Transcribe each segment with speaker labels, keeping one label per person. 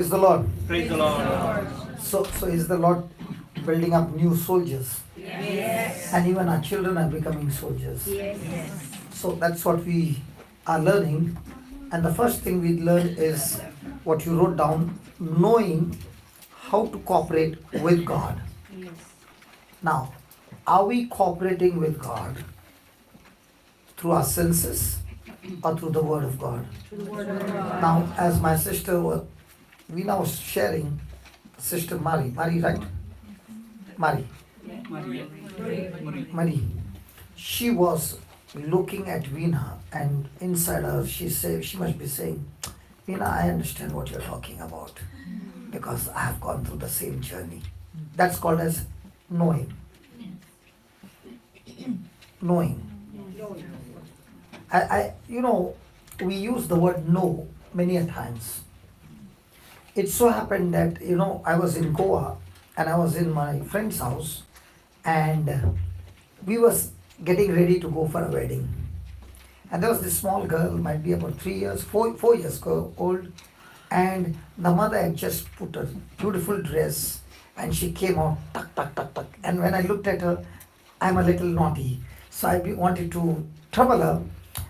Speaker 1: Praise the Lord.
Speaker 2: Praise the Lord.
Speaker 1: So is the Lord building up new soldiers?
Speaker 3: Yes.
Speaker 1: And even our children are becoming soldiers.
Speaker 3: Yes.
Speaker 1: So that's what we are learning. And the first thing we learn is what you wrote down, knowing how to cooperate with God. Now, are we cooperating with God through our senses or through the Word of God? Now, as my sister was, we now sharing, Sister Mari, right? Mari. Mari. She was looking at Veena, and inside her she must be saying, Veena, I understand what you're talking about because I have gone through the same journey. That's called as knowing. Knowing. We use the word know many a times. It so happened that, I was in Goa and I was in my friend's house and we was getting ready to go for a wedding. And there was this small girl, might be about 4 years old, and the mother had just put a beautiful dress and she came out, tuck, tuck, tuck, tuck. And when I looked at her, I'm a little naughty. So I wanted to trouble her.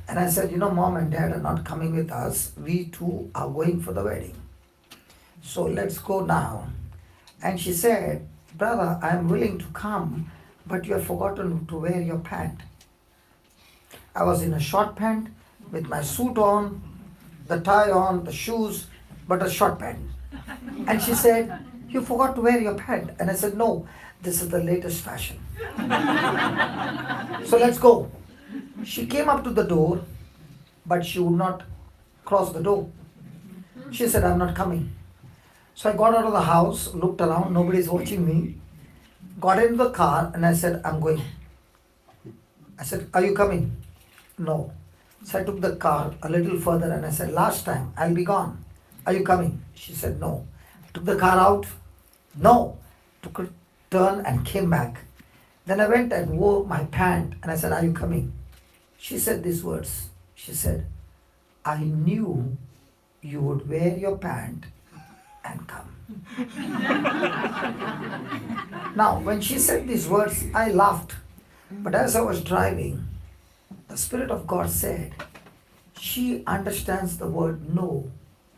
Speaker 1: And I said, Mom and Dad are not coming with us. We too are going for the wedding. So let's go now. And she said, Brother, I am willing to come, but you have forgotten to wear your pant. I was in a short pant with my suit on, the tie on, the shoes, but a short pant. And she said, you forgot to wear your pant. And I said, no, this is the latest fashion. So let's go. She came up to the door, but she would not cross the door. She said, I'm not coming. So I got out of the house, looked around, nobody's watching me, got into the car and I said, I'm going. I said, are you coming? No. So I took the car a little further and I said, last time, I'll be gone. Are you coming? She said, no. I took the car out. No. Took a turn and came back. Then I went and wore my pant and I said, are you coming? She said these words. She said, I knew you would wear your pant and come. Now, when she said these words, I laughed. But as I was driving, the Spirit of God said, she understands the word no,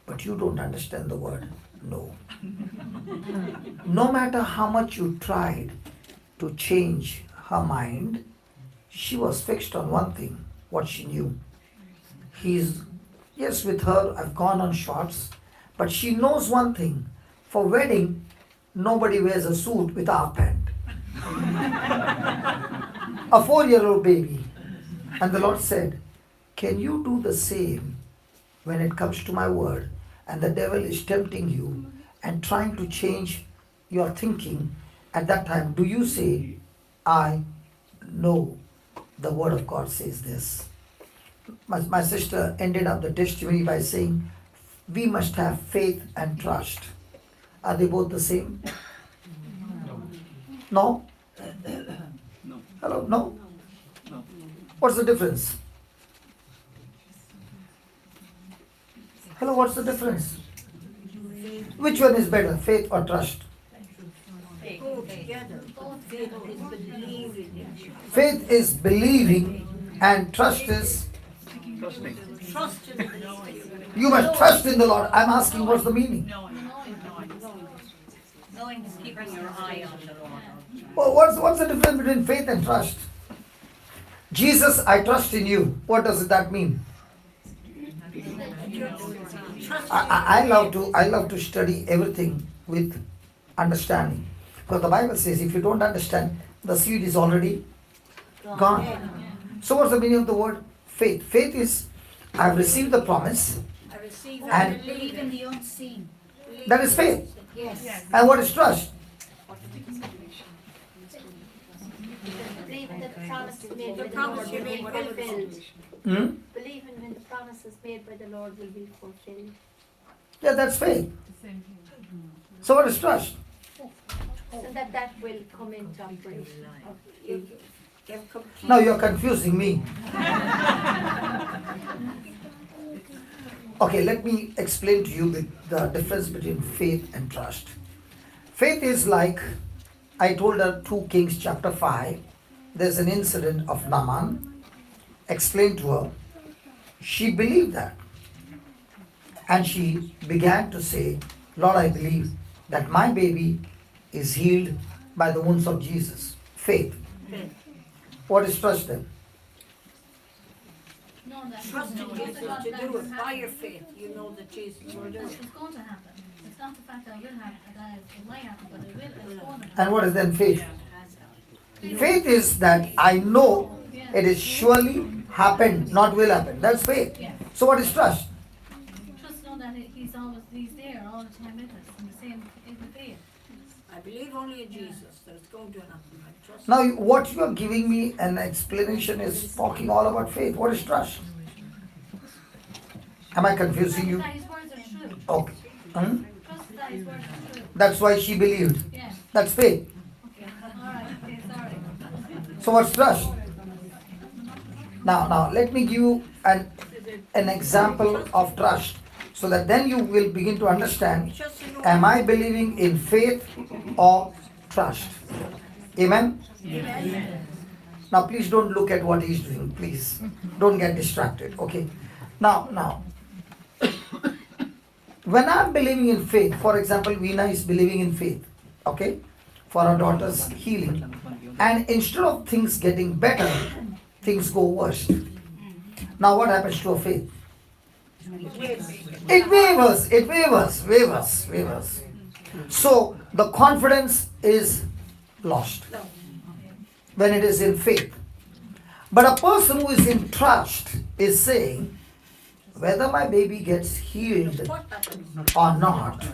Speaker 1: but you don't understand the word no. No matter how much you tried to change her mind, she was fixed on one thing, what she knew. Yes, with her, I've gone on shorts, but she knows one thing. For wedding, nobody wears a suit with half pant. A 4-year-old baby. And the Lord said, can you do the same when it comes to my word? And the devil is tempting you and trying to change your thinking. At that time, do you say, I know the word of God says this? My sister ended up the testimony by saying, we must have faith and trust. Are they both the same? No? Hello? No? What's the difference? Hello, what's the difference? Which one is better, faith or trust? Faith is believing and trust is
Speaker 2: Trusting.
Speaker 1: you must trust in the Lord. I'm asking what's the meaning?
Speaker 3: Knowing is keeping your eye on the Lord.
Speaker 1: Well, what's the difference between faith and trust? Jesus, I trust in you. What does that mean? I love to study everything with understanding. Because the Bible says if you don't understand, the seed is already gone. So what's the meaning of the word faith? Faith is, I've received the promise.
Speaker 3: I receive
Speaker 1: And-
Speaker 3: and believe in the unseen.
Speaker 1: That is faith.
Speaker 3: Yes.
Speaker 1: And what is trust?
Speaker 4: Believe in the promises made by
Speaker 3: The
Speaker 4: the
Speaker 3: promise
Speaker 4: Lord
Speaker 3: you
Speaker 4: will be
Speaker 3: made,
Speaker 4: fulfilled.
Speaker 1: Hmm?
Speaker 4: Believing when the promises made by the Lord will be fulfilled.
Speaker 1: Yeah, that's faith. So what is trust?
Speaker 4: So that will come into operation.
Speaker 1: Now you're confusing me. Okay, let me explain to you the difference between faith and trust. Faith is like, I told her 2 Kings chapter 5, there's an incident of Naaman, explained to her. She believed that. And she began to say, Lord, I believe that my baby is healed by the wounds of Jesus. Faith. What is trust then?
Speaker 3: No, that's
Speaker 5: Trust in
Speaker 3: no,
Speaker 5: Jesus
Speaker 3: that's
Speaker 5: to
Speaker 3: not
Speaker 5: do
Speaker 3: going
Speaker 5: it
Speaker 3: to
Speaker 5: by
Speaker 3: happen.
Speaker 5: your faith. You know that Jesus will do
Speaker 3: It's
Speaker 5: it.
Speaker 3: going to happen. It's not the fact that it will happen, that it might happen, but it will, it's going to happen.
Speaker 1: And what is then faith? Faith is that I know it is surely happened, not will happen. That's faith.
Speaker 3: Yeah.
Speaker 1: So what is trust?
Speaker 3: Just know that he's there all the time with us, in the same, in the faith.
Speaker 5: I believe only in Jesus that it's going to happen. I trust
Speaker 1: Now what you are giving me an explanation is talking all about faith. What is trust? Am I confusing you?
Speaker 3: That his words are true.
Speaker 1: Okay.
Speaker 3: Trust that his words are true.
Speaker 1: That's why she believed.
Speaker 3: Yeah.
Speaker 1: That's faith.
Speaker 3: Okay. Alright, okay, sorry.
Speaker 1: So what's trust? Now let me give you an example of trust so that then you will begin to understand,
Speaker 5: Just to know.
Speaker 1: am I believing in faith or trust? Amen? Now please don't look at what he's doing. Please don't get distracted. Okay. Now when I'm believing in faith, for example, Veena is believing in faith, okay, for her daughter's healing, and instead of things getting better, things go worse. Now what happens to her faith? It wavers. So the confidence is lost when it is in faith. But a person who is in trust is saying, whether my baby gets healed
Speaker 5: What happens?
Speaker 1: or not,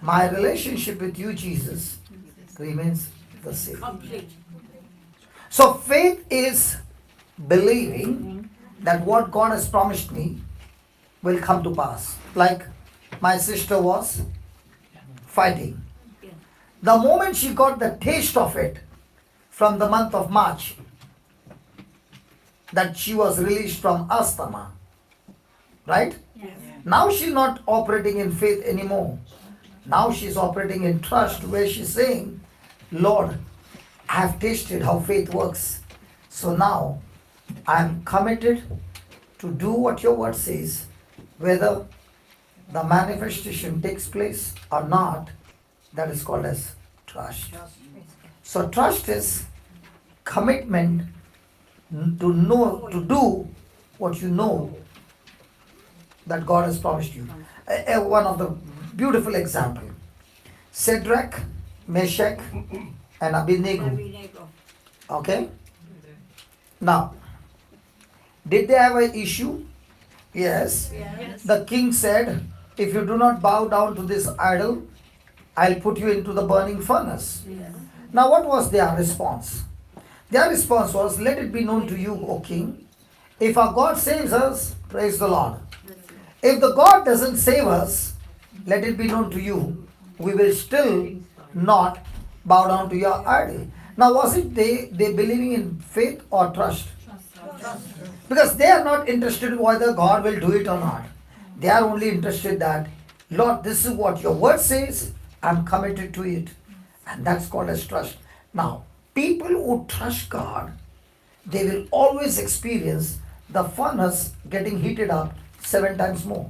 Speaker 1: my relationship with you, Jesus, remains the same.
Speaker 5: Complete.
Speaker 1: So faith is believing that what God has promised me will come to pass. Like my sister was fighting.
Speaker 5: Yeah.
Speaker 1: The moment she got the taste of it from the month of March, that she was released from asthma, right?
Speaker 3: Yes.
Speaker 1: Now she's not operating in faith anymore. Now she's operating in trust, where she's saying, Lord, I have tasted how faith works. So now I'm committed to do what your word says, whether the manifestation takes place or not. That is called as trust. So trust is commitment to know, to do what you know that God has promised you. One of the beautiful example, Shadrach, Meshach, and Abednego.
Speaker 5: Abednego.
Speaker 1: Okay. Now, did they have an issue? Yes.
Speaker 5: Yes.
Speaker 1: The king said, if you do not bow down to this idol, I'll put you into the burning furnace.
Speaker 5: Yes.
Speaker 1: Now, what was their response? Their response was, let it be known to you, O king, if our God saves us, praise the Lord. If the God doesn't save us, let it be known to you, we will still not bow down to your idol. Now, was it they believing in faith or trust?
Speaker 3: Trust.
Speaker 1: Because they are not interested whether God will do it or not. They are only interested that, Lord, this is what your word says, I'm committed to it. And that's called as trust. Now, people who trust God, they will always experience the furnace getting heated up 7 times more.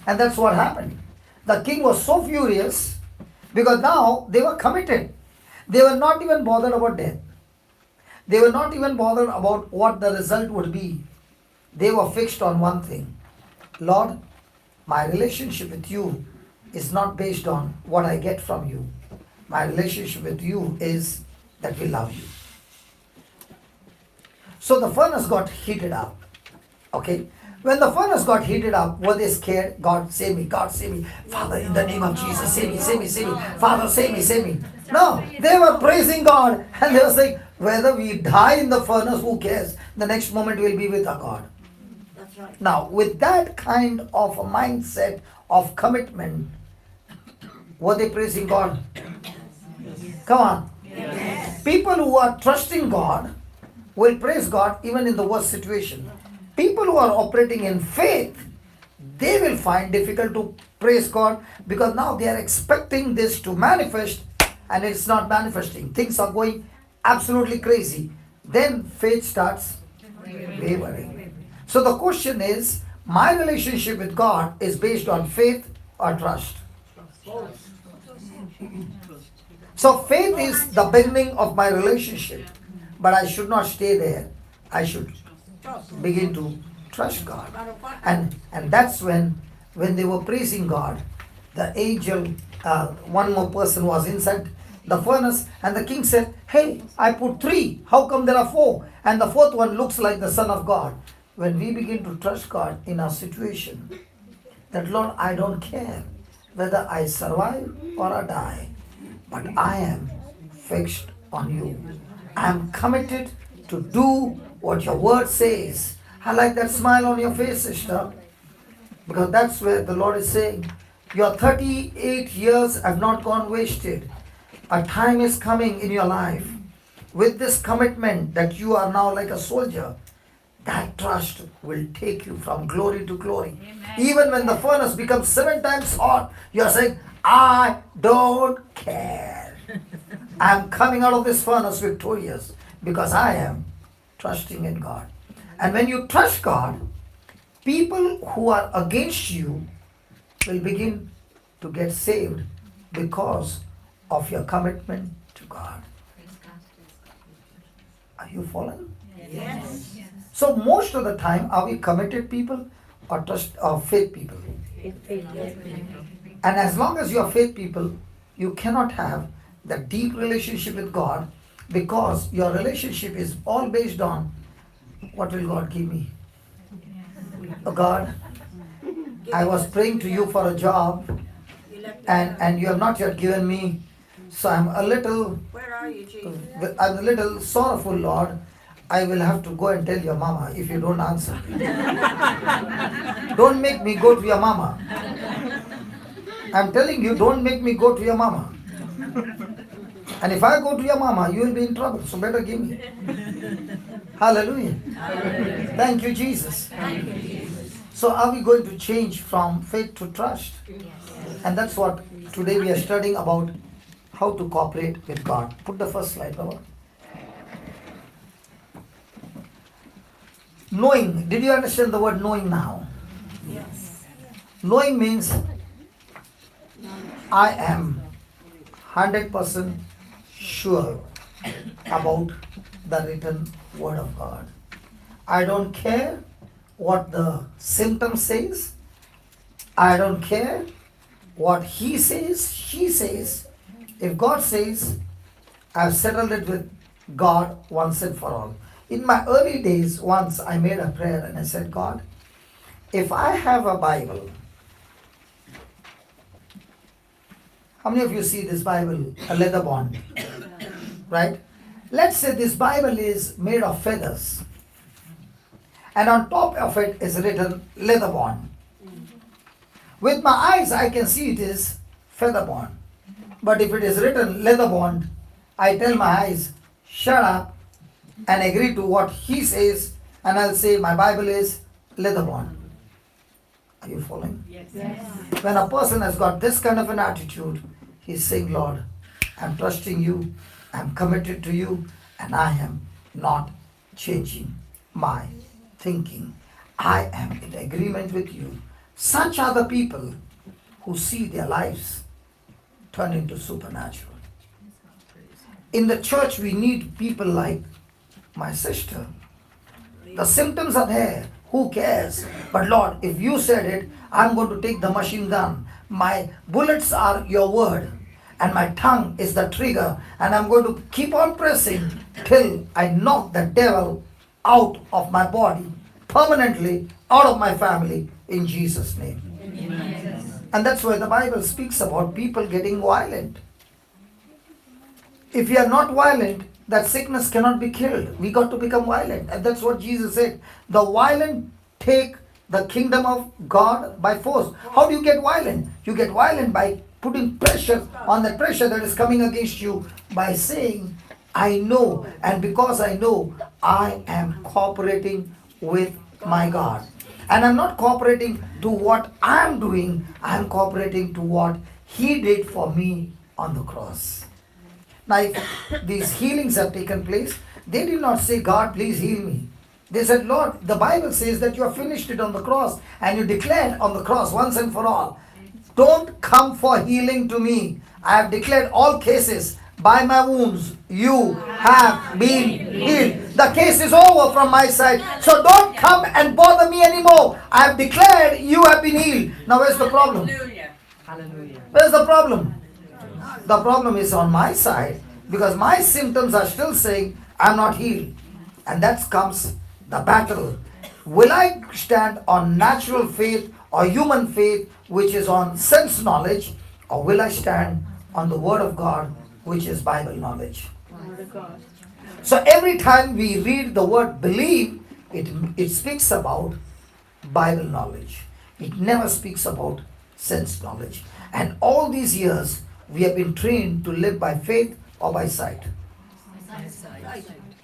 Speaker 1: And that's what happened. The king was so furious because now they were committed. They were not even bothered about death. They were not even bothered about what the result would be. They were fixed on one thing. Lord, my relationship with you is not based on what I get from you. My relationship with you is that we love you. So the furnace got heated up. Okay? When the furnace got heated up, were they scared? God save me, God save me. Father, in the name of Jesus, save me, save me, save me. Father, save me, save me. No, they were praising God and they were saying, whether we die in the furnace, who cares? The next moment we'll be with our God.
Speaker 5: That's right.
Speaker 1: Now, with that kind of a mindset of commitment, were they praising God? Come on.
Speaker 5: Yes.
Speaker 1: People who are trusting God will praise God even in the worst situation. People who are operating in faith, they will find difficult to praise God because now they are expecting this to manifest and it's not manifesting. Things are going absolutely crazy. Then faith starts wavering. So the question is, my relationship with God is based on faith or trust? So faith is the beginning of my relationship, but I should not stay there. I should begin to trust God. And that's when they were praising God, the angel, one more person was inside the furnace, and the king said, hey, I put 3, how come there are 4? And the 4th one looks like the Son of God. When we begin to trust God in our situation, that Lord, I don't care whether I survive or I die, but I am fixed on you. I am committed to do what your word says. I like that smile on your face, sister, because that's where the Lord is saying, your 38 years have not gone wasted. A time is coming in your life with this commitment that you are now like a soldier. That trust will take you from glory to glory.
Speaker 3: Amen.
Speaker 1: Even when the furnace becomes 7 times hot, you are saying, I don't care. I am coming out of this furnace victorious because I am trusting in God. And when you trust God, people who are against you will begin to get saved because of your commitment to God. Are you following?
Speaker 5: Yes.
Speaker 3: Yes.
Speaker 1: So most of the time, are we committed people or trust or faith people? And as long as you are faith people, you cannot have the deep relationship with God because your relationship is all based on what will God give me? Oh God, I was praying to you for a job and you have not yet given me. So I'm a little sorrowful, Lord. I will have to go and tell your mama if you don't answer. Don't make me go to your mama. I'm telling you, don't make me go to your mama. And if I go to your mama, you will be in trouble. So better give me. Hallelujah. Thank you, Jesus. So are we going to change from faith to trust? And that's what today we are studying about, how to cooperate with God. Put the first slide, Baba. Knowing. Did you understand the word knowing now?
Speaker 5: Yes.
Speaker 1: Knowing means I am 100% sure about the written word of God. I don't care what the symptom says. I don't care what he says, she says. If God says, I've settled it with God once and for all. In my early days, once I made a prayer and I said, God, if I have a Bible, how many of you see this Bible, a leather bound, right? Let's say this Bible is made of feathers and on top of it is written leather bound. With my eyes I can see it is feather bound. But if it is written leather bound, I tell my eyes, shut up and agree to what he says, and I'll say my Bible is leather bound. Are you following?
Speaker 5: Yes.
Speaker 1: When a person has got this kind of an attitude, he's saying, Lord, I'm trusting you, I'm committed to you, and I am not changing my thinking. I am in agreement with you. Such are the people who see their lives turn into supernatural. In the church, we need people like my sister. The symptoms are there. Who cares? But Lord, if you said it, I'm going to take the machine gun. My bullets are your word. And my tongue is the trigger. And I'm going to keep on pressing till I knock the devil out of my body, permanently out of my family, in Jesus' name. Amen. And that's why the Bible speaks about people getting violent. If you are not violent, that sickness cannot be killed. We got to become violent. And that's what Jesus said. The violent take the kingdom of God by force. How do you get violent? You get violent by putting pressure on the pressure that is coming against you, by saying, I know, and because I know, I am cooperating with my God. And I'm not cooperating to what I'm doing, I'm cooperating to what He did for me on the cross. Now, if these healings have taken place, they did not say, God, please heal me. They said, Lord, the Bible says that you have finished it on the cross and you declared on the cross once and for all. Don't come for healing to me. I have declared all cases. By my wounds, you have been healed. The case is over from my side. So don't come and bother me anymore. I have declared you have been healed. Now where's the problem?
Speaker 5: Hallelujah.
Speaker 1: Where's the problem? The problem is on my side because my symptoms are still saying I'm not healed. And that comes the battle. Will I stand on natural faith or human faith, which is on sense knowledge, or will I stand on the Word of God, which is Bible knowledge? So every time we read the word believe, it speaks about Bible knowledge. It never speaks about sense knowledge. And all these years, we have been trained to live by faith or by sight.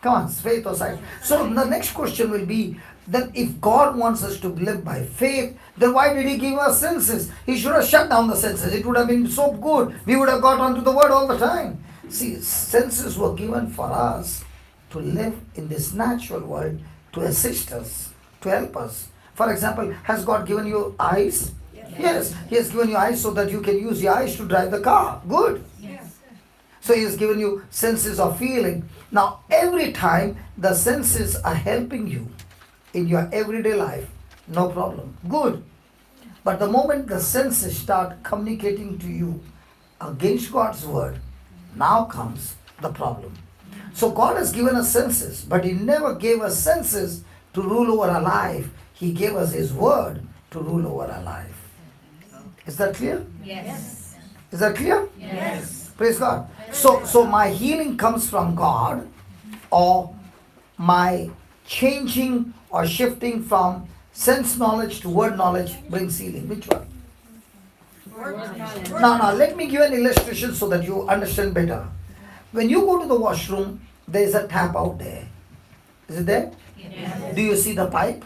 Speaker 1: Come on, faith or sight. So the next question will be, then if God wants us to live by faith, then why did He give us senses? He should have shut down the senses. It would have been so good. We would have got onto the word all the time. See, senses were given for us to live in this natural world, to assist us, to help us. For example, has God given you eyes? Yes. He has given you eyes so that you can use your eyes to drive the car. Good. So He has given you senses of feeling. Now, every time the senses are helping you in your everyday life, no problem. Good. But the moment the senses start communicating to you against God's word, now comes the problem. So God has given us senses, but He never gave us senses to rule over our life. He gave us His word to rule over our life. Is that clear?
Speaker 3: Yes.
Speaker 1: Is that clear?
Speaker 3: Yes.
Speaker 1: Praise God. So my healing comes from God, or my changing or shifting from sense knowledge to word knowledge brings healing. Which one? Now, let me give an illustration so that you understand better. When you go to the washroom, there is a tap out there. Is it there?
Speaker 3: Yes.
Speaker 1: Do you see the pipe?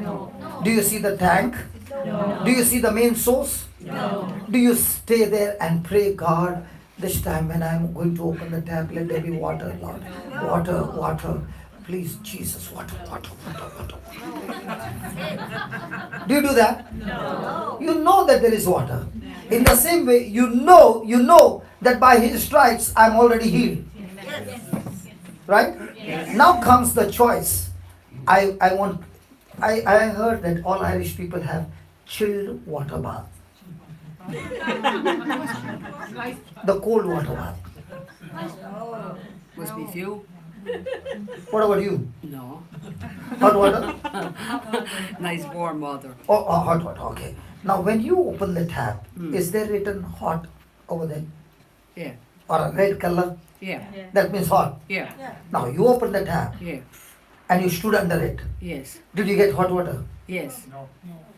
Speaker 3: No.
Speaker 1: Do you see the tank?
Speaker 3: No.
Speaker 1: Do you see the main source?
Speaker 3: No.
Speaker 1: Do you stay there and pray, God, this time when I'm going to open the tap, let there be water, Lord. Water, water. Please, Jesus, water, water, water, water. Do you do that?
Speaker 3: No.
Speaker 1: You know that there is water. In the same way, you know that by His stripes I'm already healed. Right?
Speaker 3: Yes.
Speaker 1: Now comes the choice. I heard that all Irish people have chilled water bath. The cold water bath.
Speaker 5: Must be few.
Speaker 1: What about you?
Speaker 5: No.
Speaker 1: Hot water?
Speaker 5: Nice warm water.
Speaker 1: Oh, hot water, okay. Now when you open the tap, is there written hot over there?
Speaker 5: Yeah.
Speaker 1: Or a red color?
Speaker 5: Yeah.
Speaker 1: That means hot.
Speaker 5: Yeah.
Speaker 1: Now you open the tap
Speaker 5: Yeah.
Speaker 1: and you stood under it.
Speaker 5: Yes.
Speaker 1: Did you get hot water?
Speaker 5: Yes.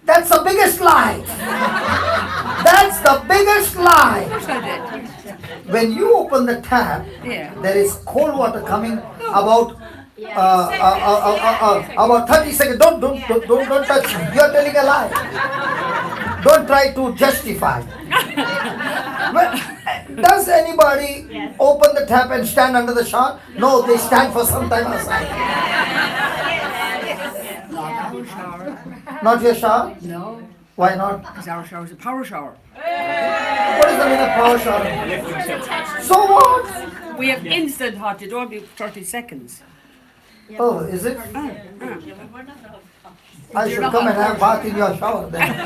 Speaker 1: That's the biggest lie. That's the biggest lie.
Speaker 5: Of course I did.
Speaker 1: When you open the tap,
Speaker 5: Yeah.
Speaker 1: there is cold water coming about about 30 seconds. Don't touch me. You're telling a lie. Don't try to justify. Well, does anybody open the tap and stand under the shower? No, they stand for some time outside.
Speaker 5: Not our shower.
Speaker 1: Not your shower?
Speaker 5: No.
Speaker 1: Why not?
Speaker 5: Because our shower is a power shower.
Speaker 1: What is the meaning of power shower? So what?
Speaker 5: We have instant hot. You don't be 30 seconds.
Speaker 1: Oh, is it? I should come and have bath in your shower then.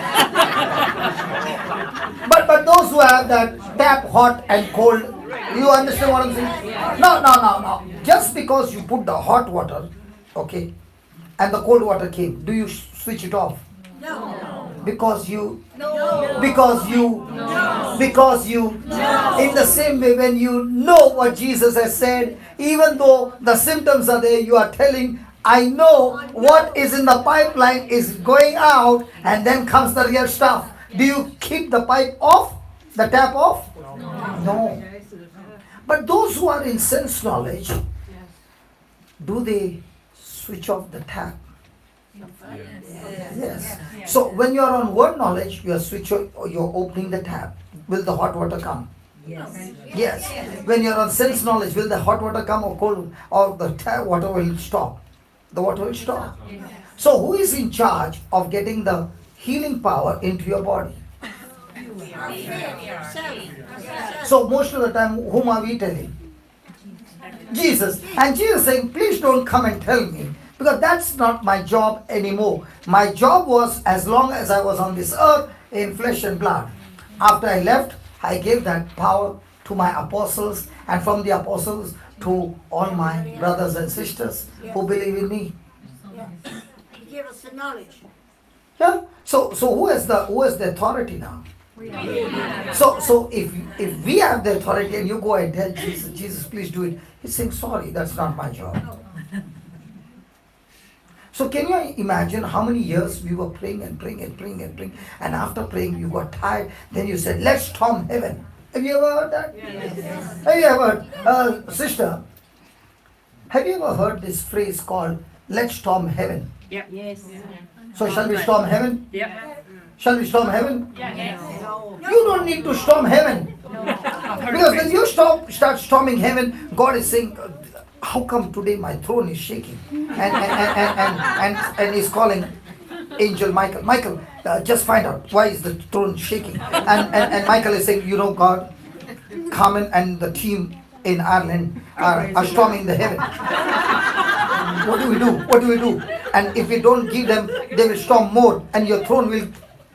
Speaker 1: But those who have that tap hot and cold, you understand what I'm saying? No. Just because you put the hot water, okay, and the cold water came, do you switch it off?
Speaker 5: No.
Speaker 1: Because you, in the same way, when you know what Jesus has said, even though the symptoms are there, you are telling, I know what is in the pipeline is going out, and then comes the real stuff. Do you keep the pipe off? The tap off? No. But those who are in sense knowledge, do they switch off the tap? Yes. So when you are on word knowledge, you are you're opening the tap. Will the hot water come? Yes. When you are on sense knowledge, will the hot water come or cold, or the water will stop? The water will stop. So who is in charge of getting the healing power into your body? So most of the time, whom are we telling? Jesus. And Jesus saying, please don't come and tell me, because that's not my job anymore. My job was, as long as I was on this earth, in flesh and blood. After I left, I gave that power to my apostles, and from the apostles to all my brothers and sisters who believe in me.
Speaker 5: He gave us the knowledge.
Speaker 1: Yeah. So who has the authority now? So if we have the authority and you go and tell Jesus, please do it, he's saying, sorry, that's not my job. So can you imagine how many years we were praying and praying and praying and praying, and after praying you got tired, then you said, let's storm heaven. Have you ever heard that? Yes. Have you ever heard, sister, have you ever heard this phrase called, let's storm heaven?
Speaker 5: Yeah. Yes.
Speaker 1: So shall we storm heaven?
Speaker 5: Yeah.
Speaker 1: Shall we storm heaven?
Speaker 5: Yes.
Speaker 1: You don't need to storm heaven. Because when you start storming heaven, God is saying, how come today my throne is shaking? And he's calling angel Michael. Michael, just find out why is the throne shaking. And Michael is saying, God, Carmen and the team in Ireland are storming the heaven. What do we do? What do we do? And if we don't give them, they will storm more, and your throne will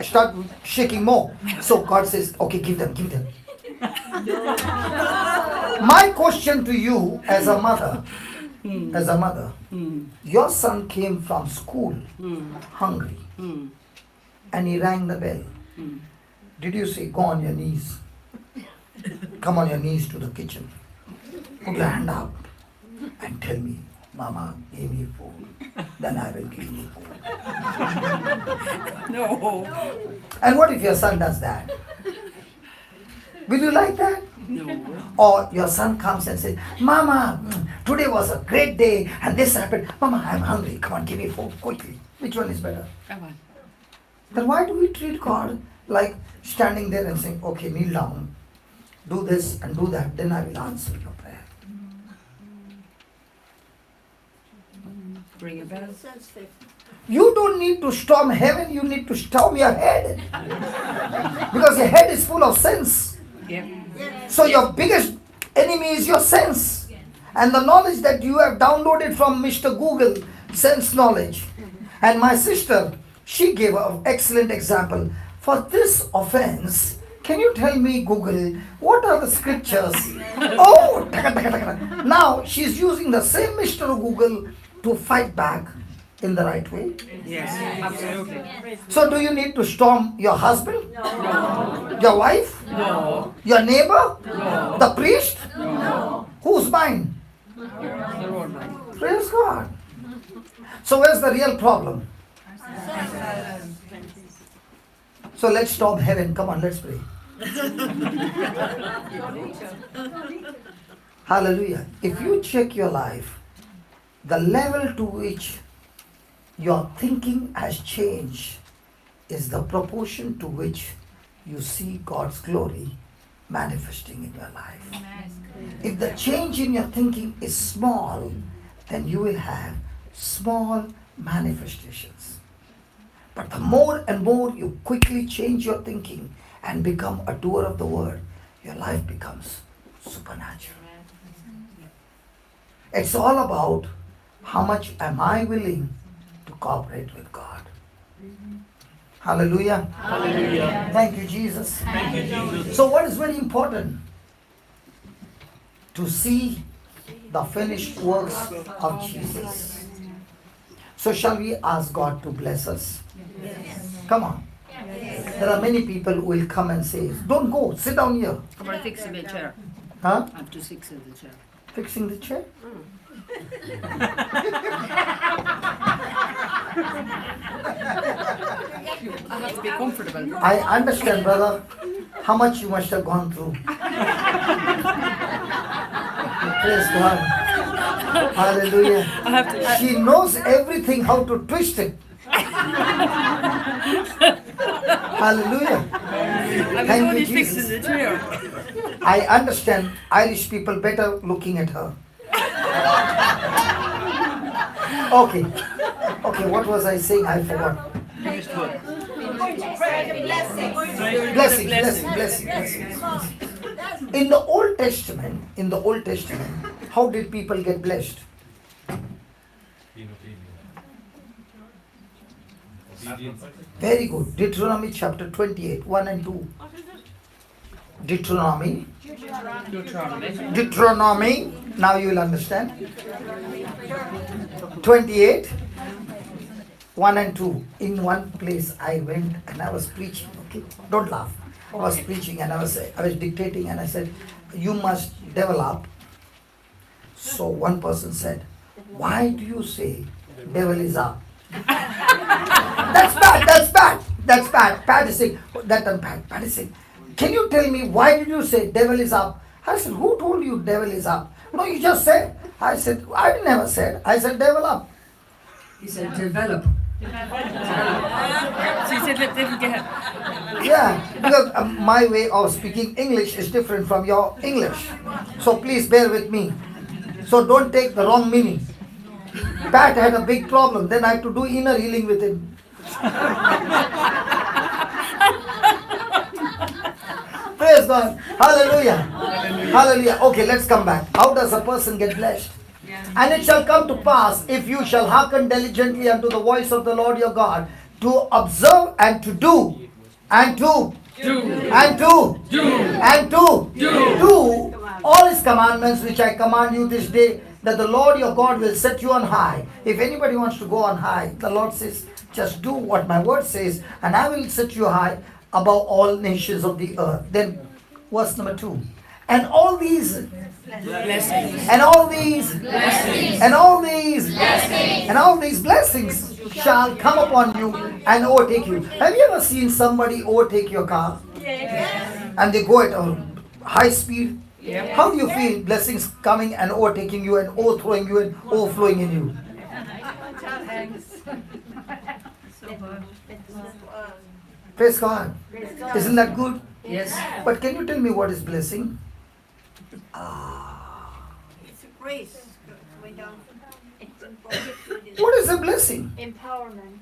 Speaker 1: start shaking more. So God says, okay, give them. My question to you as a mother, your son came from school hungry, and he rang the bell. Did you say, go on your knees? Come on your knees to the kitchen. Put your hand up and tell me, Mama, give me food. Then I will give you food.
Speaker 5: No.
Speaker 1: And what if your son does that? Will you like that?
Speaker 5: No.
Speaker 1: Or your son comes and says, Mama, today was a great day and this happened. Mama, I'm hungry. Come on, give me food quickly. Which one is better?
Speaker 5: Come on.
Speaker 1: Then why do we treat God like standing there and saying, okay, kneel down, do this and do that, then I will answer your prayer.
Speaker 5: Bring it back.
Speaker 1: You don't need to storm heaven, you need to storm your head. Because your head is full of sense.
Speaker 5: Yeah.
Speaker 1: So your biggest enemy is your sense. And the knowledge that you have downloaded from Mr. Google, sense knowledge. And my sister, she gave an excellent example. For this offense, can you tell me, Google, what are the scriptures? Oh, now she's using the same Mr. Google to fight back in the right way.
Speaker 5: Yes, absolutely.
Speaker 1: So do you need to storm your husband?
Speaker 5: No.
Speaker 1: Your wife?
Speaker 5: No.
Speaker 1: Your neighbor?
Speaker 5: No.
Speaker 1: The priest?
Speaker 5: No.
Speaker 1: Who's mine?
Speaker 5: The Lord, man.
Speaker 1: Praise God. So where's the real problem? So let's storm heaven. Come on, let's pray. Hallelujah. If you check your life, the level to which your thinking has changed is the proportion to which you see God's glory manifesting in your life. If the change in your thinking is small, then you will have small manifestations. But the more and more you quickly change your thinking and become a doer of the word, your life becomes supernatural. It's all about how much am I willing to cooperate with God. Hallelujah.
Speaker 2: Hallelujah.
Speaker 1: Thank you, Jesus.
Speaker 2: Thank you, Jesus.
Speaker 1: So what is very important? To see the finished works of Jesus. So shall we ask God to bless us?
Speaker 5: Yes.
Speaker 1: Come on. There are many people who will come and say, don't go, sit down here.
Speaker 5: Come on, fix the chair.
Speaker 1: Huh?
Speaker 5: I have to fix the chair.
Speaker 1: Fixing the chair?
Speaker 5: I have to be comfortable.
Speaker 1: I understand, brother, how much you must have gone through. Praise God. Hallelujah. She knows everything, how to twist it. Hallelujah. Thank you, Jesus. I understand Irish people better looking at her. Okay. Okay, what was I saying? I forgot. Blessing. In the Old Testament, how did people get blessed? Very good. Deuteronomy chapter 28, 1 and 2. Deuteronomy. Now you will understand. 28, 1 and 2. In one place I went and I was preaching. Okay, don't laugh. I was preaching and I was dictating and I said, you must develop. So one person said, why do you say devil is up? That's bad. Pat is saying, Pat is saying, can you tell me why did you say devil is up? I said, who told you devil is up? No, you just said. I said, I never said. I said devil up.
Speaker 6: He said develop.
Speaker 7: She said let them get.
Speaker 1: Yeah, because my way of speaking English is different from your English. So please bear with me. So don't take the wrong meaning. Pat had a big problem. Then I had to do inner healing with him. Praise God. Hallelujah. Hallelujah. Okay, let's come back. How does a person get blessed? And it shall come to pass, if you shall hearken diligently unto the voice of the Lord your God, to observe and to do, and to do all his commandments which I command you this day, that the Lord your God will set you on high. If anybody wants to go on high, the Lord says, just do what my word says, and I will set you high above all nations of the earth. Then verse number 2. And all these blessings, and all these blessings, and all these blessings, and all these blessings shall come upon you and overtake you. Have you ever seen somebody overtake your car? Yes. And they go at a high speed? Yep. How do you feel blessings coming and overtaking you and overthrowing you and overflowing in you? Praise God. Isn't that good?
Speaker 6: Yes.
Speaker 1: But can you tell me what is blessing?
Speaker 5: It's a grace coming down.
Speaker 1: What is a blessing?
Speaker 4: Empowerment.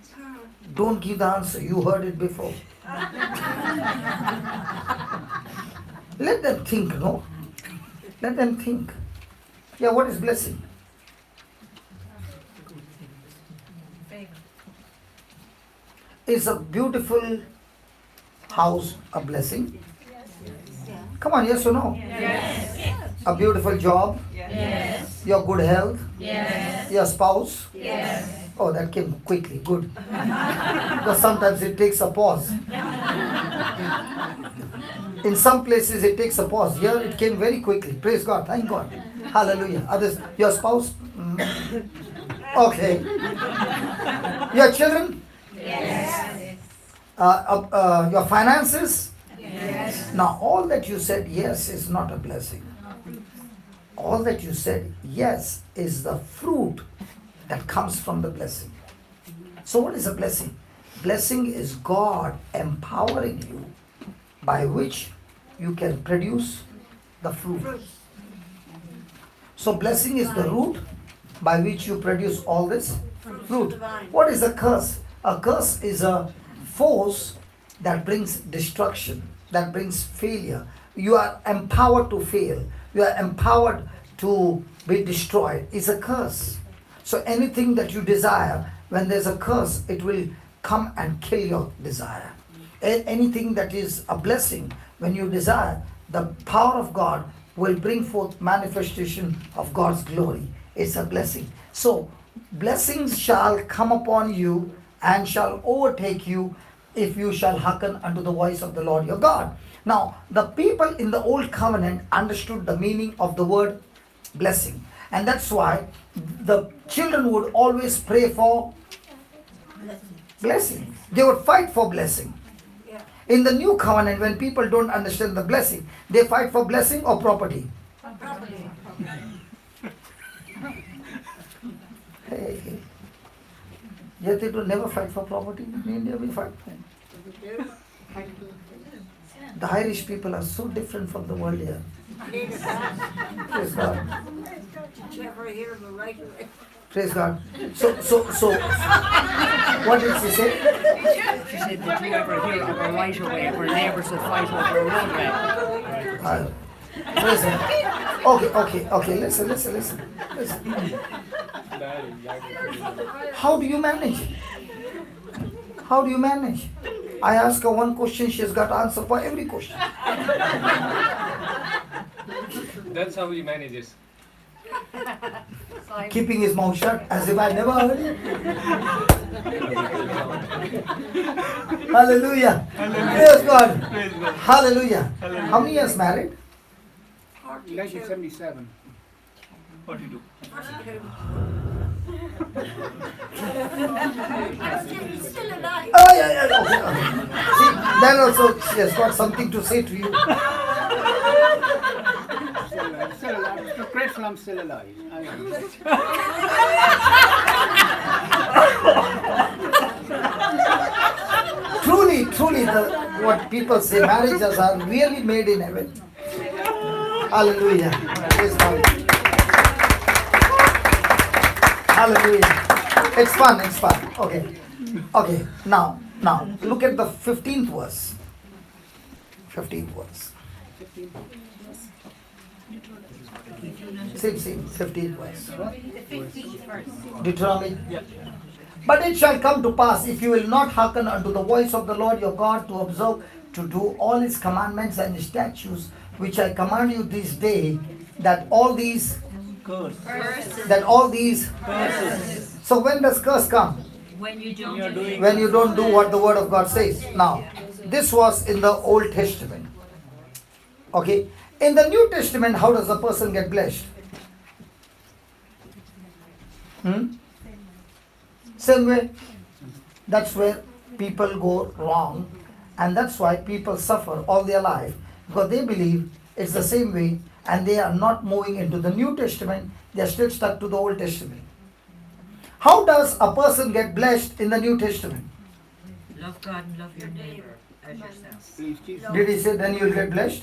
Speaker 1: Don't give the answer. You heard it before. Let them think, no? Let them think. Yeah, what is blessing? Is a beautiful house a blessing? Come on, yes or no?
Speaker 7: Yes.
Speaker 1: A beautiful job?
Speaker 7: Yes.
Speaker 1: Your good health?
Speaker 7: Yes.
Speaker 1: Your spouse?
Speaker 7: Yes.
Speaker 1: Oh, that came quickly. Good. Because sometimes it takes a pause. In some places it takes a pause. Here it came very quickly. Praise God. Thank God. Hallelujah. Others, your spouse? Okay. Your children?
Speaker 7: Yes.
Speaker 1: Your finances?
Speaker 7: Yes.
Speaker 1: Now, all that you said yes is not a blessing. All that you said yes is the fruit that comes from the blessing. So what is a blessing? Blessing is God empowering you by which you can produce the fruit. So blessing is the root by which you produce all this fruit. What is a curse? A curse is a force that brings destruction, that brings failure. You are empowered to fail. You are empowered to be destroyed. It's a curse. So anything that you desire, when there's a curse, it will come and kill your desire. Anything that is a blessing, when you desire, the power of God will bring forth manifestation of God's glory. It's a blessing. So blessings shall come upon you and shall overtake you if you shall hearken unto the voice of the Lord your God. Now, the people in the old covenant understood the meaning of the word blessing. And that's why the children would always pray for blessing. They would fight for blessing. In the new covenant, when people don't understand the blessing, they fight for blessing or property. Hey. Yet they do never fight for property. In India we fight. The Irish people are so different from the world here. Praise God.
Speaker 5: Did you ever hear of a right away?
Speaker 1: Praise God. So, what did she say?
Speaker 6: She said, did you ever hear of a right away where neighbours would fight over a roadway?
Speaker 1: Praise God. Okay. Listen. How do you manage? I ask her one question, she's got answer for every question.
Speaker 2: That's how he manages.
Speaker 1: Keeping his mouth shut as if I never heard it. Hallelujah. Praise God. Hallelujah. How many years married?
Speaker 8: 1977.
Speaker 2: 42.
Speaker 5: He's still alive.
Speaker 1: Oh, yeah. Okay. See, then also she has got something to say to you.
Speaker 8: Still alive. I'm grateful I'm still alive. I am.
Speaker 1: Truly, what people say, marriages are really made in heaven. Hallelujah. Praise God. Hallelujah. It's fun. Okay. Now, look at the 15th verse. 15th verse. Same, 15th verse. Deuteronomy. But it shall come to pass, if you will not hearken unto the voice of the Lord your God, to observe, to do all his commandments and his statutes, which I command you this day, that all these curses. So when does curse come?
Speaker 7: When you don't
Speaker 1: When you don't do what the word of God says. Now, this was in the Old Testament. Okay. In the New Testament, how does a person get blessed? Same way. That's where people go wrong, and that's why people suffer all their life, because they believe it's the same way and they are not moving into the New Testament, they are still stuck to the Old Testament. How does a person get blessed in the New Testament?
Speaker 7: love God and love your neighbor as yourself.
Speaker 8: Believes Jesus,
Speaker 1: Did he say then you will get blessed?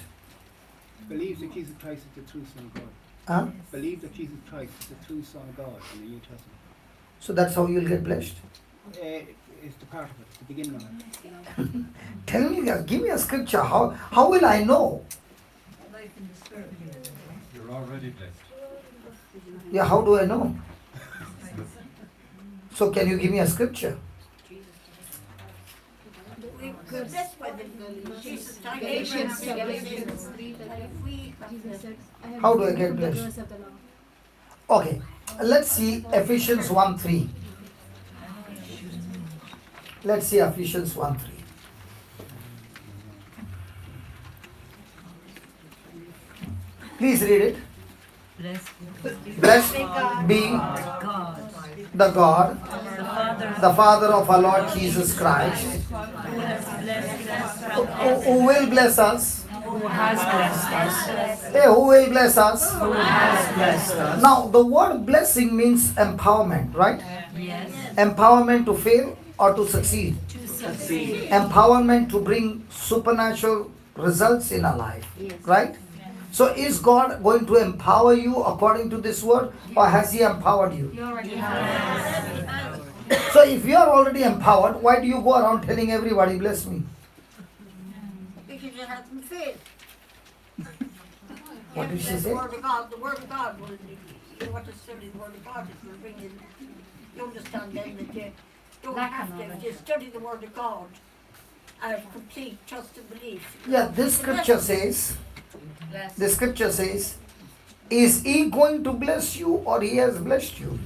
Speaker 8: believes that Jesus Christ is the true Son of God.
Speaker 1: Huh?
Speaker 8: Believes that Jesus Christ is the true Son of God in the New Testament.
Speaker 1: So that's how you will get blessed.
Speaker 8: It's the part of it, it's the beginning of it.
Speaker 1: Tell me, give me a scripture. How will I know?
Speaker 9: You're already blessed.
Speaker 1: Yeah, how do I know? So can you give me a scripture?
Speaker 5: We're blessed by the Jesus time.
Speaker 1: How do I get blessed? Okay, let's see Ephesians 1:3. Let's see Ephesians 1:3. Please read it. Blessed be
Speaker 7: God,
Speaker 1: the God, the Father of our Lord Jesus Christ,
Speaker 7: who has blessed us,
Speaker 1: who will bless us.
Speaker 7: who has blessed us,
Speaker 1: Hey, who will bless us?
Speaker 7: who has blessed us.
Speaker 1: Now, the word blessing means empowerment, right?
Speaker 7: Yes,
Speaker 1: Empowerment to fail or to succeed.
Speaker 7: to succeed.
Speaker 1: Empowerment to bring supernatural results in our life, right? So is God going to empower you according to this word, or has he empowered you? So if you are already empowered, why do you go around telling everybody, bless me?
Speaker 5: Because it hasn't failed.
Speaker 1: What did she say?
Speaker 5: The Word of God will, you want to study the Word of God, it will bring in, you understand then that you don't have to, if you study the Word of God, I have complete trust and belief.
Speaker 1: Yeah, this scripture says, is he going to bless you or he has blessed you?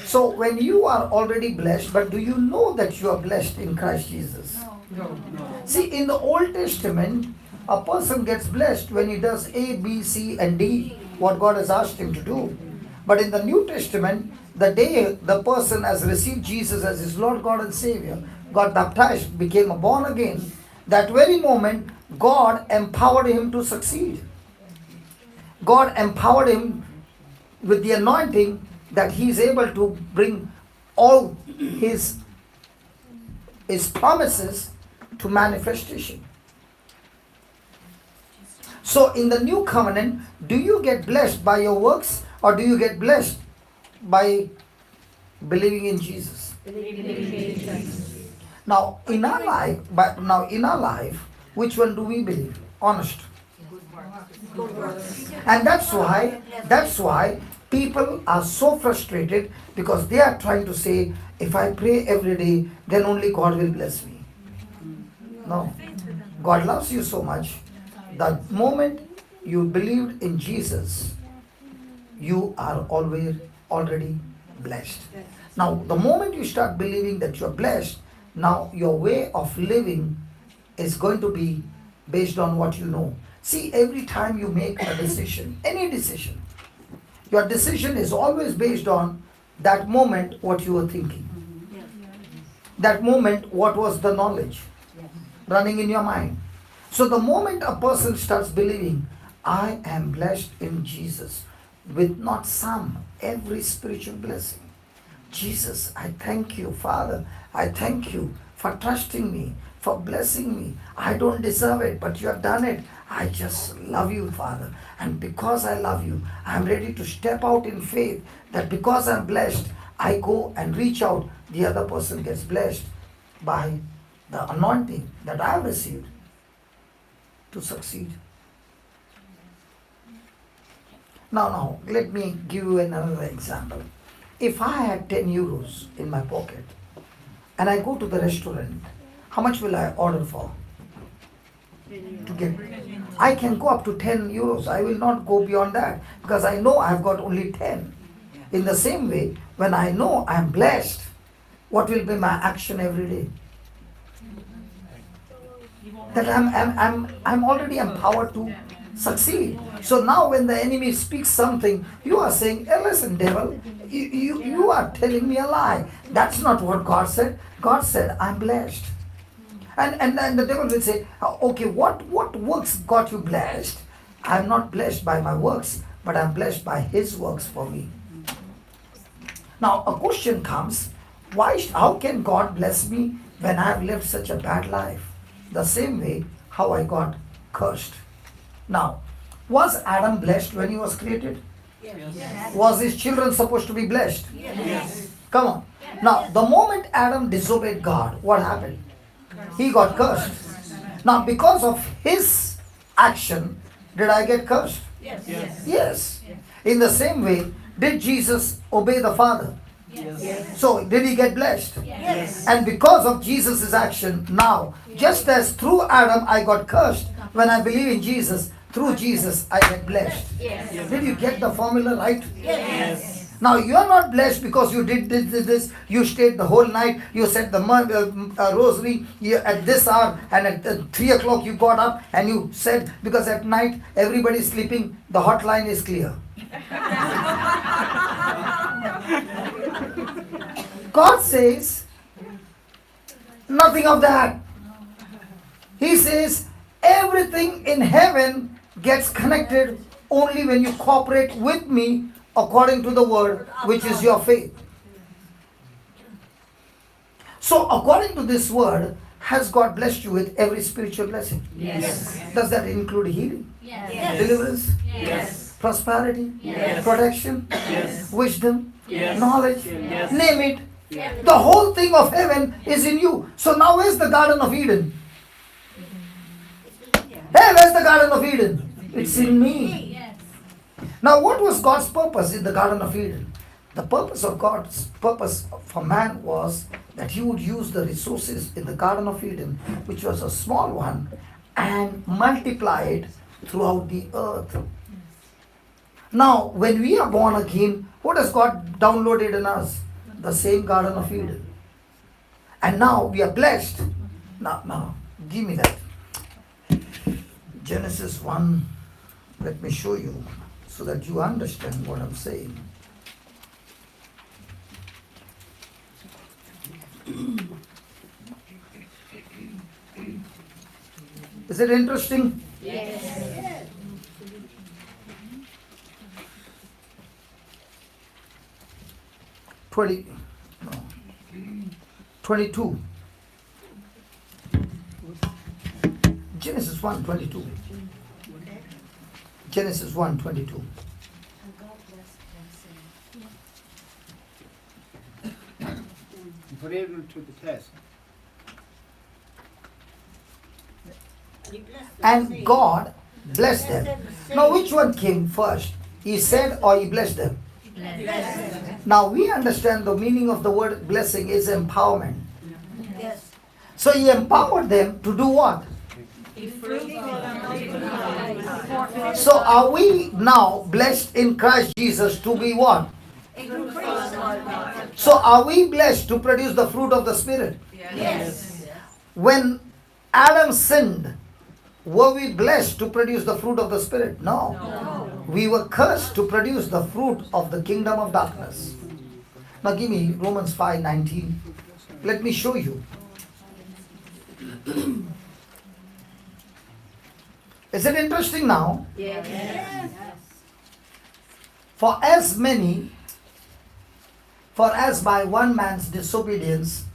Speaker 1: So when you are already blessed, but do you know that you are blessed in Christ Jesus?
Speaker 6: No.
Speaker 1: See, in the Old Testament, a person gets blessed when he does A, B, C and D, what God has asked him to do. But in the New Testament, the day the person has received Jesus as his Lord, God and Savior, got baptized, became born again, that very moment, God empowered him to succeed. God empowered him with the anointing that he is able to bring all his promises to manifestation. So in the new covenant, do you get blessed by your works or do you get blessed by believing in Jesus? Now in our life, which one do we believe? Honest. And that's why people are so frustrated, because they are trying to say, if I pray every day, then only God will bless me. No. God loves you so much. The moment you believed in Jesus, you are already blessed. Now, the moment you start believing that you're blessed, now your way of living is going to be based on what you know. See, every time you make a decision, any decision, your decision is always based on that moment what you were thinking. That moment, what was the knowledge running in your mind. So the moment a person starts believing, I am blessed in Jesus, with not some, every spiritual blessing. Jesus, I thank you, Father. I thank you for trusting me, for blessing me. I don't deserve it, but you have done it. I just love you, Father. And because I love you, I'm ready to step out in faith that because I'm blessed, I go and reach out. The other person gets blessed by the anointing that I have received to succeed. Now, let me give you another example. If I had 10 euros in my pocket and I go to the restaurant, how much will I order for? To get, I can go up to 10 euros. I will not go beyond that because I know I've got only 10. In the same way, when I know I'm blessed, what will be my action every day? That I'm already empowered to succeed. So now when the enemy speaks something, you are saying, hey, listen, devil, you are telling me a lie. That's not what God said. God said, I'm blessed. And then the devil will say, okay, what works got you blessed? I'm not blessed by my works, but I'm blessed by his works for me. Now a question comes, how can God bless me when I have lived such a bad life? The same way how I got cursed. Now, was Adam blessed when he was created? Yes. Was his children supposed to be blessed? Yes. Come on. Now, the moment Adam disobeyed God, what happened? He got cursed. Now, because of his action, did I get cursed? Yes. In the same way, did Jesus obey the Father? Yes. So, did he get blessed? Yes. And because of Jesus' action, now, just as through Adam I got cursed, when I believe in Jesus, through Jesus I get blessed. Yes. Did you get the formula right? Yes. Now, you are not blessed because you did this, you stayed the whole night, you said the rosary at this hour, and at 3 o'clock you got up and you said, because at night everybody is sleeping, the hotline is clear. God says nothing of that. He says everything in heaven gets connected only when you cooperate with me according to the word, which is your faith. So according to this word, has God blessed you with every spiritual blessing? Yes. Does that include healing? Yes. Deliverance? Yes. Prosperity? Yes. Protection? Yes. Wisdom? Yes. Knowledge? Yes. Name it. Yes. The whole thing of heaven is in you. So now where's the Garden of Eden? Hey, where's the Garden of Eden? It's in me. Yes. Now what was God's purpose in the Garden of Eden? The purpose of God's purpose for man was that he would use the resources in the Garden of Eden, which was a small one, and multiply it throughout the earth. Now, when we are born again, what has God downloaded in us? The same Garden of Eden. And now we are blessed. Now, give me that. Genesis 1, let me show you so that you understand what I'm saying. Is it interesting? Yes. 20, no, 22. Genesis 1:22. Genesis 1:22.
Speaker 8: You put Abel to the test.
Speaker 5: He blessed them,
Speaker 1: And
Speaker 5: saying,
Speaker 1: God blessed them. Now, which one came first? He said or he blessed them? Now, we understand the meaning of the word blessing is empowerment.
Speaker 5: Yes.
Speaker 1: So, he empowered them to do what? So, are we now blessed in Christ Jesus to be what?
Speaker 5: Increase our life.
Speaker 1: So, are we blessed to produce the fruit of the Spirit?
Speaker 5: Yes.
Speaker 1: When Adam sinned, were we blessed to produce the fruit of the Spirit? No. We were cursed to produce the fruit of the kingdom of darkness. Now give me Romans 5:19. Let me show you. Is it interesting now?
Speaker 5: Yes.
Speaker 1: For as by one man's disobedience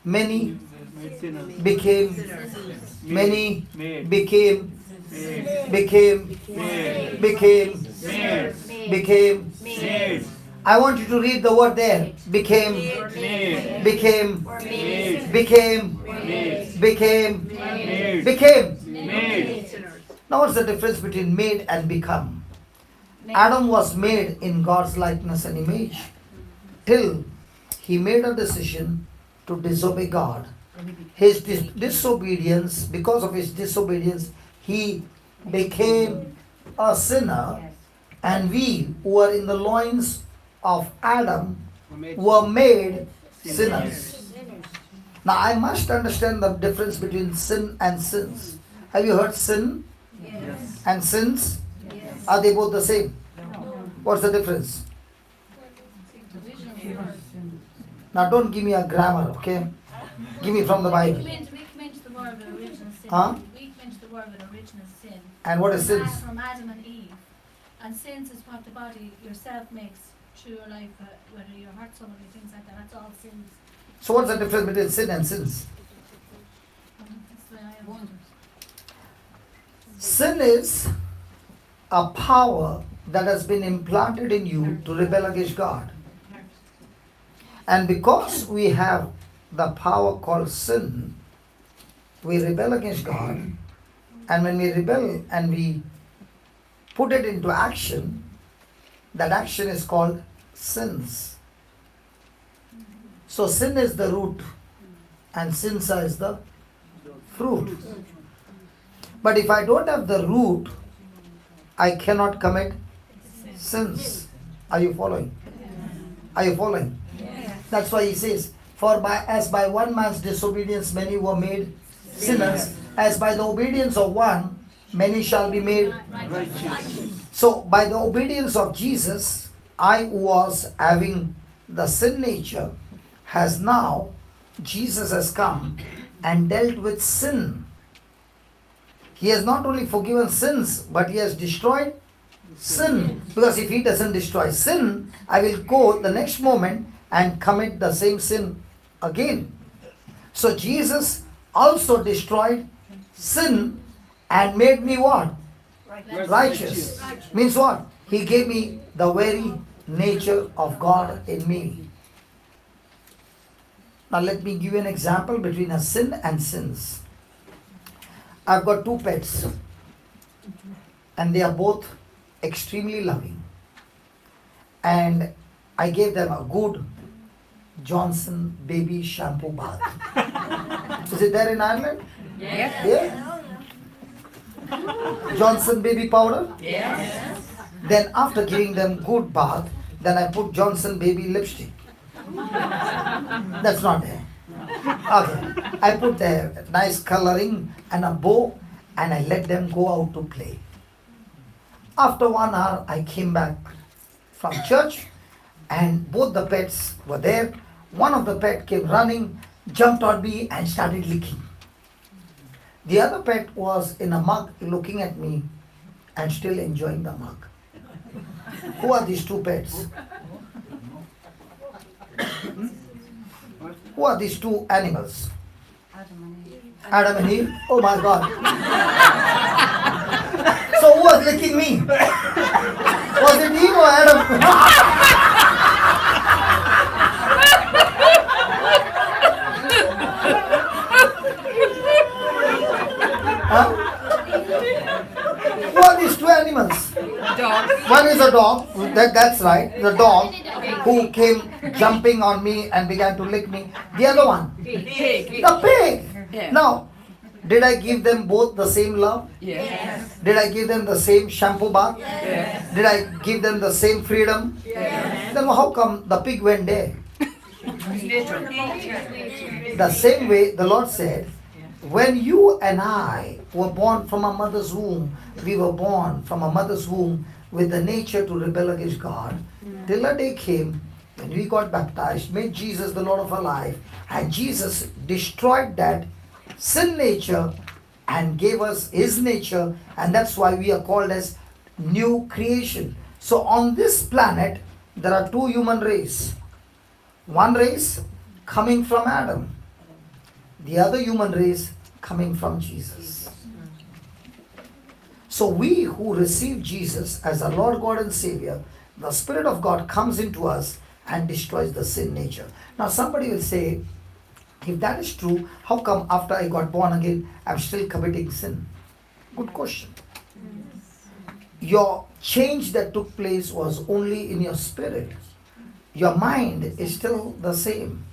Speaker 1: many became many became I want you to read the word there. Became. Now what's the difference between made and become? Adam was made in God's likeness and image till he made a decision to disobey God. His disobedience, because of his disobedience, he became a sinner, and we who are in the loins of Adam were made sinners. Now I must understand the difference between sin and sins. Have you heard sin and sins? Are they both the same? What's the difference? Now don't give me a grammar, okay? Give me from the Bible.
Speaker 3: We come into the world with original sin.
Speaker 1: Huh?
Speaker 3: We come into the world with original sin.
Speaker 1: And what is sins?
Speaker 3: From Adam and Eve. And sins is what the body yourself makes through your life, whether you hurt somebody, things like that. That's all sins.
Speaker 1: So what's the difference between sin and sins?
Speaker 3: That's the way I understand it.
Speaker 1: Sin is a power that has been implanted in you to rebel against God. And because we have the power called sin, we rebel against God. And when we rebel and we put it into action, that action is called sins. So sin is the root and sins is the fruit. But if I don't have the root, I cannot commit sins. Are you following? Are you following? That's why he says, as by one man's disobedience many were made sinners, as by the obedience of one many shall be made righteous. So by the obedience of Jesus, I was having the sin nature, Jesus has come and dealt with sin. He has not only forgiven sins, but he has destroyed sin. Because if he doesn't destroy sin, I will go the next moment and commit the same sin again. So Jesus also destroyed sin and made me what? Righteous. Means what? He gave me the very nature of God in me. Now let me give you an example between a sin and sins. I've got two pets and they are both extremely loving. And I gave them a good Johnson baby shampoo bath. Is it there in Ireland?
Speaker 6: Yes.
Speaker 1: Yeah? Johnson baby powder?
Speaker 6: Yes.
Speaker 1: Then after giving them good bath, then I put Johnson baby lipstick. That's not there. Okay. I put a nice coloring and a bow and I let them go out to play. After 1 hour, I came back from church and both the pets were there. One of the pet came running, jumped on me and started licking. The other pet was in a mug looking at me and still enjoying the mug. Who are these two pets?
Speaker 8: What?
Speaker 1: Who are these two animals? Adam and Eve. Oh my God. So who was licking me? Was it Eve or Adam? Huh? Who are these two animals?
Speaker 6: Dog.
Speaker 1: One is a dog, that's right, the dog who came jumping on me and began to lick me. The other one,
Speaker 6: Pig.
Speaker 1: the pig.
Speaker 6: Yeah.
Speaker 1: Now, did I give them both the same love?
Speaker 6: Yes.
Speaker 1: Did I give them the same shampoo bath?
Speaker 6: Yes.
Speaker 1: Did I give them the same freedom?
Speaker 6: Yes.
Speaker 1: Then how come the pig went there?
Speaker 6: Nature.
Speaker 1: The same way the Lord said, when you and I were born from a mother's womb, we were born from a mother's womb with the nature to rebel against God. Till a day came when we got baptized, made Jesus the Lord of our life, and Jesus destroyed that sin nature and gave us His nature, and that's why we are called as new creation. So on this planet, there are two human race. One race coming from Adam, the other human race coming from Jesus. So we who receive Jesus as our Lord God and Savior, the Spirit of God comes into us and destroys the sin nature. Now somebody will say, if that is true, how come after I got born again, I'm still committing sin? Good question. Your change that took place was only in your spirit. Your mind is still the same.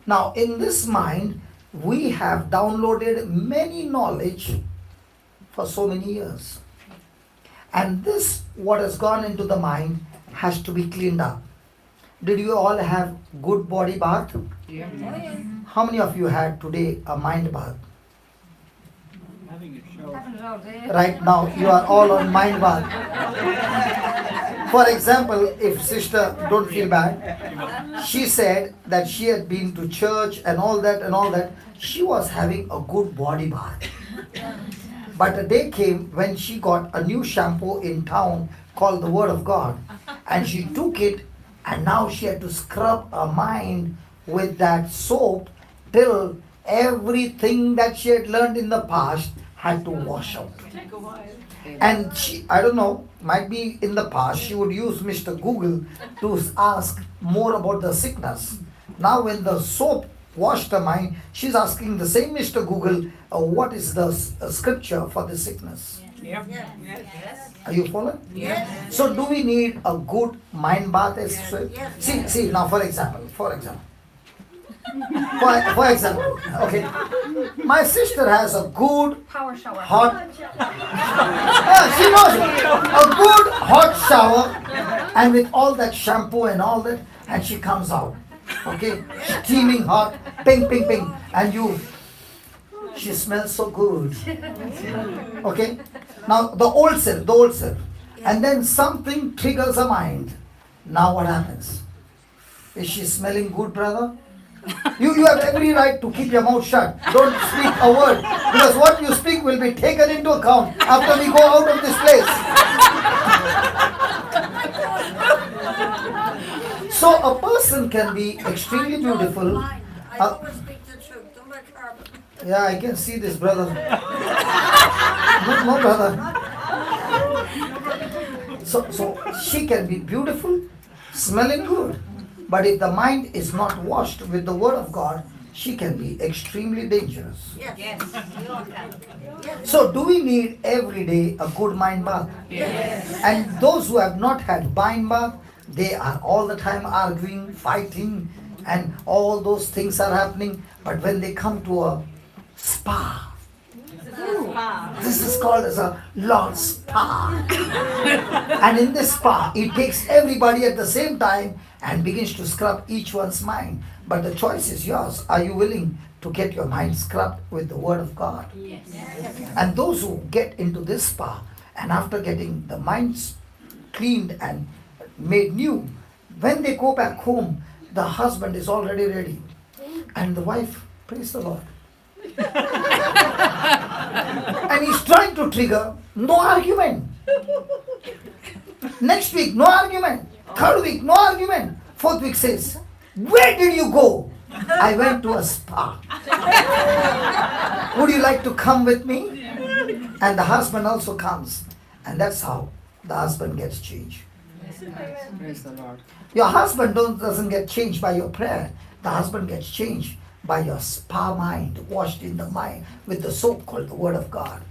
Speaker 1: Now in this mind, we have downloaded many knowledge for so many years. And this, what has gone into the mind, has to be cleaned up. Did you all have good body bath?
Speaker 6: Yeah.
Speaker 1: How many of you had today a mind bath?
Speaker 8: Having it show.
Speaker 1: Right now, you are all on mind bath. For example, if sister, don't feel bad, she said that she had been to church and all that, she was having a good body bath. But a day came when she got a new shampoo in town called the Word of God, and she took it, and now she had to scrub her mind with that soap till everything that she had learned in the past had to wash out. And she, I don't know, might be in the past she would use Mr. Google to ask more about the sickness. Now when the soap washed her mind, she's asking the same Mr. Google, what is the scripture for the sickness?
Speaker 8: Yep.
Speaker 1: Are you following?
Speaker 5: Yes.
Speaker 1: So do we need a good mind bath as well?
Speaker 5: Yes.
Speaker 1: See now for example, for example, okay, my sister has a good
Speaker 3: Power shower.
Speaker 1: hot, she knows it, a good hot shower, and with all that shampoo and all that, and she comes out, okay, steaming hot, ping, ping, ping, and she smells so good, okay. Now the old self, and then something triggers her mind. Now what happens? Is she smelling good, brother? You have every right to keep your mouth shut. Don't speak a word, because what you speak will be taken into account after we go out of this place. So a person can be extremely beautiful.
Speaker 5: I always speak the truth, don't make carbon.
Speaker 1: Yeah, I can see this, brother. No, brother. So she can be beautiful, smelling good. But if the mind is not washed with the Word of God, she can be extremely dangerous.
Speaker 5: Yes.
Speaker 1: So do we need every day a good mind bath?
Speaker 6: Yes.
Speaker 1: And those who have not had mind bath, they are all the time arguing, fighting, and all those things are happening. But when they come to a spa, this is called as a Lord's spa. And in this spa, it takes everybody at the same time and begins to scrub each one's mind. But the choice is yours. Are you willing to get your mind scrubbed with the Word of God?
Speaker 3: Yes.
Speaker 1: And those who get into this spa, and after getting the minds cleaned and made new, when they go back home, the husband is already ready. And the wife, praise the Lord. And he's trying to trigger, no argument. Next week, no argument. Third week, no argument. Fourth week says, where did you go? I went to a spa. Would you like to come with me? And the husband also comes. And that's how the husband gets changed.
Speaker 6: Praise the Lord.
Speaker 1: Your husband doesn't get changed by your prayer. The husband gets changed by your spa mind, washed in the mind with the soap called the Word of God.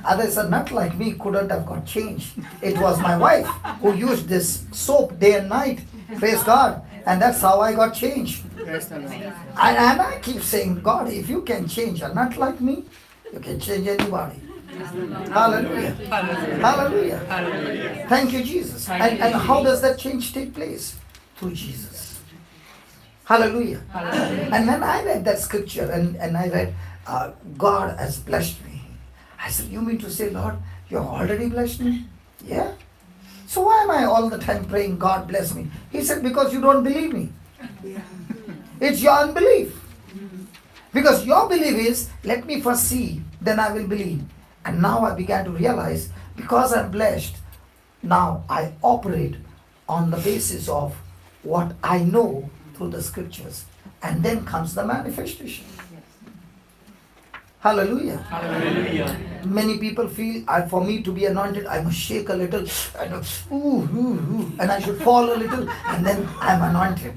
Speaker 1: Others are not like me, couldn't have got changed. It was my wife who used this soap day and night. Praise God. And that's how I got changed.
Speaker 6: Praise the Lord.
Speaker 1: And I keep saying, God, if you can change a nut like me, you can change anybody. Hallelujah. Hallelujah.
Speaker 6: Hallelujah.
Speaker 1: Thank you, Jesus. And how does that change take place? Through Jesus. Hallelujah. And when I read that scripture and I read, God has blessed me. I said, you mean to say, Lord, you have already blessed me? Yeah. So why am I all the time praying, God bless me? He said, because you don't believe me. It's your unbelief. Because your belief is, let me first see, then I will believe. And now I began to realize, because I'm blessed, now I operate on the basis of what I know through the scriptures. And then comes the manifestation. Hallelujah.
Speaker 2: Hallelujah.
Speaker 1: Many people feel, for me to be anointed, I must shake a little, and I should fall a little, and then I'm anointed.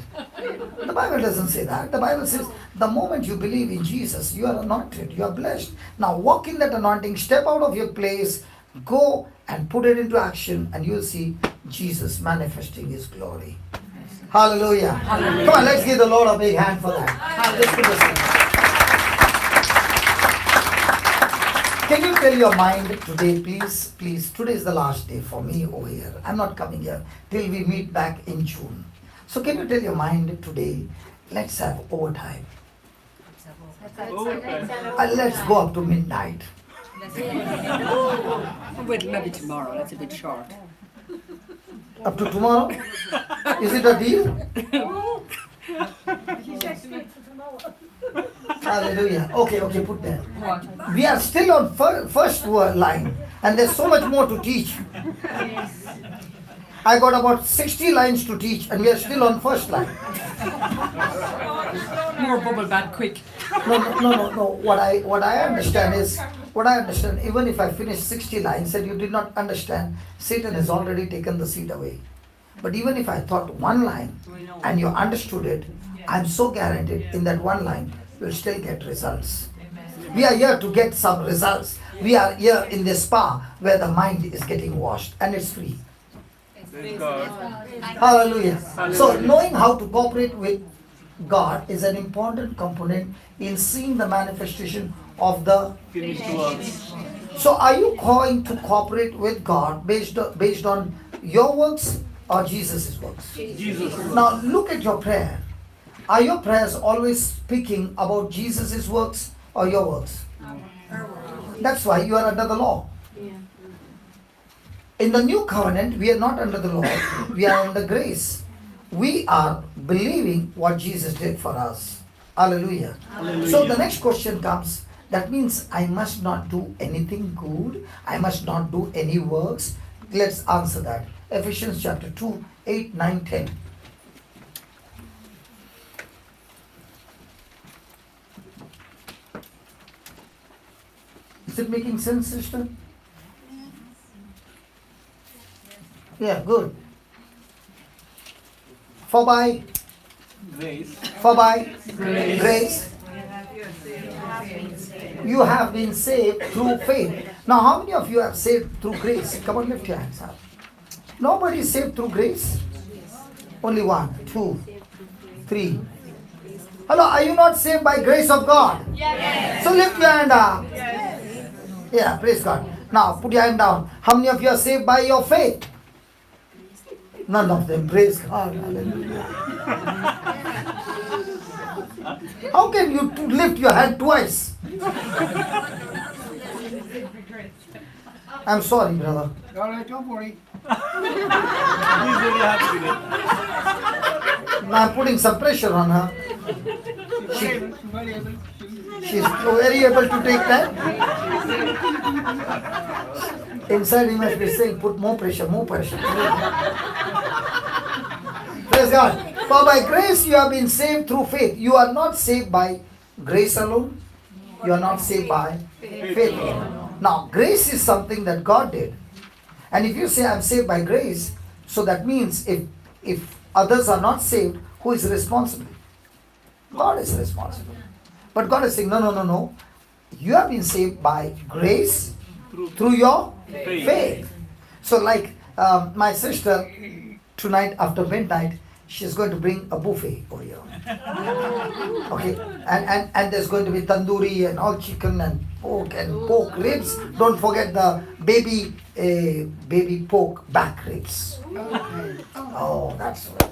Speaker 1: The Bible doesn't say that. The Bible says, the moment you believe in Jesus, you are anointed, you are blessed. Now walk in that anointing, step out of your place, go and put it into action, and you'll see Jesus manifesting His glory. Hallelujah. Hallelujah. Come on, let's give the Lord a big hand for that. Let's put this in. Can you tell your mind today, please, today is the last day for me over here. I'm not coming here till we meet back in June. So can you tell your mind today, let's have overtime. Let's go up to midnight.
Speaker 6: Wait, maybe tomorrow. That's a bit short.
Speaker 1: Up to tomorrow? Is it a deal? Hallelujah. Okay, put that. We are still on first line, and there's so much more to teach. I got about 60 lines to teach, and we are still on first line.
Speaker 6: More bubble bath quick.
Speaker 1: No. What I understand is, even if I finish 60 lines and you did not understand, Satan has already taken the seat away. But even if I taught one line and you understood it, I'm so guaranteed in that one line, you'll still get results. We are here to get some results. We are here in the spa where the mind is getting washed and it's free.
Speaker 2: Praise God.
Speaker 1: Hallelujah. So knowing how to cooperate with God is an important component in seeing the manifestation of the
Speaker 2: Finished works.
Speaker 1: So are you going to cooperate with God based on your works or Jesus' works?
Speaker 2: Jesus.
Speaker 1: Now look at your prayer. Are your prayers always speaking about Jesus' works or your works? That's why you are under the law. In the new covenant, we are not under the law. We are under grace. We are believing what Jesus did for us. Hallelujah. So the next question comes, that means I must not do anything good. I must not do any works. Let's answer that. Ephesians chapter 2, 8, 9, 10. Is it making sense, sister? Yeah, good. For by grace, you have been saved through faith. Now, how many of you have saved through grace? Come on, lift your hands up. Nobody is saved through grace? Only 1, 2, 3. Hello, are you not saved by grace of God? Yes. So lift your hand up. Yes. Yeah, praise God. Now, put your hand down. How many of you are saved by your faith? None of them. Praise God. Hallelujah. How can you lift your hand twice? I'm sorry, brother.
Speaker 8: All right, don't worry.
Speaker 2: He's very happy with it.
Speaker 1: Now I'm putting some pressure on her. She's very able to take that. Inside he must be saying, put more pressure, more pressure. Praise God. For by grace you have been saved through faith. You are not saved by grace alone. You are not saved by faith alone. Now, grace is something that God did. And if you say I'm saved by grace, so that means if others are not saved, who is responsible? God is responsible. But God is saying, no. You have been saved by grace through your faith. So like my sister, tonight after midnight, she's going to bring a buffet over here. Okay, and there's going to be tandoori and all chicken and pork ribs. Don't forget the baby pork back ribs. Oh, that's right.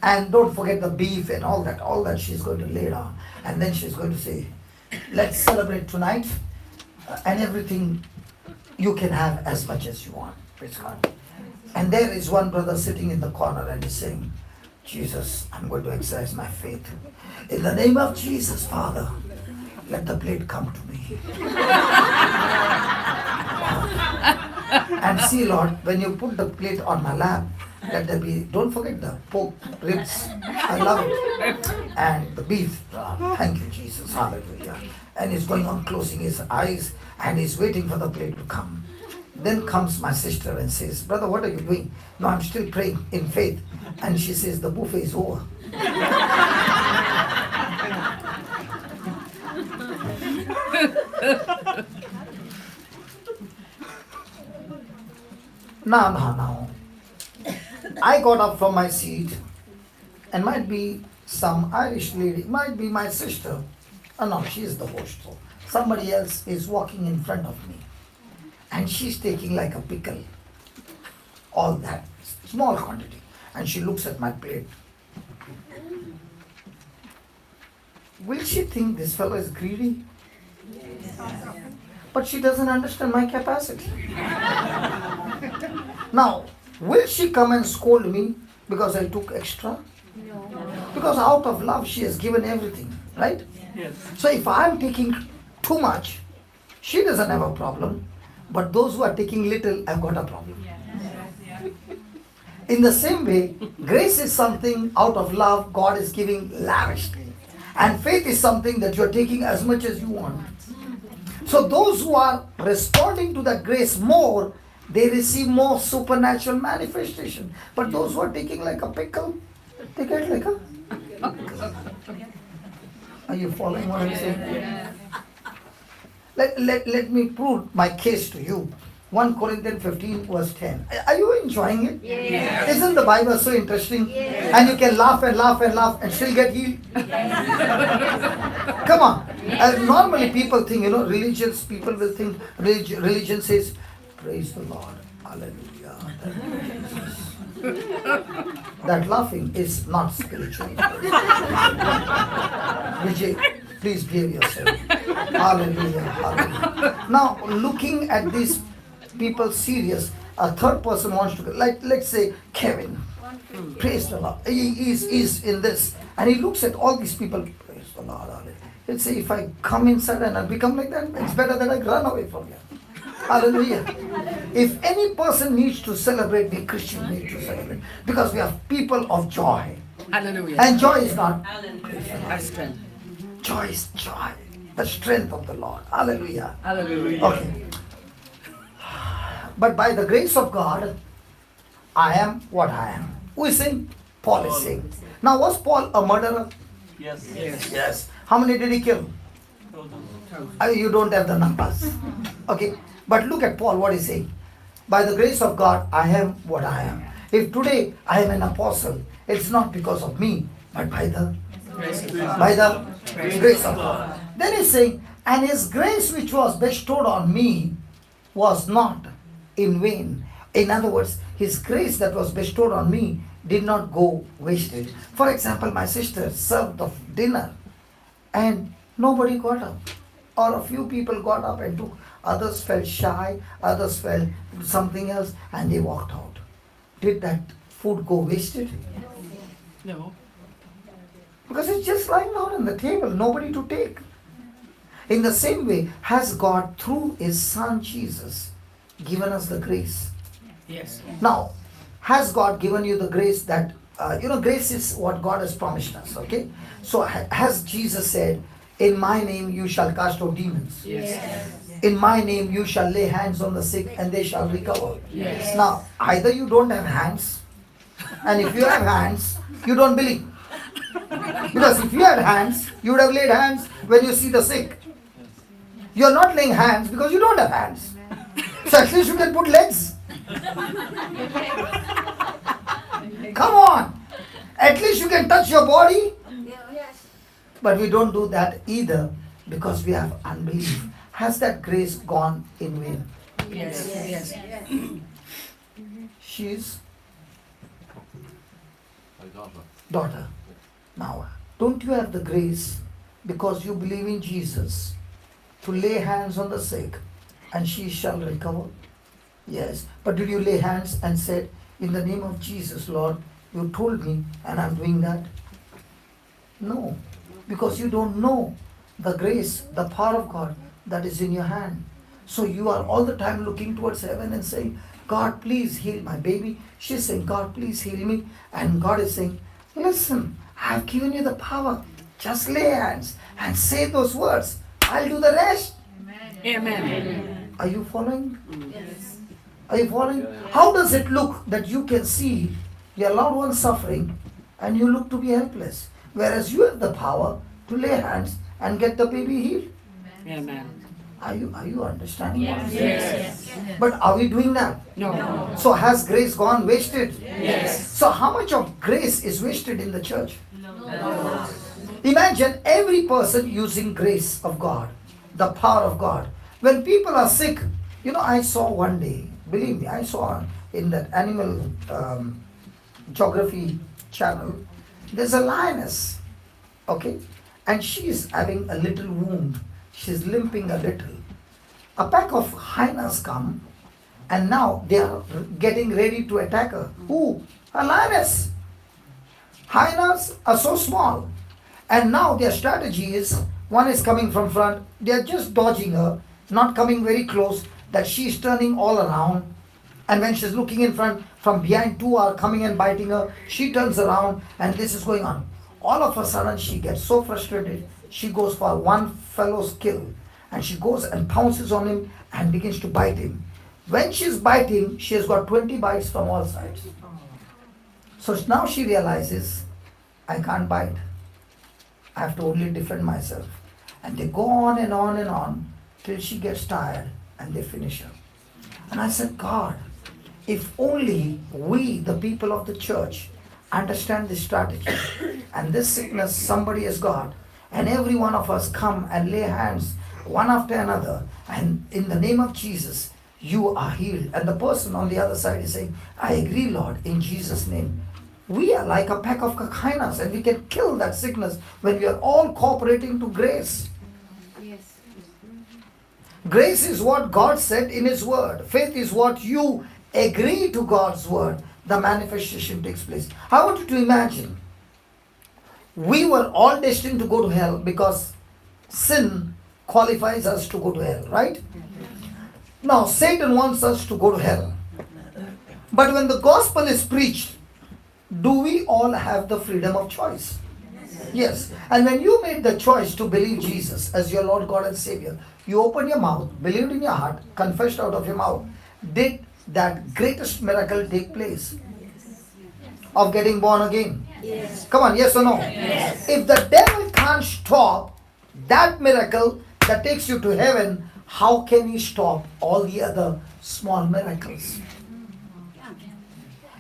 Speaker 1: And don't forget the beef and all that she's going to lay down. And then she's going to say, let's celebrate tonight and everything you can have as much as you want. Praise God. And there is one brother sitting in the corner and he's saying, Jesus, I'm going to exercise my faith. In the name of Jesus, Father, let the plate come to me. And see, Lord, when you put the plate on my lap, let there be, don't forget the pork ribs. I love it. And the beef. Thank you, Jesus. Hallelujah. And he's going on closing his eyes and he's waiting for the plate to come. Then comes my sister and says, brother, what are you doing? No, I'm still praying in faith. And she says, the buffet is over. No. I got up from my seat and might be some Irish lady, might be my sister. Oh no, she is the host. So somebody else is walking in front of me. And she's taking like a pickle, all that, small quantity. And she looks at my plate. Will she think this fellow is greedy? But she doesn't understand my capacity. Now, will she come and scold me because I took extra? No. Because out of love she has given everything, right?
Speaker 2: Yes.
Speaker 1: So if I'm taking too much, she doesn't have a problem. But those who are taking little have got a problem. In the same way, grace is something out of love God is giving lavishly. And faith is something that you're taking as much as you want. So those who are responding to that grace more, they receive more supernatural manifestation. But those who are taking like a pickle, they get like a... Are you following what I'm saying? Let me prove my case to you. 1 Corinthians 15 verse 10. Are you enjoying it?
Speaker 4: Yes.
Speaker 1: Isn't the Bible so interesting?
Speaker 4: Yes.
Speaker 1: And you can laugh and laugh and laugh and still get healed? Come on. Normally people think, religious people will think, religion says, praise the Lord. Hallelujah. That laughing is not spiritual. Vijay, please behave yourself. Hallelujah, hallelujah. Now, looking at these people serious, a third person wants to, like, let's say Kevin. Praise the Lord. He is in this. And he looks at all these people, praise the Lord, hallelujah. He'll say, if I come inside and I become like that, it's better that I run away from here. Hallelujah. If any person needs to celebrate, we Christians need to celebrate. Because we are people of joy.
Speaker 6: Hallelujah.
Speaker 1: And joy is not
Speaker 6: Our strength.
Speaker 1: joy is joy. The strength of the Lord. Hallelujah.
Speaker 6: Hallelujah.
Speaker 1: Okay. But by the grace of God, I am what I am. Who is saying? Paul is saying. Now, was Paul a murderer?
Speaker 2: Yes.
Speaker 1: Yes. How many did he kill? You don't have the numbers. Okay. But look at Paul, what he's saying. By the grace of God, I am what I am. If today I am an apostle, it's not because of me, but by the grace of God. Then he's saying, and his grace which was bestowed on me was not in vain. In other words, his grace that was bestowed on me did not go wasted. For example, my sister served the dinner and nobody got up. Or a few people got up and took. Others felt shy, others felt something else, and they walked out. Did that food go wasted?
Speaker 6: No.
Speaker 1: Because it's just lying out on the table, nobody to take. In the same way, has God, through His Son Jesus, given us the grace?
Speaker 6: Yes.
Speaker 1: Now, has God given you the grace that grace is what God has promised us, okay? So has Jesus said, in my name you shall cast out demons.
Speaker 6: Yes.
Speaker 1: In my name you shall lay hands on the sick and they shall recover.
Speaker 6: Yes.
Speaker 1: Now, either you don't have hands, and if you have hands, you don't believe. Because if you had hands, you would have laid hands when you see the sick. You are not laying hands because you don't have hands. So at least you can put legs. Come on. At least you can touch your body.
Speaker 5: Yes.
Speaker 1: But we don't do that either because we have unbelief. Has that grace gone in vain?
Speaker 6: Yes. Yes.
Speaker 1: She's
Speaker 2: My daughter.
Speaker 1: daughter. Now, don't you have the grace because you believe in Jesus to lay hands on the sick and she shall recover? Yes. But did you lay hands and said, in the name of Jesus, Lord, you told me and I'm doing that? No. Because you don't know the grace, the power of God that is in your hand. So you are all the time looking towards heaven and saying, God, please heal my baby. She's saying, God, please heal me. And God is saying, listen, I have given you the power. Just lay hands and say those words. I'll do the rest.
Speaker 6: Amen.
Speaker 1: Are you following?
Speaker 5: Yes.
Speaker 1: Are you following?
Speaker 2: Yeah.
Speaker 1: How does it look that you can see your loved one suffering and you look to be helpless? Whereas you have the power to lay hands and get the baby healed.
Speaker 6: Amen.
Speaker 1: Are you understanding? what I'm saying?
Speaker 6: Yes.
Speaker 1: But are we doing that?
Speaker 6: No.
Speaker 1: So has grace gone wasted?
Speaker 6: Yes.
Speaker 1: So how much of grace is wasted in the church? Imagine every person using grace of God, the power of God. When people are sick, I saw one day, believe me, I saw in that animal geography channel, there's a lioness, okay? And she is having a little wound. She's limping a little. A pack of hyenas come and now they are getting ready to attack her. Who? A lioness. Hyenas are so small. And now their strategy is, one is coming from front, they are just dodging her, not coming very close, that she is turning all around. And when she's looking in front, from behind two are coming and biting her, she turns around and this is going on. All of a sudden she gets so frustrated, she goes for one fellow's kill. And she goes and pounces on him and begins to bite him. When she's biting, she has got 20 bites from all sides. So now she realizes, I can't bite. I have to only defend myself. And they go on and on and on till she gets tired and they finish her. And I said, God, if only we, the people of the church, understand this strategy and this sickness somebody has got, and every one of us come and lay hands one after another, and in the name of Jesus, you are healed. And the person on the other side is saying, I agree, Lord, in Jesus' name. We are like a pack of hyenas and we can kill that sickness when we are all cooperating to grace.
Speaker 4: Yes.
Speaker 1: Grace is what God said in His Word. Faith is what you agree to God's Word. The manifestation takes place. I want you to imagine, we were all destined to go to hell because sin qualifies us to go to hell, right? Now, Satan wants us to go to hell. But when the gospel is preached, do we all have the freedom of choice? Yes. And when you made the choice to believe Jesus as your Lord God and Savior, you opened your mouth, believed in your heart, confessed out of your mouth, did that greatest miracle take place of getting born again?
Speaker 4: Yes.
Speaker 1: Come on, yes or no?
Speaker 4: Yes.
Speaker 1: If the devil can't stop that miracle that takes you to heaven, how can he stop all the other small miracles?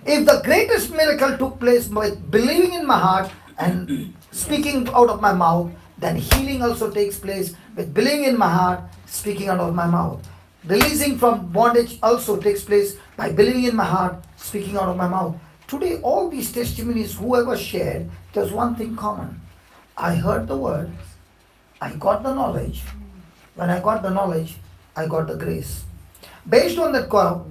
Speaker 1: If the greatest miracle took place by believing in my heart and speaking out of my mouth, then healing also takes place with believing in my heart, speaking out of my mouth. Releasing from bondage also takes place by believing in my heart, speaking out of my mouth. Today, all these testimonies, whoever shared, there's one thing common. I heard the word, I got the knowledge. When I got the knowledge, I got the grace. Based on that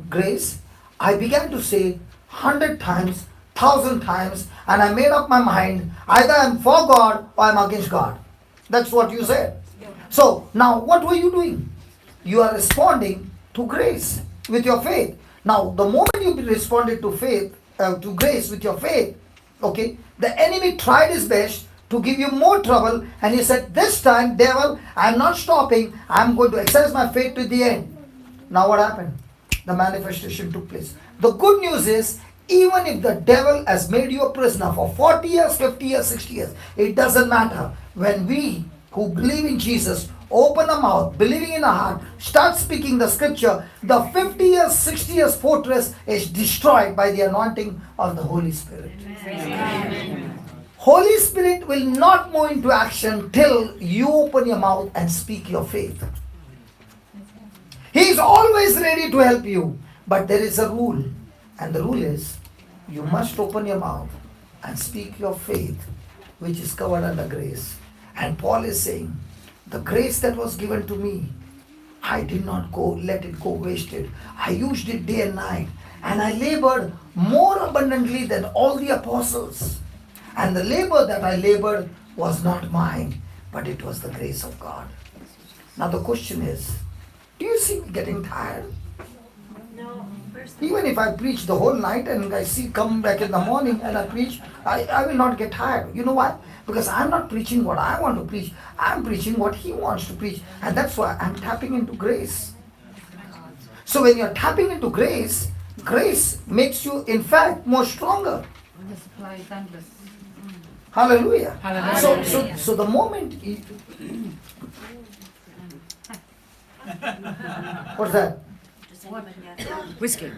Speaker 1: grace, I began to say 100 times, 1,000 times, and I made up my mind, either I'm for God or I'm against God. That's what you said. So, now what were you doing? You are responding to grace with your faith. Now, the moment you responded to faith, to grace with your faith, Okay? The enemy tried his best to give you more trouble, and he said, this time, devil, I'm not stopping. I'm going to exercise my faith to the end. Now what happened? The manifestation took place. The good news is, even if the devil has made you a prisoner for 40 years, 50 years, 60 years, it doesn't matter. When we who believe in Jesus open our mouth, believing in our heart, start speaking the scripture, the 50 years, 60 years fortress is destroyed by the anointing of the Holy Spirit.
Speaker 3: Amen.
Speaker 1: Holy Spirit will not move into action till you open your mouth and speak your faith. He is always ready to help you, but there is a rule, and the rule is you must open your mouth and speak your faith, which is covered under grace. And Paul is saying, the grace that was given to me, I did not let it go wasted. I used it day and night, and I labored more abundantly than all the apostles. And the labor that I labored was not mine, but it was the grace of God. Now the question is, do you see me getting tired?
Speaker 5: No.
Speaker 1: Even if I preach the whole night and I come back in the morning and I preach, I will not get tired. You know why? Because I'm not preaching what I want to preach. I'm preaching what he wants to preach. And that's why I'm tapping into grace. So when you're tapping into grace, grace makes you, in fact, more stronger.
Speaker 6: The supply is endless.
Speaker 1: Hallelujah.
Speaker 6: Hallelujah.
Speaker 1: So the moment what's that?
Speaker 6: Whiskey.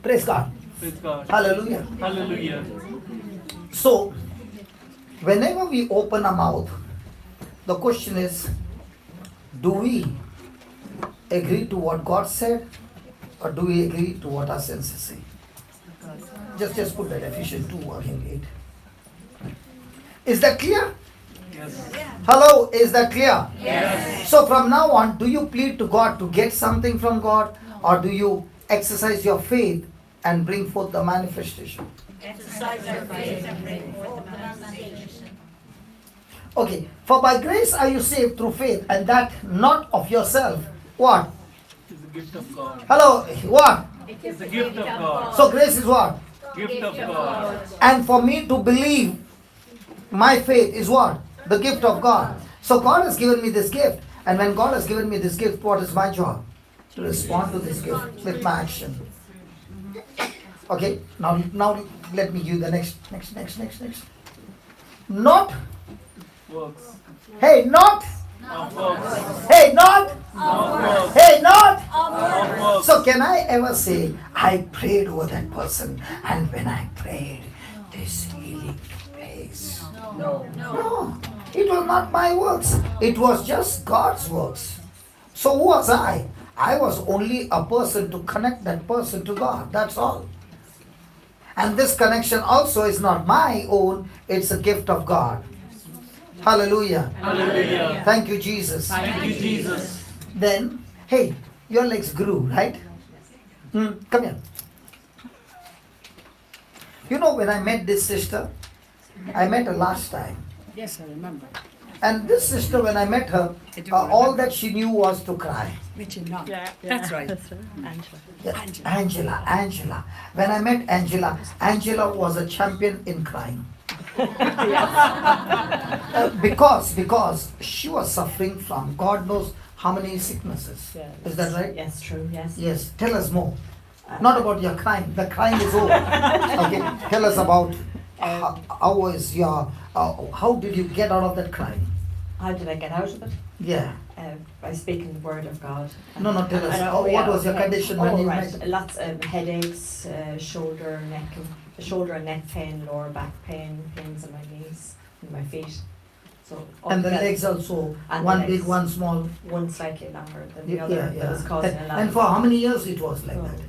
Speaker 1: Praise God.
Speaker 2: Praise God.
Speaker 1: Hallelujah.
Speaker 2: Hallelujah.
Speaker 1: So whenever we open our mouth, the question is, do we agree to what God said, or do we agree to what our senses say? Just put that Ephesians 2, I think 8. Is that clear?
Speaker 2: Yes.
Speaker 1: Hello, is that clear?
Speaker 2: Yes.
Speaker 1: So from now on, do you plead to God to get something from God, or do you exercise your faith and bring forth the manifestation?
Speaker 5: Exercise your faith and bring forth the manifestation.
Speaker 1: Okay, for by grace are you saved through faith, and that not of yourself. What?
Speaker 2: It's a gift of God.
Speaker 1: Hello, what?
Speaker 2: It's a gift of God.
Speaker 1: So grace is what?
Speaker 2: Gift of God.
Speaker 1: And for me to believe, my faith is what? The gift of God. So God has given me this gift. And when God has given me this gift, what is my job? To respond to this gift with my action. Okay, now let me give you the next. Not,
Speaker 2: Works.
Speaker 1: hey, not,
Speaker 2: Of works.
Speaker 1: hey, not,
Speaker 2: Of works.
Speaker 1: hey, not.
Speaker 2: Of works.
Speaker 1: So can I ever say, I prayed over that person, and when I prayed, this healing took place? No, it was not my works. It was just God's works. So who was I? I was only a person to connect that person to God. That's all. And this connection also is not my own. It's a gift of God. Hallelujah.
Speaker 2: Hallelujah.
Speaker 1: Thank you, Jesus.
Speaker 2: Thank you, Jesus.
Speaker 1: Then, hey, your legs grew, right? Come here. You know, when I met this sister, I met her last time.
Speaker 6: Yes, I remember.
Speaker 1: And this sister, when I met her, all that she knew was to cry.
Speaker 6: That's right.
Speaker 1: Yeah, Angela. When I met Angela, Angela was a champion in crying. Because she was suffering from God knows how many sicknesses. Is that right?
Speaker 9: Yes, true, yes.
Speaker 1: Yes. Tell us more. Not about your crying. The crying is over. Okay. Tell us about how was your. How did you get out of that crying?
Speaker 9: How did I get out of it?
Speaker 1: Yeah.
Speaker 9: By speaking the word of God.
Speaker 1: No, tell us.
Speaker 9: And,
Speaker 1: What was your condition when you
Speaker 9: right.
Speaker 1: met?
Speaker 9: Lots of headaches, shoulder and neck pain, lower back pain, pains in my knees and my feet. So
Speaker 1: And the
Speaker 9: altogether,
Speaker 1: legs also.
Speaker 9: And
Speaker 1: One
Speaker 9: the
Speaker 1: big,
Speaker 9: legs.
Speaker 1: one small.
Speaker 9: one slightly longer than the
Speaker 1: Yeah,
Speaker 9: other. That was causing a lot
Speaker 1: And
Speaker 9: of
Speaker 1: for how many years it was like that?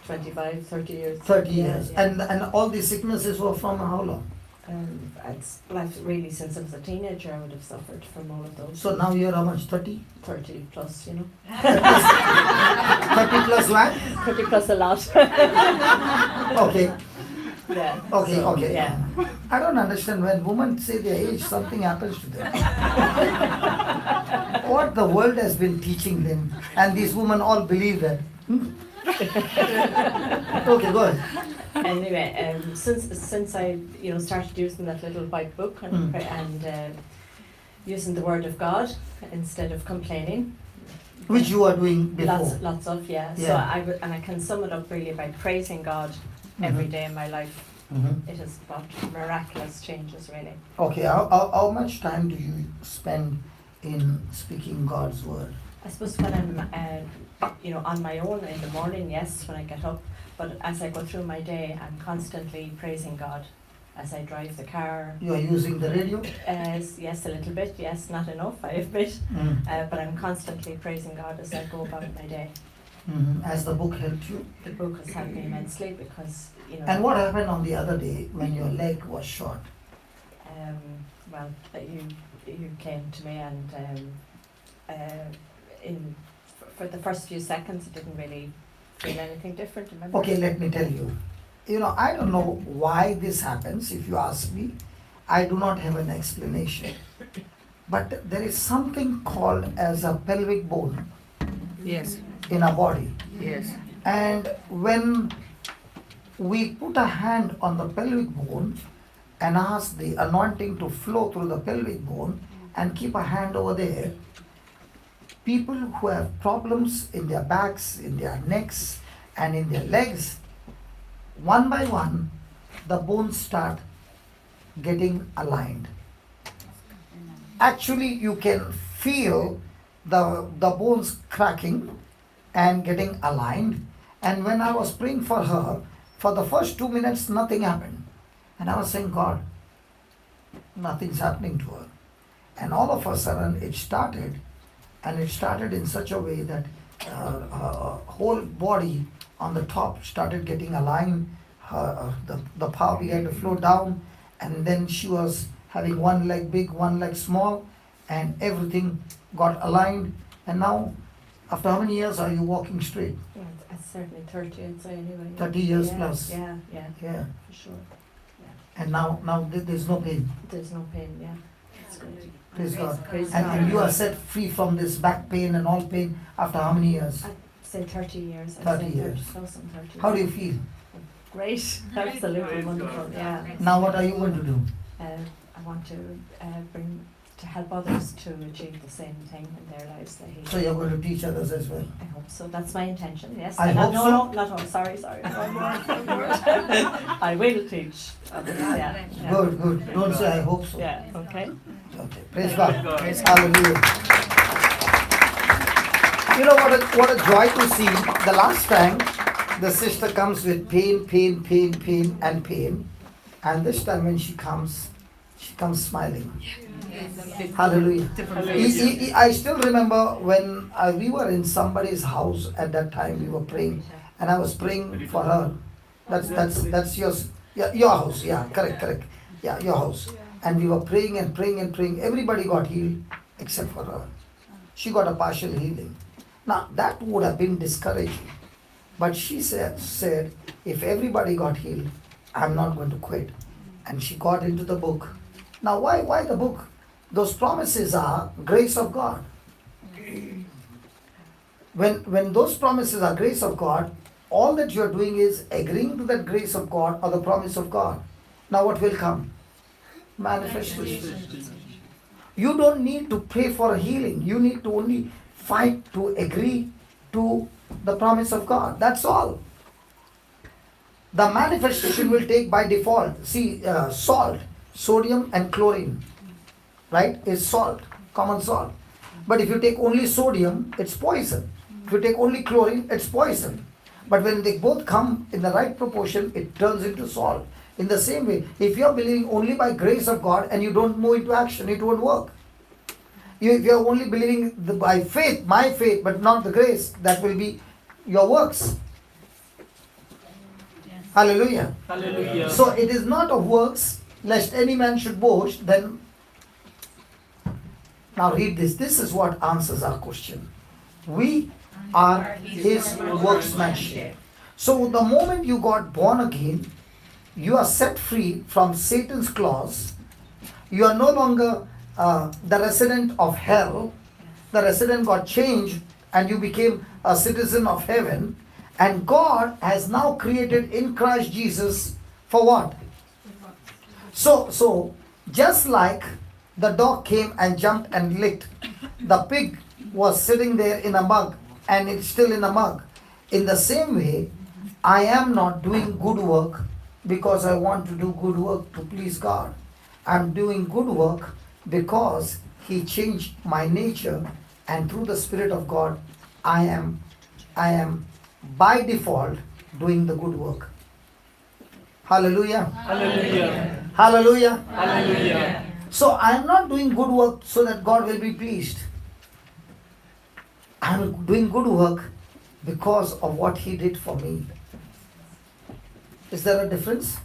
Speaker 9: 25, 30 years.
Speaker 1: 30
Speaker 9: Yeah,
Speaker 1: years.
Speaker 9: yeah.
Speaker 1: And all these sicknesses were from how long?
Speaker 9: It's like really since I was a teenager I would have suffered from all of those.
Speaker 1: So now you're how much? 30?
Speaker 9: 30 plus, you know.
Speaker 1: 30 plus what?
Speaker 9: 30 plus a lot.
Speaker 1: Okay.
Speaker 9: Yeah.
Speaker 1: Okay,
Speaker 9: So,
Speaker 1: okay.
Speaker 9: Yeah.
Speaker 1: I don't understand when women say their age, something happens to them. What the world has been teaching them, and these women all believe that. Okay, go ahead.
Speaker 9: Anyway, since I started using that little white book and using the Word of God instead of complaining.
Speaker 1: Which you are doing before.
Speaker 9: Lots of, yeah. So
Speaker 1: Yeah.
Speaker 9: I can sum it up really by praising God every day in my life. It has brought miraculous changes, really.
Speaker 1: Okay, how much time do you spend in speaking God's word?
Speaker 9: I suppose when I'm, on my own in the morning, yes, when I get up. But as I go through my day, I'm constantly praising God as I drive the car.
Speaker 1: You are using the radio?
Speaker 9: Yes, a little bit. Yes, not enough, I admit. But I'm constantly praising God as I go about my day.
Speaker 1: Has the book helped you?
Speaker 9: The book has helped me immensely because,
Speaker 1: And what happened on the other day when your leg was shot?
Speaker 9: Well, you came to me and for the first few seconds, I didn't really feel anything different. Remember?
Speaker 1: Okay, let me tell you. I don't know why this happens, if you ask me. I do not have an explanation. But there is something called as a pelvic bone
Speaker 6: Yes,
Speaker 1: in our body.
Speaker 6: yes.
Speaker 1: And when we put a hand on the pelvic bone and ask the anointing to flow through the pelvic bone and keep a hand over there, people who have problems in their backs, in their necks, and in their legs, one by one, the bones start getting aligned. Actually, you can feel the bones cracking and getting aligned. And when I was praying for her, for the first 2 minutes, nothing happened. And I was saying, God, nothing's happening to her. And all of a sudden, it started. And it started in such a way that her whole body on the top started getting aligned. The power began to flow down. And then she was having one leg big, one leg small. And everything got aligned. And now, after how many years are you walking straight?
Speaker 9: Yeah, it's certainly 30, I'd say anyway.
Speaker 1: 30 years
Speaker 9: yeah,
Speaker 1: plus.
Speaker 9: Yeah,
Speaker 1: Yeah.
Speaker 9: for sure.
Speaker 1: And now there's no pain.
Speaker 9: There's no pain, yeah. It's good.
Speaker 1: Praise God.
Speaker 9: Praise
Speaker 1: And you are set free from this back pain and all pain after how many years?
Speaker 9: I'd say 30 years. I'd
Speaker 1: 30
Speaker 9: say
Speaker 1: years.
Speaker 9: 30.
Speaker 1: How do you feel?
Speaker 9: Great, absolutely wonderful, yeah.
Speaker 1: Now what are you going to do?
Speaker 9: I want to help others to achieve the same thing in their lives that he.
Speaker 1: So you're going to teach others as well?
Speaker 9: I hope so. That's my intention. Yes.
Speaker 1: I hope
Speaker 9: no,
Speaker 1: so.
Speaker 9: No, not all. Sorry. One more. I will teach others. Yeah.
Speaker 1: Good. Don't say I hope so.
Speaker 9: Yeah. Okay.
Speaker 1: Okay. Praise God.
Speaker 6: Praise
Speaker 1: Hallelujah. You know what a joy to see. The last time the sister comes with pain, and pain. And this time when she comes smiling. Hallelujah. I still remember when we were in somebody's house at that time. We were praying, and I was praying for her. That's yours. Yeah, your house. Yeah, correct. Yeah, your house. And we were praying and praying. Everybody got healed except for her. She got a partial healing. Now that would have been discouraging, but she said, if everybody got healed, I'm not going to quit. And she got into the book. Now why the book? Those promises are grace of God. When those promises are grace of God, all that you're doing is agreeing to that grace of God or the promise of God. Now what will come? Manifestation. You don't need to pray for a healing. You need to only fight to agree to the promise of God. That's all. The manifestation will take by default. See, salt, sodium and chlorine, right, is salt, common salt. But if you take only sodium, it's poison. If you take only chlorine, it's poison. But when they both come in the right proportion, it turns into salt. In the same way, if you're believing only by grace of God and you don't move into action, it won't work. If you're only believing by faith, my faith, but not the grace, that will be your works. Hallelujah.
Speaker 2: Hallelujah.
Speaker 1: So it is not of works, lest any man should boast. Then, now read this. This is what answers our question. We are His workmanship. So the moment you got born again, you are set free from Satan's claws. You are no longer the resident of hell. The resident got changed and you became a citizen of heaven. And God has now created in Christ Jesus for what? So just like the dog came and jumped and licked, the pig was sitting there in a mug and it's still in a mug. In the same way, I am not doing good work because I want to do good work to please God. I'm doing good work because He changed my nature, and through the Spirit of God, I am by default doing the good work. Hallelujah.
Speaker 2: Hallelujah.
Speaker 1: Hallelujah.
Speaker 2: Hallelujah.
Speaker 1: So I am not doing good work so that God will be pleased. I am doing good work because of what He did for me. Is there a difference?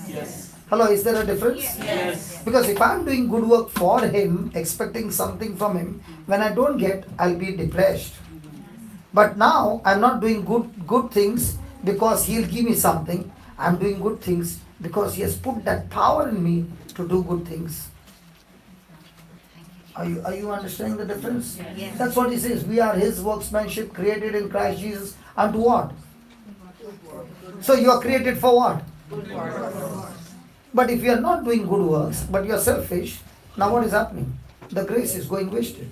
Speaker 2: Yes.
Speaker 1: Hello, is there a difference?
Speaker 2: Yes.
Speaker 1: Because if I am doing good work for Him, expecting something from Him, when I don't get, I'll be depressed. But now I'm not doing good things because He'll give me something. I'm doing good things because He has put that power in me to do good things. Are you understanding the difference?
Speaker 7: Yes.
Speaker 1: That's what He says. We are His workmanship, created in Christ Jesus unto what? So you are created for what? But if you are not doing good works, but you are selfish, now what is happening? The grace is going wasted.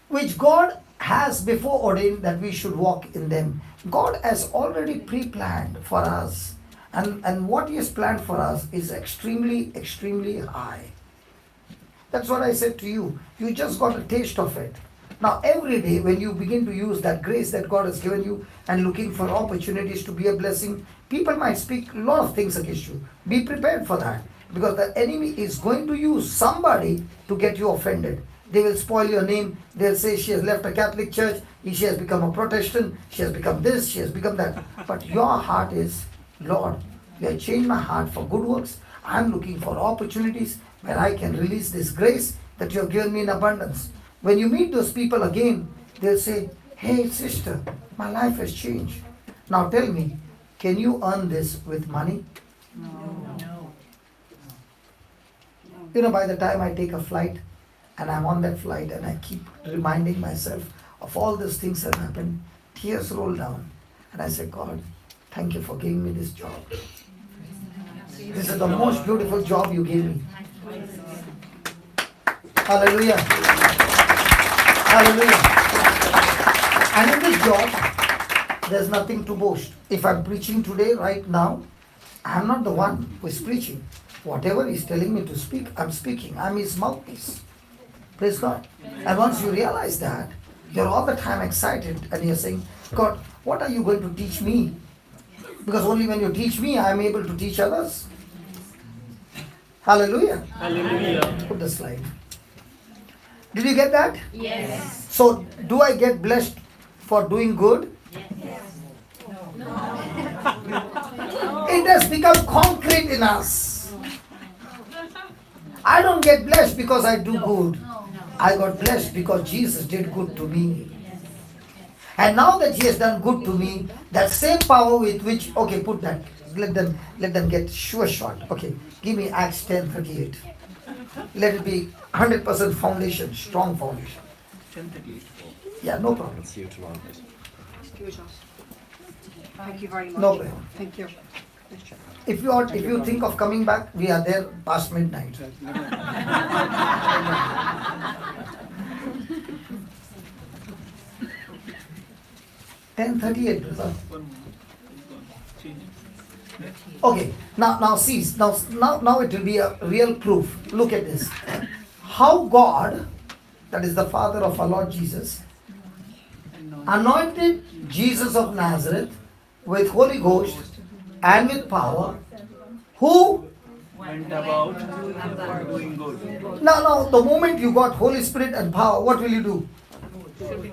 Speaker 1: Which God has before ordained that we should walk in them. God has already pre-planned for us. And what He has planned for us is extremely, extremely high. That's what I said to you. You just got a taste of it. Now every day when you begin to use that grace that God has given you and looking for opportunities to be a blessing, people might speak a lot of things against you. Be prepared for that. Because the enemy is going to use somebody to get you offended. They will spoil your name. They'll say she has left a Catholic church, she has become a Protestant, she has become this, she has become that. But your heart is, Lord, you have changed my heart for good works. I'm looking for opportunities where I can release this grace that you have given me in abundance. When you meet those people again, they'll say, hey sister, my life has changed. Now tell me, can you earn this with money?
Speaker 7: No.
Speaker 1: You know, by the time I take a flight and I'm on that flight and I keep reminding myself of all these things that happened, tears roll down. And I say, God, thank you for giving me this job. This is the most beautiful job you gave me. Hallelujah. Hallelujah. And in this job, there's nothing to boast. If I'm preaching today, right now, I'm not the one who is preaching. Whatever He's telling me to speak, I'm speaking. I'm His mouthpiece. Praise God. And once you realize that, you're all the time excited and you're saying, God, what are you going to teach me? Because only when you teach me, I'm able to teach others. Hallelujah.
Speaker 2: Hallelujah.
Speaker 1: Put the slide. Did you get that?
Speaker 4: Yes.
Speaker 1: So, do I get blessed for doing good? It has become concrete in us. I don't get blessed because I do good. I got blessed because Jesus did good to me. And now that He has done good to me, that same power with which, okay, put that. Let them get sure shot. Okay, give me Acts 10:38. Let it be 100% foundation, strong foundation.
Speaker 8: 10:38.
Speaker 1: Yeah, no problem.
Speaker 6: See you tomorrow.
Speaker 7: Excuse us. Thank you very much.
Speaker 1: No problem.
Speaker 7: Thank you.
Speaker 1: If you think of coming back, we are there past midnight. 10:38, brother. Okay, now see, now it will be a real proof. Look at this. How God, that is the Father of our Lord Jesus, anointed Jesus of Nazareth with Holy Ghost and with power, who
Speaker 2: Went about doing good.
Speaker 1: now the moment you got Holy Spirit and power, what will you do?
Speaker 7: Doing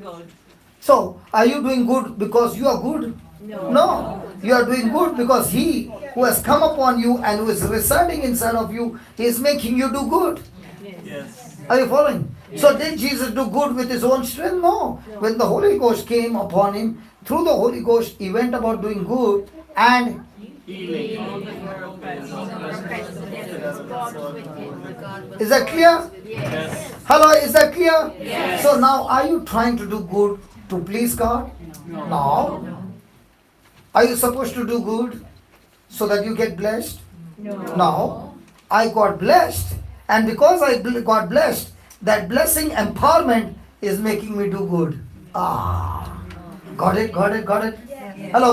Speaker 7: good.
Speaker 1: So, are you doing good because you are good? No. You are doing good because He who has come upon you and who is residing inside of you, He is making you do good.
Speaker 2: Yes.
Speaker 1: Are you following? So did Jesus do good with His own strength? No. When the Holy Ghost came upon Him, Through the Holy Ghost, he went about doing good and
Speaker 2: Healing.
Speaker 1: is that clear?
Speaker 2: Yes.
Speaker 1: Hello, is that clear? Yes. So now are you trying to do good to please God? No. Are you supposed to do good so that you get blessed? No. I got blessed, and because I got blessed, that blessing empowerment is making me do good. Ah. Got it? Hello,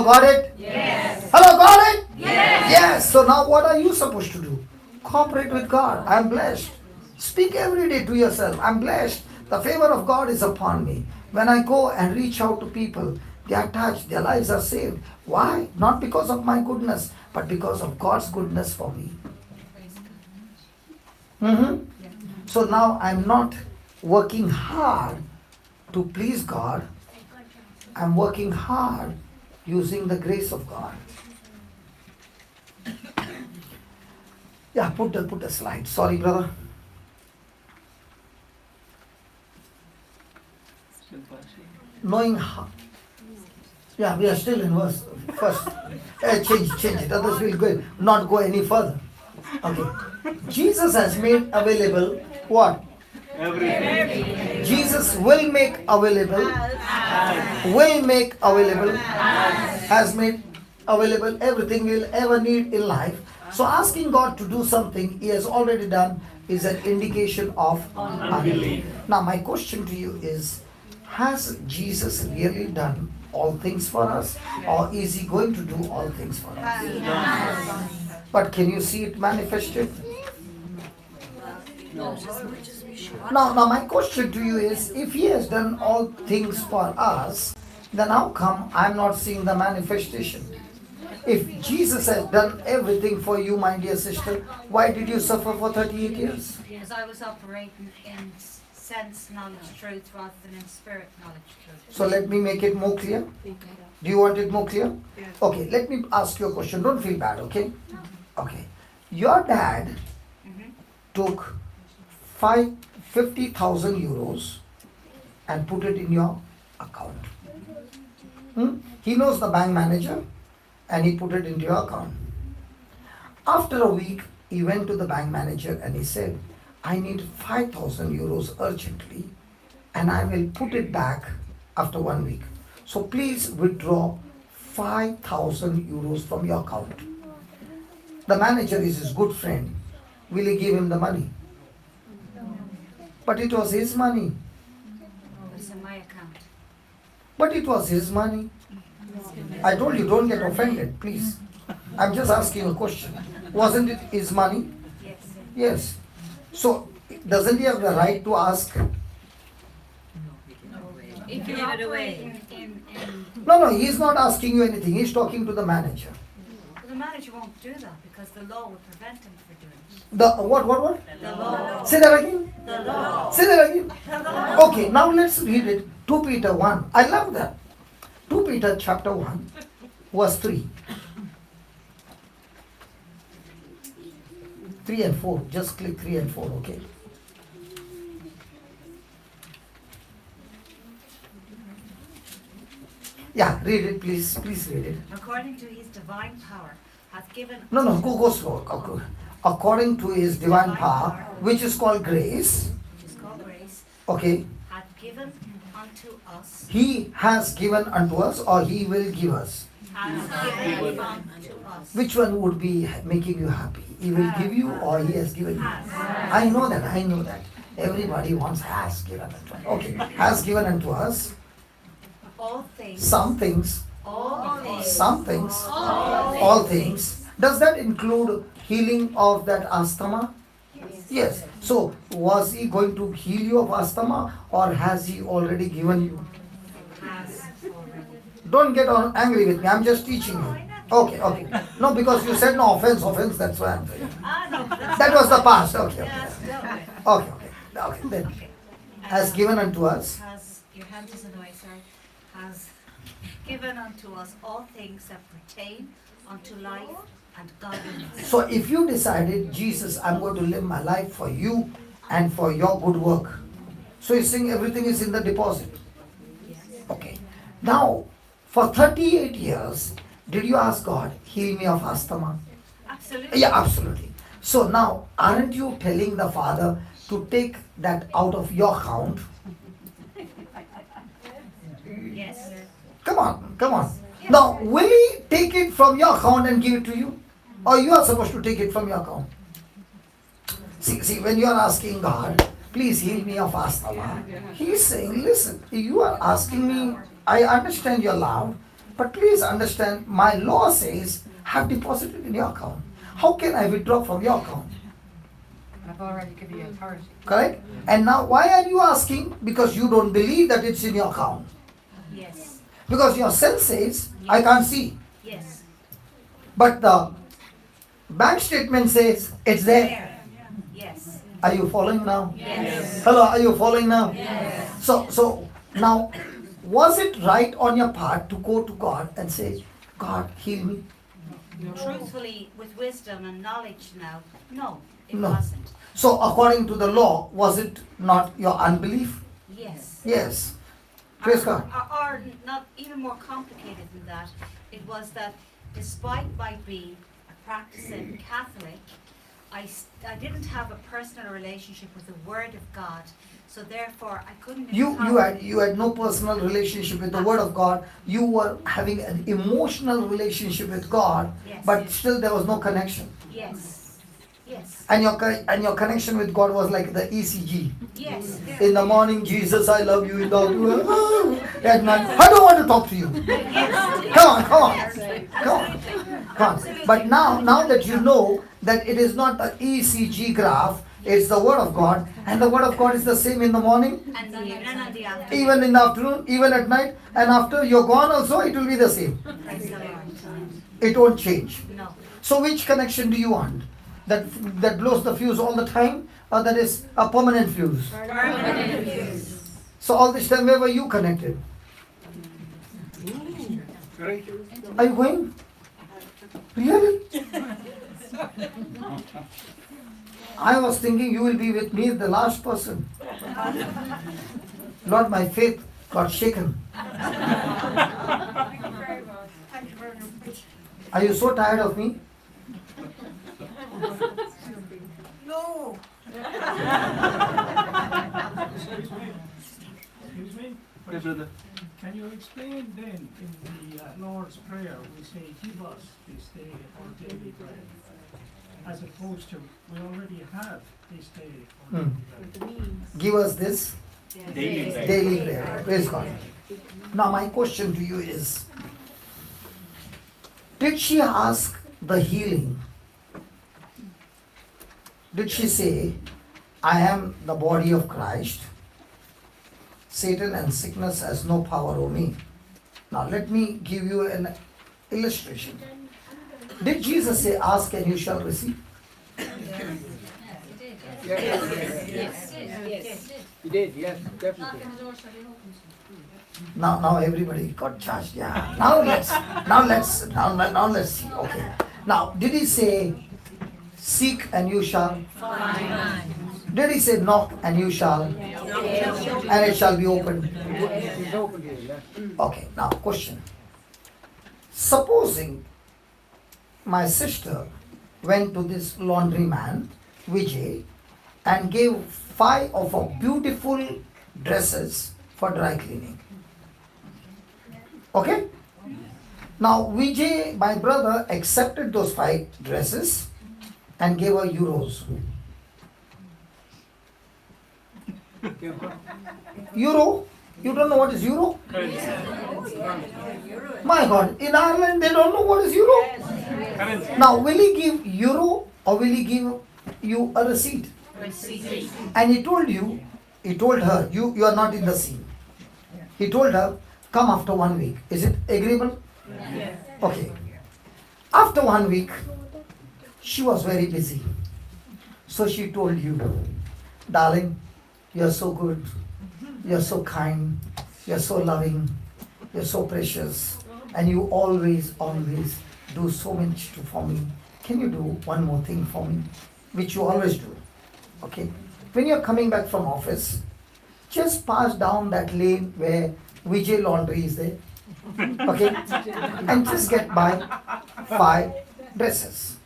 Speaker 1: got it? Yes. Hello, got it? Yes. So now what are you supposed to do? Cooperate with God. I'm blessed. Speak every day to yourself. I'm blessed. The favor of God is upon me. When I go and reach out to people, they are touched, their lives are saved. Why? Not because of my goodness, but because of God's goodness for me. So now I'm not working hard to please God. I'm working hard using the grace of God. Yeah, put the slide. Sorry, brother. Knowing how. Yeah, we are still in verse first. Change it. Others will not go any further. Okay. Jesus has made available what?
Speaker 2: Everything.
Speaker 1: Jesus will make available. Has made available everything we'll ever need in life. So asking God to do something He has already done is an indication of unbelief. Now my question to you is, has Jesus really done all things for us, or is He going to do all things for us? But can you see it manifested? Now my question to you is, if He has done all things for us, then how come I'm not seeing the manifestation? If Jesus has done everything for you, my dear sister, why did you suffer for 38 years?
Speaker 10: Because I was operating in sense knowledge truth rather than in spirit knowledge truth.
Speaker 1: So let me make it more clear. Do you want it more clear? Okay, let me ask you a question. Don't feel bad, okay? Okay. Your dad took 50,000 euros and put it in your account. He knows the bank manager and he put it into your account. After a week, he went to the bank manager and he said, I need 5,000 euros urgently and I will put it back after 1 week. So please withdraw 5,000 euros from your account. The manager is his good friend. Will he give him the money? But it was his money.
Speaker 10: It's in my account.
Speaker 1: But it was his money. I told you, don't get offended, please. I'm just asking a question. Wasn't it his money?
Speaker 10: Yes.
Speaker 1: Yes. So, doesn't he have the right to ask?
Speaker 10: If you give it away.
Speaker 1: No, he's not asking you anything. He's talking to the manager.
Speaker 10: The manager won't do that because the law would prevent him from doing it.
Speaker 1: The what?
Speaker 10: The law.
Speaker 1: Say that again.
Speaker 10: The law.
Speaker 1: Say that again. Okay, now let's read it. 2 Peter 1. I love that. 2 Peter chapter 1, verse 3. 3 and 4. Just click 3 and 4, okay? Yeah, read it, please. Please read it.
Speaker 10: According to his divine power, hath given.
Speaker 1: No, go slow. Okay. According to his divine power, which is called grace.
Speaker 10: Which is called grace.
Speaker 1: Okay.
Speaker 10: Hath given unto us.
Speaker 1: He has given unto us, or he will give us.
Speaker 10: Has given unto us.
Speaker 1: Which one would be making you happy? He will give you, or he has given you? I know that. Everybody wants has given unto us. Okay. Has given unto us.
Speaker 10: All things.
Speaker 1: Some things.
Speaker 10: All things.
Speaker 1: Some things. All things. Does that include healing of that asthma? Yes. So, was he going to heal you of asthma, or has he already given you?
Speaker 10: Has already.
Speaker 1: Don't get angry with me. I'm just teaching you. Okay. No, because you said no offense, that's why I'm saying. That was the past. Okay. Then, has given unto us.
Speaker 10: Your hand is away, sorry. Has given unto us all things that pertain unto life and godliness.
Speaker 1: So if you decided, Jesus, I'm going to live my life for you and for your good work. So you're saying everything is in the deposit.
Speaker 10: Yes.
Speaker 1: Okay. Now, For 38 years, did you ask God, heal me of asthma?
Speaker 10: Absolutely.
Speaker 1: Yeah, absolutely. So now, aren't you telling the Father to take that out of your account?
Speaker 10: Yes.
Speaker 1: Come on, come on. Now, will He take it from your account and give it to you? Or you are supposed to take it from your account? See, when you are asking God, please heal me of asthma, He is saying, listen, you are asking me, I understand your love, but please understand, my law says, have deposited in your account. How can I withdraw from your account?
Speaker 6: I've already given you authority.
Speaker 1: Correct? And now, why are you asking? Because you don't believe that it's in your account.
Speaker 10: Yes.
Speaker 1: Because your sense says, I can't see.
Speaker 10: Yes.
Speaker 1: But the bank statement says, it's there.
Speaker 10: There. Yes.
Speaker 1: Are you following now?
Speaker 10: Yes.
Speaker 1: Hello, are you following now?
Speaker 10: Yes.
Speaker 1: So now, was it right on your part to go to God and say, God, heal me?
Speaker 10: Truthfully, with wisdom and knowledge now, no, it
Speaker 1: No.
Speaker 10: wasn't.
Speaker 1: So according to the law, was it not your unbelief?
Speaker 10: Yes.
Speaker 1: Yes. Praise God.
Speaker 10: Or not even more complicated than that, it was that despite my being a practicing Catholic, I didn't have a personal relationship with the Word of God, so therefore I couldn't.
Speaker 1: You had no personal relationship with the Word of God. You were having an emotional relationship with God,
Speaker 10: Yes.
Speaker 1: but still there was no connection.
Speaker 10: Yes. Yes.
Speaker 1: And your connection with God was like the ECG.
Speaker 10: Yes.
Speaker 1: In the morning, Jesus, I love you. In the afternoon, at night, I don't want to talk to you.
Speaker 10: Yes.
Speaker 1: Come on. But now that you know that it is not the ECG graph, it's the Word of God, and the Word of God is the same in the morning,
Speaker 10: And the evening and the afternoon.
Speaker 1: even in the afternoon, even at night, and after you're gone also, it will be the same.
Speaker 10: Praise the Lord.
Speaker 1: It won't change.
Speaker 10: No.
Speaker 1: So which connection do you want? That blows the fuse all the time, or that is a permanent fuse?
Speaker 10: Permanent use.
Speaker 1: So all this time, where were you connected?
Speaker 8: Right.
Speaker 1: Are you going? Really? I was thinking you will be with me, the last person. Lord, my faith got shaken. Are you so tired of me?
Speaker 5: No.
Speaker 2: Excuse me?
Speaker 8: Yes, brother.
Speaker 2: Can you explain then in the Lord's Prayer, we say, give us this day our daily bread, as opposed to, we already have this day our daily bread.
Speaker 1: Give us this
Speaker 2: Daily bread.
Speaker 1: daily bread. Praise God. Now my question to you is, did she ask the healing? Did she say, I am the body of Christ, Satan and sickness has no power over me? Now let me give you an illustration. Did Jesus say, ask and you shall receive?
Speaker 8: You did, yes, definitely.
Speaker 1: Now everybody got charged. Yeah. Now let's see. Okay. Now did he say, seek and you shall find? Did he say, knock and you shall, and it shall be opened?
Speaker 8: It's open here, yes.
Speaker 1: Okay. Now question. Supposing my sister went to this laundryman, Vijay, and gave 5 of her beautiful dresses for dry cleaning. Okay? Now Vijay, my brother, accepted those 5 dresses and gave her euros. Euro? You don't know what is euro? My God, in Ireland they don't know what is euro. Now will he give euro or will he give you a receipt? And he told her, you are not in the scene. He told her, come after 1 week. Is it agreeable?
Speaker 5: Yes.
Speaker 1: Okay. After 1 week, she was very busy. So she told you, darling, you're so good, you're so kind, you're so loving, you're so precious, and you always do so much for me. Can you do one more thing for me? Which you always do. Okay? When you're coming back from office, just pass down that lane where Vijay Laundry is there. Okay? And just get by 5 dresses.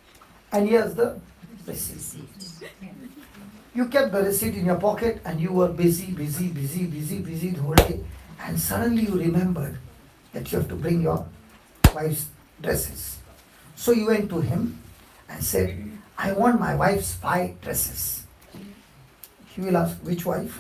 Speaker 1: And here's the receipt. You kept the receipt in your pocket and you were busy the whole day. And suddenly you remembered that you have to bring your wife's dresses. So you went to him and said, I want my wife's 5 dresses. He will ask, which wife?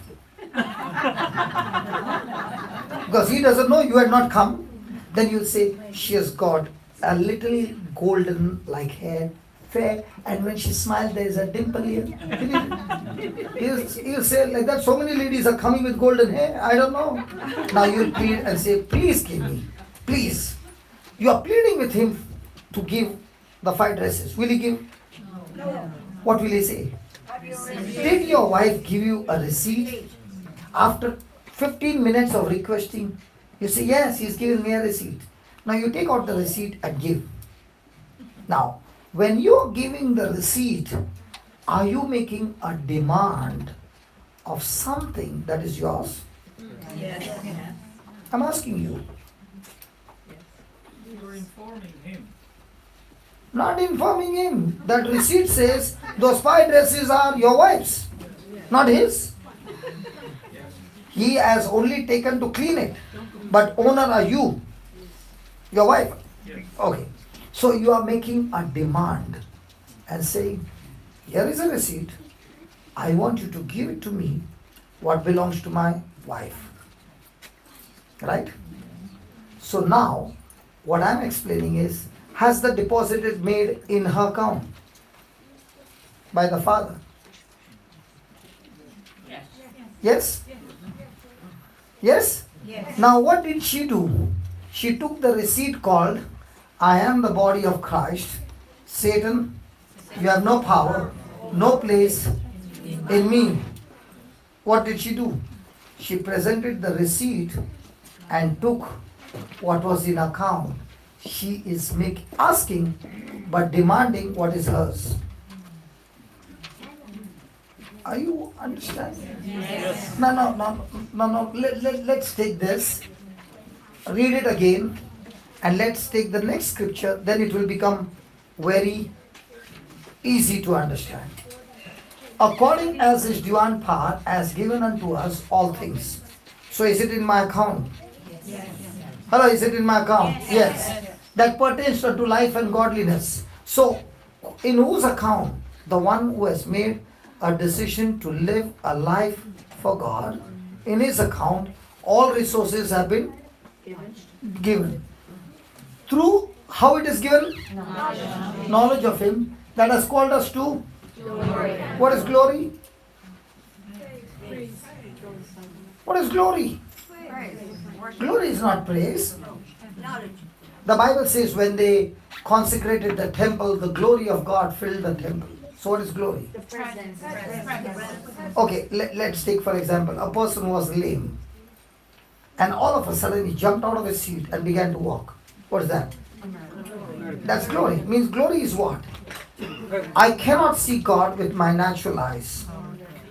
Speaker 1: Because he doesn't know you had not come. Then you'll say, she has got a little golden like hair, fair, and when she smiles there is a dimple here. He'll say like that, so many ladies are coming with golden hair, I don't know. Now you'll plead and say, please give me, please. You are pleading with him to give the 5 dresses. Will he give?
Speaker 5: No.
Speaker 1: What will he say? Did your wife give you a receipt? After 15 minutes of requesting, you say, yes, he's given me a receipt. Now you take out the receipt and give. Now, when you're giving the receipt, are you making a demand of something that is yours?
Speaker 7: Yes.
Speaker 1: I'm asking you.
Speaker 2: You're informing him.
Speaker 1: Not informing him. That receipt says those 5 dresses are your wife's, not his. He has only taken to clean it. But owner are you, your wife. Okay. So you are making a demand and saying, here is a receipt. I want you to give it to me what belongs to my wife. Right? So now, what I am explaining is, has the deposit made in her account by the father? Yes? Yes?
Speaker 10: Yes.
Speaker 1: Now what did she do? She took the receipt called, I am the body of Christ. Satan, you have no power, no place in me. What did she do? She presented the receipt and took what was in account. She is asking but demanding what is hers. Are you understanding?
Speaker 7: Yes.
Speaker 1: No. Let's take this, read it again, and let's take the next scripture. Then it will become very easy to understand. According as his divine power has given unto us all things. So is it in my account?
Speaker 10: Yes.
Speaker 1: Hello, is it in my account? Yes. That pertains to life and godliness. So, in whose account? The one who has made a decision to live a life for God. In his account, all resources have been given. Through how it is given? Knowledge of him that has called us to glory. What is glory? What is glory? Glory is not praise.
Speaker 5: Knowledge.
Speaker 1: The Bible says when they consecrated the temple, the glory of God filled the temple. So what is glory?
Speaker 4: The presence.
Speaker 1: Okay, let's take for example, a person was lame and all of a sudden he jumped out of his seat and began to walk. What is that? That's glory. It means glory is what? I cannot see God with my natural eyes,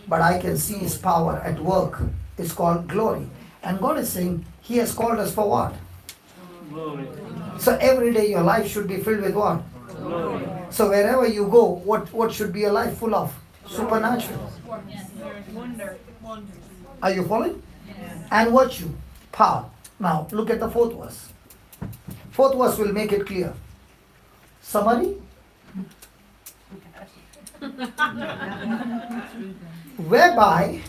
Speaker 1: but I can see his power at work. It's called glory. And God is saying he has called us for what?
Speaker 2: Glory.
Speaker 1: So every day your life should be filled with what?
Speaker 2: Glory.
Speaker 1: So wherever you go, what should be your life full of? Supernatural. Are you following? And virtue, power. Now look at the 4th verse. 4th verse will make it clear. Summary. Whereby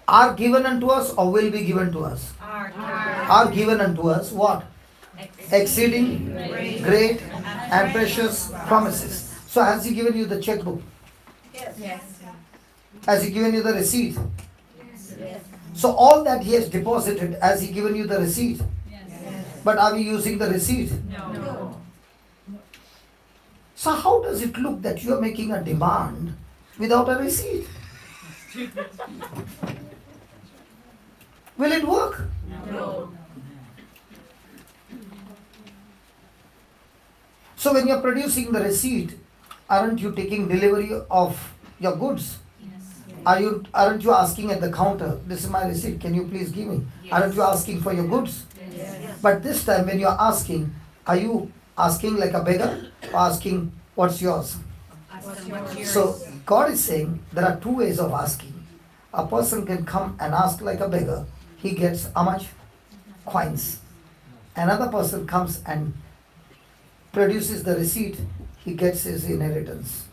Speaker 1: are given unto us or will be given to us? Are given unto us what? Exceeding great and precious promises. So has he given you the checkbook?
Speaker 10: Yes.
Speaker 1: Has he given you the receipt?
Speaker 5: Yes.
Speaker 1: So all that he has deposited, has he given you the receipt?
Speaker 3: Yes.
Speaker 1: But are we using the receipt?
Speaker 5: No.
Speaker 1: So how does it look that you are making a demand without a receipt? Will it work?
Speaker 5: No.
Speaker 1: So when you're producing the receipt, aren't you taking delivery of your goods? Aren't you asking at the counter, this is my receipt, can you please give me? Aren't you asking for your goods? But this time when you're asking, are you asking like a beggar or asking what's yours? So God is saying there are two ways of asking. A person can come and ask like a beggar, he gets how much? Coins. Another person comes and produces the receipt, he gets his inheritance.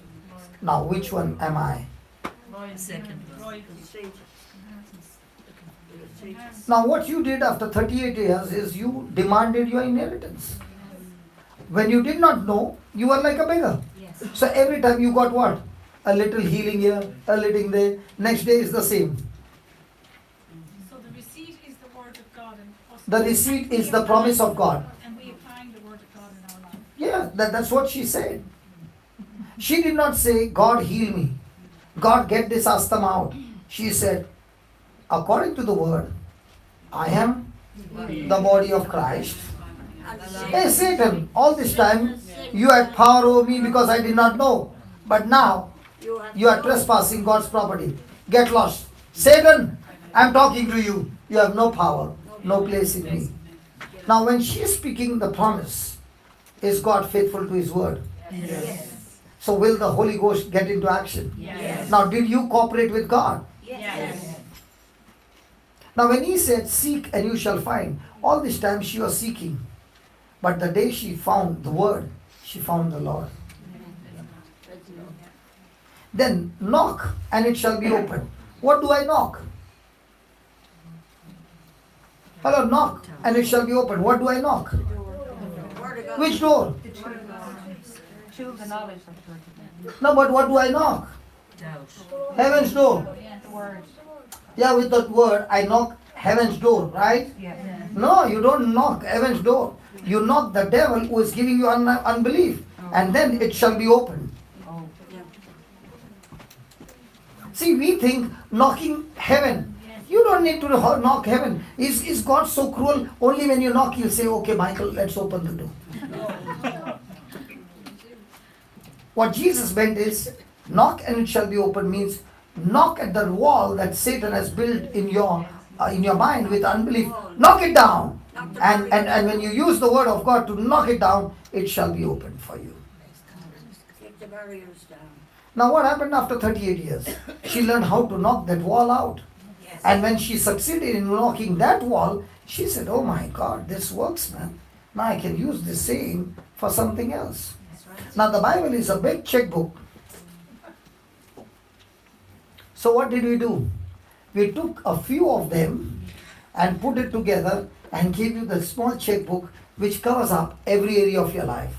Speaker 1: Now which one am I?
Speaker 7: Second.
Speaker 1: Now what you did after 38 years is you demanded your inheritance. When you did not know, you were like a beggar.
Speaker 10: Yes.
Speaker 1: So every time you got what? A little healing here, a little there, next day is the same.
Speaker 3: So the receipt is the word of God and us.
Speaker 1: The receipt is the promise of God.
Speaker 3: And we applying the word of God in our life.
Speaker 1: Yeah, that's what she said. She did not say, God heal me. God get this asthma out. She said, according to the word, I am the body of Christ. Hey Satan, all this time you had power over me because I did not know. But now you are trespassing God's property. Get lost. Satan, I'm talking to you. You have no power, no place in me. Now when she is speaking the promise, is God faithful to his word?
Speaker 10: Yes.
Speaker 1: So will the Holy Ghost get into action?
Speaker 10: Yes.
Speaker 1: Now did you cooperate with God?
Speaker 10: Yes.
Speaker 1: Now when he said seek and you shall find, all this time she was seeking. But the day she found the word, she found the Lord. Then knock and it shall be opened. What do I knock? Hello, knock and it shall be opened. What do I knock? Which door?
Speaker 9: Choose the knowledge of
Speaker 1: No, but what do I knock?
Speaker 7: Doubt.
Speaker 1: Heaven's door.
Speaker 9: the word.
Speaker 1: Yeah, with that word, I knock heaven's door, right?
Speaker 9: Yeah.
Speaker 1: No, you don't knock heaven's door. You knock the devil who is giving you unbelief, and then it shall be opened. See, we think knocking heaven. You don't need to knock heaven. Is God so cruel? Only when you knock, he'll say, okay, Michael, let's open the door. What Jesus meant is, knock and it shall be opened means, knock at the wall that Satan has built in your mind with unbelief. Knock it down. And when you use the word of God to knock it down, it shall be opened for you.
Speaker 5: Take the barriers down.
Speaker 1: Now what happened after 38 years? She learned how to knock that wall out. And when she succeeded in knocking that wall, she said, oh my God, this works, man. Now I can use this saying for something else. Now the Bible is a big checkbook. So what did we do? We took a few of them and put it together and gave you the small checkbook which covers up every area of your life.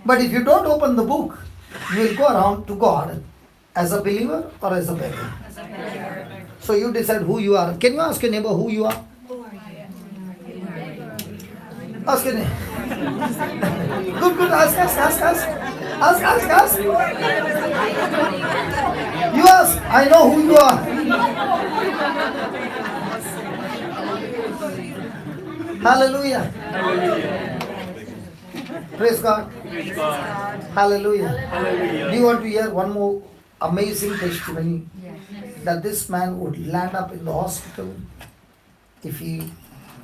Speaker 1: But if you don't open the book, you will go around to God as a believer or as a beggar. So you decide who you are. Can you ask your neighbor who you are? Ask your neighbor. Good. Ask. You ask. I know who you are. Hallelujah. Praise God. Hallelujah. Do you want to hear one more amazing testimony? That this man would land up in the hospital if he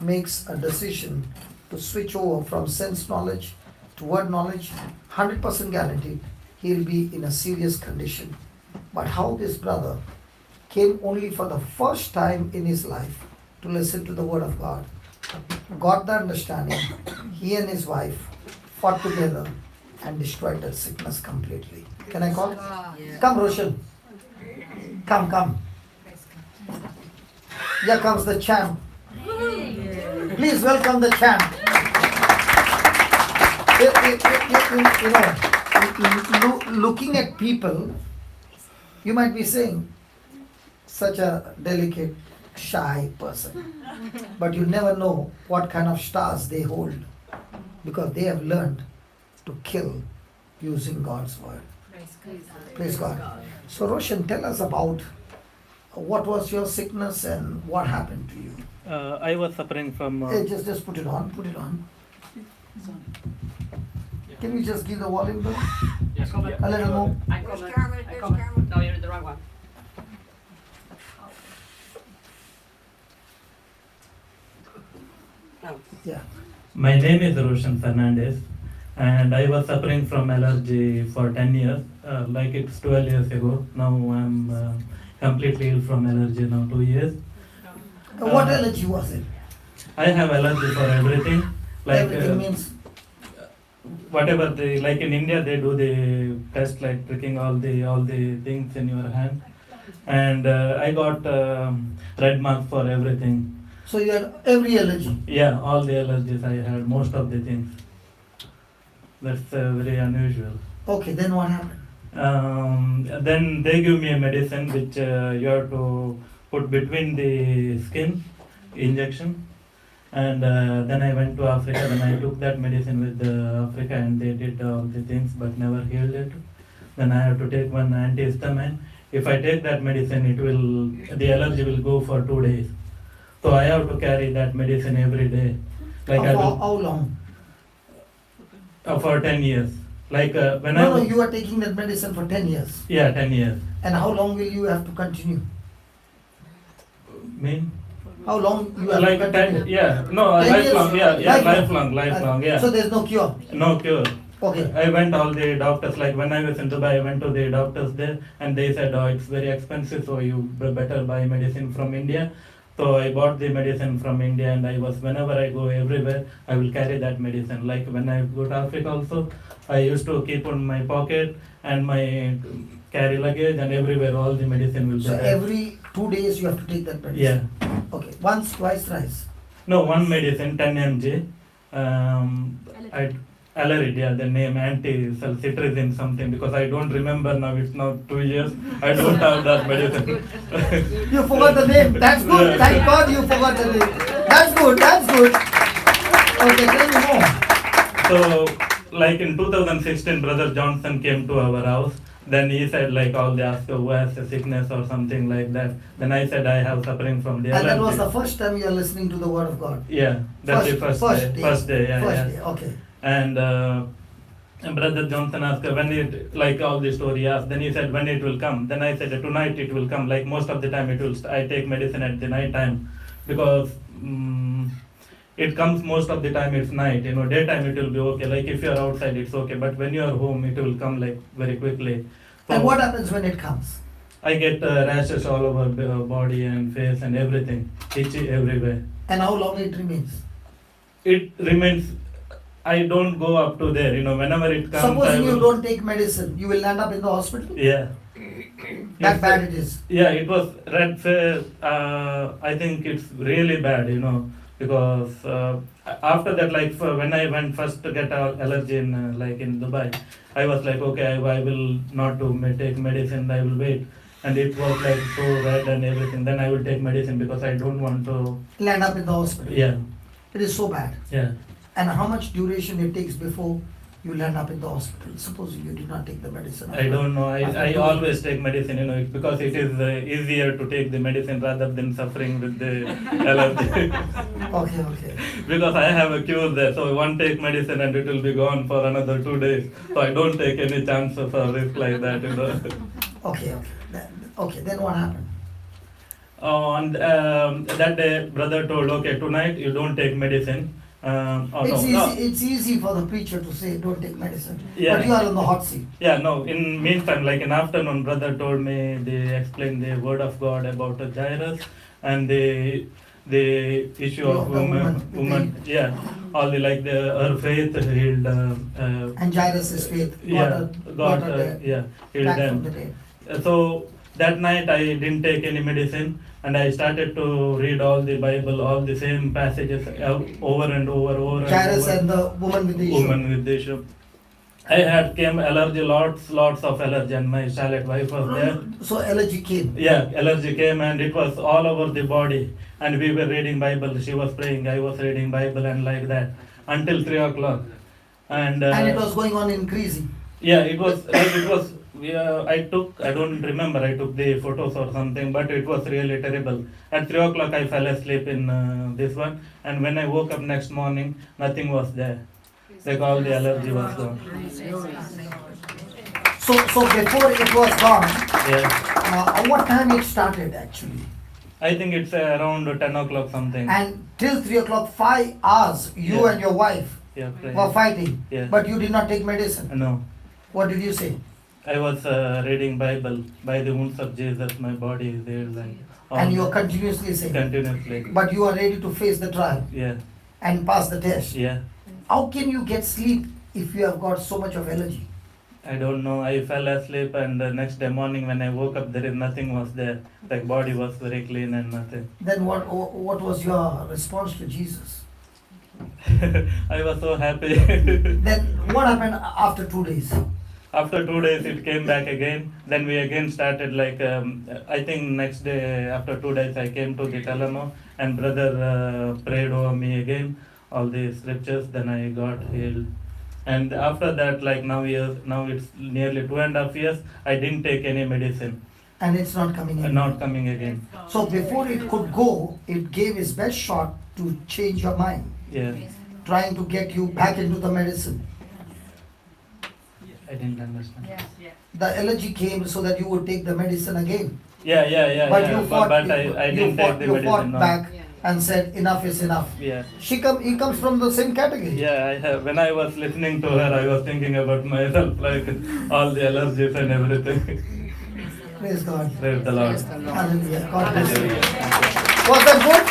Speaker 1: makes a decision to switch over from sense knowledge to word knowledge, 100% guaranteed he'll be in a serious condition. But how this brother came only for the first time in his life to listen to the word of God, got the understanding, he and his wife fought together and destroyed that sickness completely. Can I call? Come, Roshan. Come. Here comes the champ. Please welcome the champ. Looking at people, you might be saying, such a delicate, shy person. But you never know what kind of stars they hold, because they have learned to kill using God's word. Praise God. So Roshan, tell us about what was your sickness and what happened to you.
Speaker 11: I was suffering from...
Speaker 1: Hey, just put it on. Can you just give the volume though?
Speaker 11: Yes,
Speaker 1: A little more.
Speaker 5: There's Carmen.
Speaker 6: wrong one. No.
Speaker 1: Yeah.
Speaker 11: My name is Roshan Fernandez, and I was suffering from allergy for 10 years, like it's 12 years ago. Now I'm completely ill from allergy now 2 years.
Speaker 1: What allergy was it?
Speaker 11: I have allergy for everything. Like
Speaker 1: Everything means
Speaker 11: whatever they like in India, they do the test like pricking all the things in your hand, and I got red marks for everything.
Speaker 1: so you had every allergy.
Speaker 11: Yeah, all the allergies I had, most of the things. That's very unusual.
Speaker 1: Okay, then what happened?
Speaker 11: Then they give me a medicine which you have to put between the skin, injection, and then I went to Africa. Then I took that medicine with Africa, and they did all the things, but never healed it. Then I have to take one antihistamine. If I take that medicine, the allergy will go for 2 days. So I have to carry that medicine every day, like I do,
Speaker 1: How long?
Speaker 11: for 10 years. Like when
Speaker 1: No, you are taking that medicine for 10 years.
Speaker 11: Yeah, 10 years.
Speaker 1: And how long will you have to continue?
Speaker 11: Mean?
Speaker 1: How long you have
Speaker 11: Like
Speaker 1: to continue?
Speaker 11: 10, yeah, no,
Speaker 1: 10 years?
Speaker 11: lifelong, yeah, lifelong, yeah.
Speaker 1: So there's no cure.
Speaker 11: No cure.
Speaker 1: Okay.
Speaker 11: I went all the doctors, like when I was in Dubai, I went to the doctors there, and they said, oh, it's very expensive, so you better buy medicine from India. So I bought the medicine from India, and whenever I go everywhere, I will carry that medicine. Like when I go to Africa also, I used to keep on my pocket and my carry luggage, and everywhere all the medicine will be
Speaker 1: So
Speaker 11: there.
Speaker 1: every 2 days you have to take that
Speaker 11: Yeah.
Speaker 1: medicine? Okay. Once, twice, thrice?
Speaker 11: No, one medicine, 10 mg. Alarid, yeah, the name anti-citrizine something, because I don't remember now, it's now 2 years. I don't have that medicine.
Speaker 1: You forgot the name. That's good.
Speaker 11: Yeah.
Speaker 1: Thank God you forgot the name. That's good. That's good. Okay, tell me more.
Speaker 11: So, like in 2016, Brother Johnson came to our house. Then he said, like, all they asked, who has a sickness or something like that. Then I said, I have suffering from the
Speaker 1: And that
Speaker 11: allergy.
Speaker 1: was the first time you are listening to the word of God.
Speaker 11: Yeah, that's the first day. First day, yeah,
Speaker 1: First
Speaker 11: yeah.
Speaker 1: day, okay.
Speaker 11: And Brother Johnson asked when it, like all the story asked, then he said when it will come. Then I said tonight it will come. Like most of the time it will. I take medicine at the night time because it comes most of the time. It's night. Daytime it will be okay. Like if you are outside, it's okay. But when you are home, it will come like very quickly. So
Speaker 1: And what happens when it comes?
Speaker 11: I get rashes all over the body and face and everything, itchy everywhere.
Speaker 1: And how long it remains?
Speaker 11: It remains. I don't go up to there, whenever it comes.
Speaker 1: Supposing you don't take medicine, you will end up in the hospital?
Speaker 11: Yeah.
Speaker 1: That bad it is.
Speaker 11: Yeah, it was red face. I think it's really bad, because after that, like when I went first to get allergy in like in Dubai, I was like, okay, I will not take medicine. I will wait. And it was like so red and everything. Then I will take medicine because I don't want to.
Speaker 1: Land up in the hospital.
Speaker 11: Yeah.
Speaker 1: It is so bad.
Speaker 11: Yeah.
Speaker 1: And how much duration it takes before you land up in the hospital? Suppose you did not take the medicine.
Speaker 11: I don't know. I always take medicine, because it is easier to take the medicine rather than suffering with the allergy.
Speaker 1: Okay.
Speaker 11: Because I have a cure there, so one take medicine and it will be gone for another 2 days. So I don't take any chances or risk like that,
Speaker 1: Okay, then what happened?
Speaker 11: On that day, brother told, okay, tonight you don't take medicine.
Speaker 1: It's easy for the preacher to say don't take medicine,
Speaker 11: Yeah.
Speaker 1: but you are on the hot seat.
Speaker 11: Yeah, no, in meantime, like in afternoon, brother told me, they explained the word of God about Jairus and the issue of woman, yeah, all the like her faith healed.
Speaker 1: And Jairus' faith got her
Speaker 11: healed
Speaker 1: back
Speaker 11: them.
Speaker 1: from the dead.
Speaker 11: So that night I didn't take any medicine, and I started to read all the Bible, all the same passages over and over.
Speaker 1: Jairus and the woman with the issue.
Speaker 11: I had allergy, lots of allergy, and my Charlotte wife was there.
Speaker 1: So allergy came.
Speaker 11: Yeah, allergy came, and it was all over the body. And we were reading Bible. She was praying, I was reading Bible, and like that until 3 o'clock. And
Speaker 1: it was going on increasing.
Speaker 11: Yeah, it was. I don't remember. I took the photos or something, but it was really terrible. At 3 o'clock, I fell asleep in this one, and when I woke up next morning, nothing was there. Like all the allergy was gone.
Speaker 1: So before it was gone,
Speaker 11: Yeah.
Speaker 1: what time it started actually?
Speaker 11: I think it's around 10 o'clock something.
Speaker 1: And till 3 o'clock, 5 hours, you
Speaker 11: Yeah.
Speaker 1: and your wife
Speaker 11: Yeah, praying.
Speaker 1: were fighting.
Speaker 11: Yeah.
Speaker 1: But you did not take medicine.
Speaker 11: No.
Speaker 1: What did you say?
Speaker 11: I was reading Bible. By the wounds of Jesus, my body is there, like.
Speaker 1: And you are continuously saying.
Speaker 11: Continuously.
Speaker 1: But you are ready to face the trial
Speaker 11: Yeah.
Speaker 1: and pass the test.
Speaker 11: Yeah.
Speaker 1: How can you get sleep if you have got so much of allergy?
Speaker 11: I don't know. I fell asleep, and the next day morning when I woke up, there is nothing was there. Like body was very clean and nothing.
Speaker 1: Then what was your response to Jesus?
Speaker 11: I was so happy.
Speaker 1: Then what happened after 2 days?
Speaker 11: After 2 days, it came back again. Then we again started like I think next day after 2 days I came to the Telemo and brother prayed over me again all the scriptures. Then I got healed. And after that, like now it's nearly 2.5 years. I didn't take any medicine.
Speaker 1: And it's not coming in.
Speaker 11: Not coming again.
Speaker 1: So before it could go, it gave its best shot to change your mind,
Speaker 11: Yeah,
Speaker 1: trying to get you back into the medicine.
Speaker 11: I didn't understand.
Speaker 1: The allergy came so that you would take the medicine again.
Speaker 11: Yeah.
Speaker 1: But you fought,
Speaker 11: but I didn't take the
Speaker 1: you fought
Speaker 11: medicine. No.
Speaker 1: back and said enough is enough.
Speaker 11: Yeah.
Speaker 1: He comes from the same category.
Speaker 11: Yeah, I have. When I was listening to her, I was thinking about myself, like all the allergies and everything.
Speaker 1: Praise God.
Speaker 11: Praise the Lord.
Speaker 1: Hallelujah. God bless you. Was that good?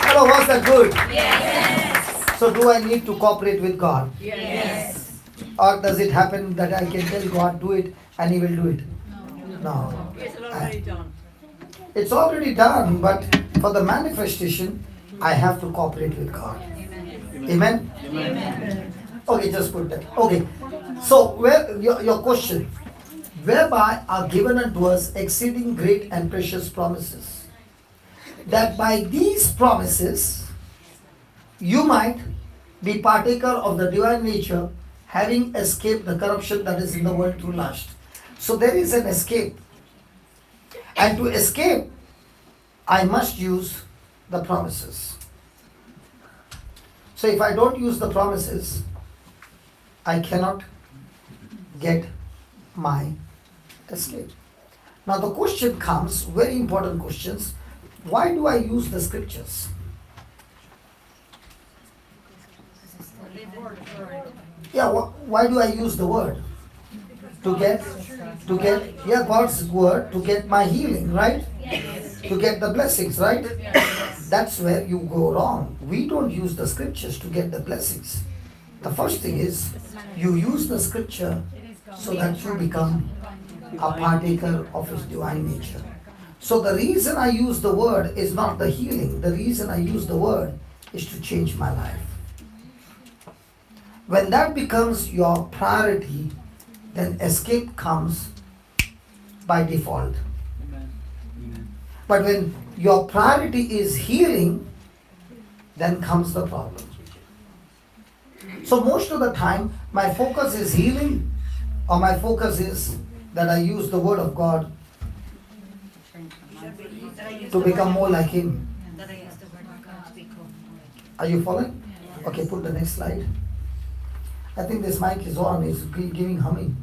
Speaker 1: Hello, was that good? Yes. So do I need to cooperate with God?
Speaker 3: Yes.
Speaker 1: Or does it happen that I can tell God do it and He will do it? No.
Speaker 5: It's already done.
Speaker 1: It's already done, but for the manifestation, I have to cooperate with God. Amen?
Speaker 11: Amen.
Speaker 1: Okay, just put that. Okay. So, where your question, whereby are given unto us exceeding great and precious promises, that by these promises you might be partaker of the divine nature, having escaped the corruption that is in the world through lust. So there is an escape. And to escape, I must use the promises. So if I don't use the promises, I cannot get my escape. Now the question comes, very important questions. Why do I use the scriptures? Yeah, why do I use the word? To get God's word to get my healing, right? To get the blessings, right? That's where you go wrong. We don't use the scriptures to get the blessings. The first thing is you use the scripture so that you become a partaker of His divine nature. So the reason I use the word is not the healing. The reason I use the word is to change my life. When that becomes your priority, then escape comes by default. But when your priority is healing, then comes the problem. So most of the time, my focus is healing, or my focus is that I use the word of God to become more like Him. Are you following? Okay, put the next slide. I think this mic is on, it's giving humming.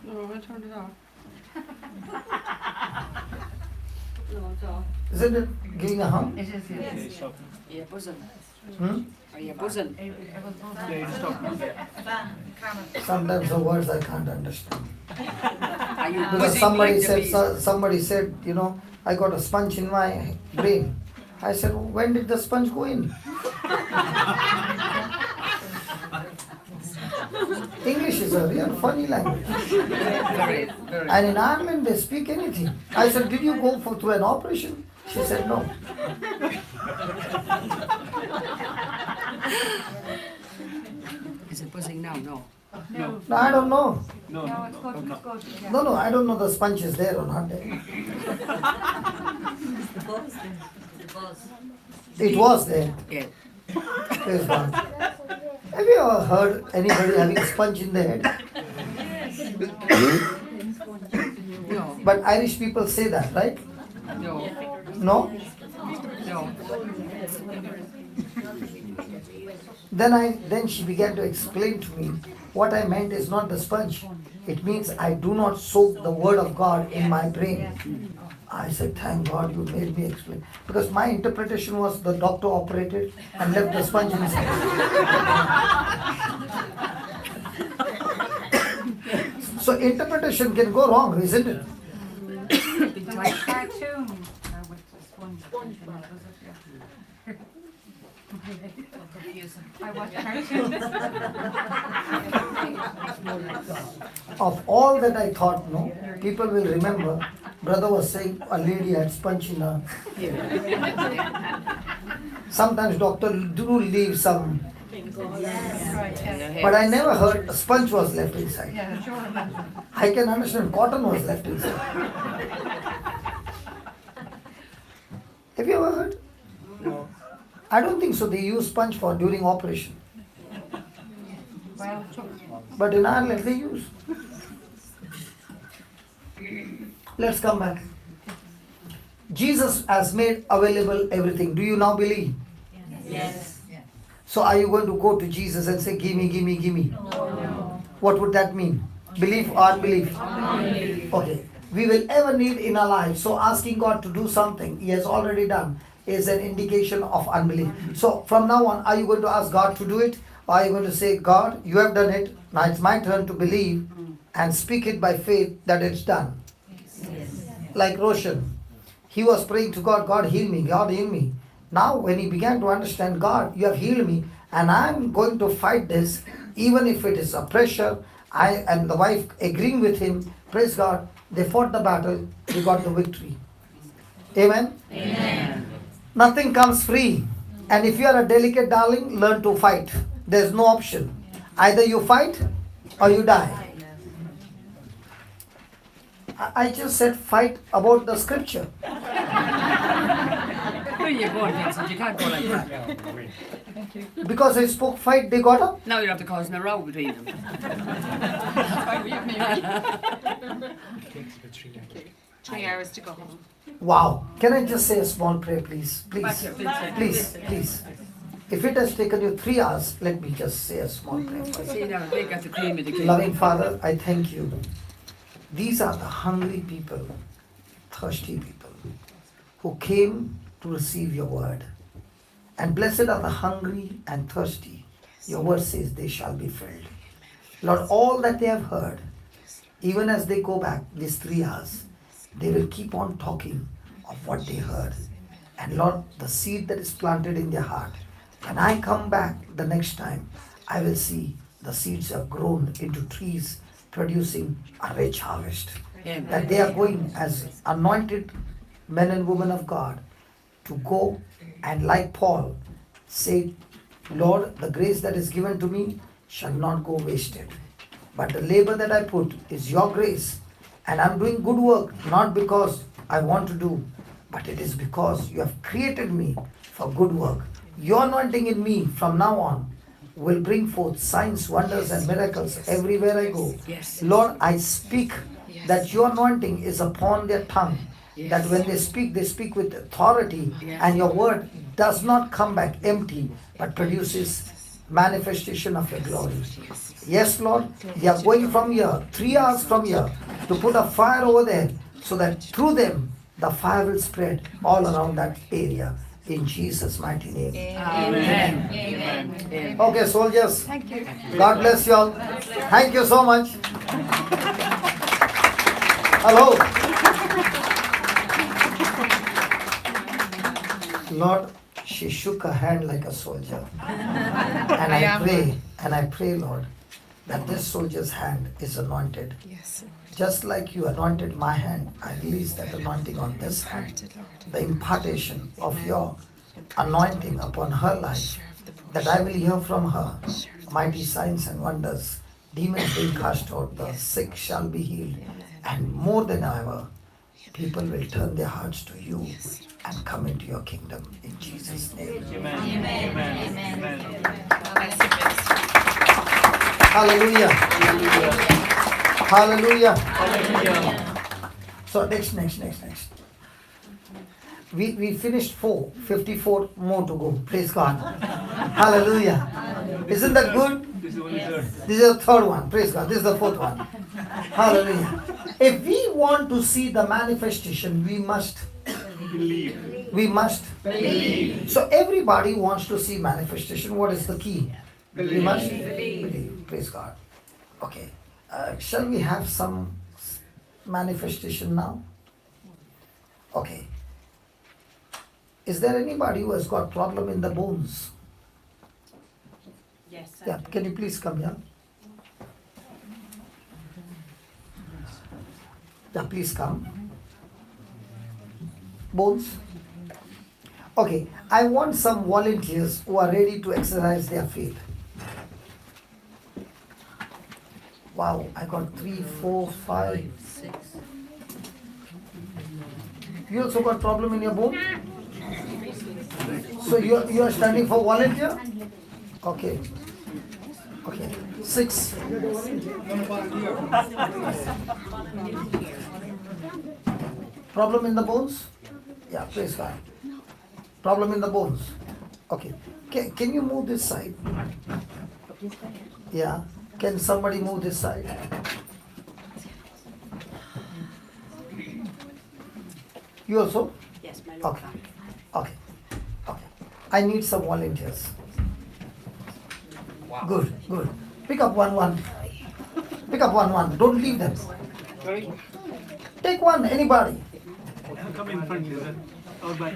Speaker 6: No, I turned it off.
Speaker 1: Isn't it giving a hum?
Speaker 6: It is, yes. Are you buzzing?
Speaker 1: Hmm?
Speaker 6: Are you buzzing?
Speaker 1: Sometimes the words I can't understand.
Speaker 6: Are you
Speaker 1: Because
Speaker 6: buzzing
Speaker 1: somebody
Speaker 6: like the
Speaker 1: said,
Speaker 6: bees?
Speaker 1: somebody said, you know, I got a sponge in my brain. I said, when did the sponge go in? English is a real funny language.
Speaker 6: Very, very.
Speaker 1: And in Ireland they speak anything. I said, did you go through an operation? She said, no.
Speaker 6: Is it buzzing now? No.
Speaker 1: No, I don't know.
Speaker 8: No,
Speaker 1: No, I don't know the sponge is there or not there. It was there.
Speaker 6: Yeah.
Speaker 1: Praise God. Have you ever heard anybody having a sponge in the head?
Speaker 6: No.
Speaker 1: But Irish people say that, right?
Speaker 6: No.
Speaker 1: No?
Speaker 6: No.
Speaker 1: Then she began to explain to me what I meant is not the sponge. It means I do not soak the word of God in my brain. I said, thank God you made me explain. Because my interpretation was the doctor operated and left the sponge inside. So interpretation can go wrong, isn't it?
Speaker 6: Like cartoon. With the sponge. I watch cartoons.
Speaker 1: Of all that I thought, no, people will remember. Brother was saying a lady had sponge in her ear. Sometimes doctors do leave some, but I never heard a sponge was left inside. I can understand cotton was left inside. Have you ever heard?
Speaker 8: No.
Speaker 1: I don't think so. They use sponge for during operation. But in Ireland they use. Let's come back. Jesus has made available everything. Do you now believe?
Speaker 10: Yes.
Speaker 1: So are you going to go to Jesus and say, give me, give me, give me?
Speaker 10: No.
Speaker 1: What would that mean? Belief or unbelief?
Speaker 10: Unbelief.
Speaker 1: Okay. We will ever need in our life. So asking God to do something He has already done is an indication of unbelief. So from now on, are you going to ask God to do it? Or are you going to say, God, you have done it. Now it's my turn to believe and speak it by faith that it's done.
Speaker 10: Yes.
Speaker 1: Like Roshan. He was praying to God, God heal me, God heal me. Now when he began to understand, God, you have healed me and I'm going to fight this, even if it is a pressure, I and the wife agreeing with him, praise God, they fought the battle, they got the victory. Amen?
Speaker 10: Amen.
Speaker 1: Nothing comes free. And if you are a delicate darling, learn to fight. There's no option. Either you fight or you die. I just said fight about the scripture.
Speaker 6: Where are you going, Vincent? You can't go like that.
Speaker 1: Because I spoke fight, they got up.
Speaker 6: Now you're after causing a row between them. That's why we have me right. 3 hours to go home.
Speaker 1: Wow. Can I just say a small prayer, please?
Speaker 6: Back
Speaker 1: Please.
Speaker 6: here, Vincent.
Speaker 1: Please, please. If it has taken you 3 hours, let me just say a small prayer for you.
Speaker 6: See now, they got the cream of the cake.
Speaker 1: Loving Father, I thank you. These are the hungry people, thirsty people, who came to receive your word. And blessed are the hungry and thirsty. Your word says they shall be filled. Lord, all that they have heard, even as they go back these 3 hours, they will keep on talking of what they heard. And Lord, the seed that is planted in their heart, when I come back the next time, I will see the seeds have grown into trees producing a rich harvest.
Speaker 6: Amen.
Speaker 1: That they are going as anointed men and women of God to go and like Paul say, Lord, the grace that is given to me shall not go wasted. But the labor that I put is your grace. And I'm doing good work, not because I want to do, but it is because you have created me for good work. Your anointing in me from now on will bring forth signs, wonders, and miracles everywhere I go.
Speaker 6: Yes.
Speaker 1: Lord, I speak that your anointing is upon their tongue. That when they speak with authority, and your word does not come back empty, but produces manifestation of your glory. Yes, Lord, they are going from here, 3 hours from here, to put a fire over there, so that through them, the fire will spread all around that area. In Jesus' mighty name.
Speaker 6: Amen.
Speaker 10: Amen.
Speaker 1: Okay, soldiers.
Speaker 6: Thank you.
Speaker 1: God bless you all. Thank you so much. Hello. Lord, she shook her hand like a soldier. And I pray, Lord, that this soldier's hand is anointed.
Speaker 6: Yes.
Speaker 1: Just like you anointed my hand, I release that anointing on this hand. The impartation of your anointing upon her life, that I will hear from her mighty signs and wonders, demons being cast out, the sick shall be healed, and more than ever, people will turn their hearts to you and come into your kingdom in Jesus' name.
Speaker 11: Amen. Amen.
Speaker 1: Hallelujah. Hallelujah.
Speaker 11: Hallelujah.
Speaker 1: So next. We finished 54 more to go. Praise God. Hallelujah. Isn't that good?
Speaker 11: This is only third.
Speaker 1: This is the third one. Praise God. This is the fourth one. Hallelujah. If we want to see the manifestation, we must
Speaker 11: Believe.
Speaker 1: we must believe. So everybody wants to see manifestation. What is the key? We must believe. Praise God. Okay. Shall we have some manifestation now? Okay. Is there anybody who has got problem in the bones?
Speaker 10: Yes.
Speaker 1: Yeah. Can you please come here? Yeah, please come. Bones. Okay, I want some volunteers who are ready to exercise their faith. Wow, I got 3, 4, 5, 6. You also got problem in your bone? So you are standing for volunteer? Okay. Okay. 6. Problem in the bones? Yeah, praise God. Problem in the bones. Okay. Can you move this side? Yeah. Can somebody move this side? You also?
Speaker 10: Yes, my
Speaker 1: Okay. Okay. Okay. I need some volunteers. Good, good. Pick up one. Pick up one. Don't leave them.
Speaker 8: Sorry?
Speaker 1: Take one, anybody.
Speaker 11: Come in front, sir. Or back.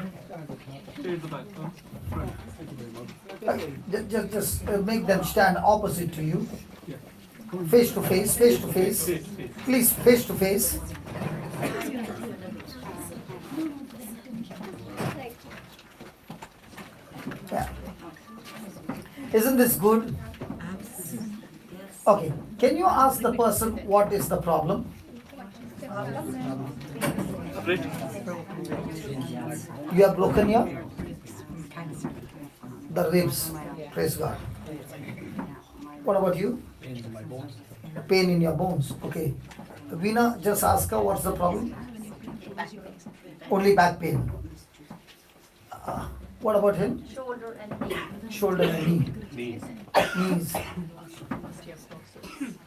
Speaker 11: Straight to back. Front.
Speaker 1: Just make them stand opposite to you. Face to face, face to face. Please, face to face. Yeah. Isn't this good? Okay. Can you ask the person what is the problem? You have broken here? The ribs. Praise God. What about you? Pain in your bones. Okay. Veena, just ask her what's the problem? Only back pain. What about him?
Speaker 4: Shoulder and knee.
Speaker 1: Shoulder and knee. Knees.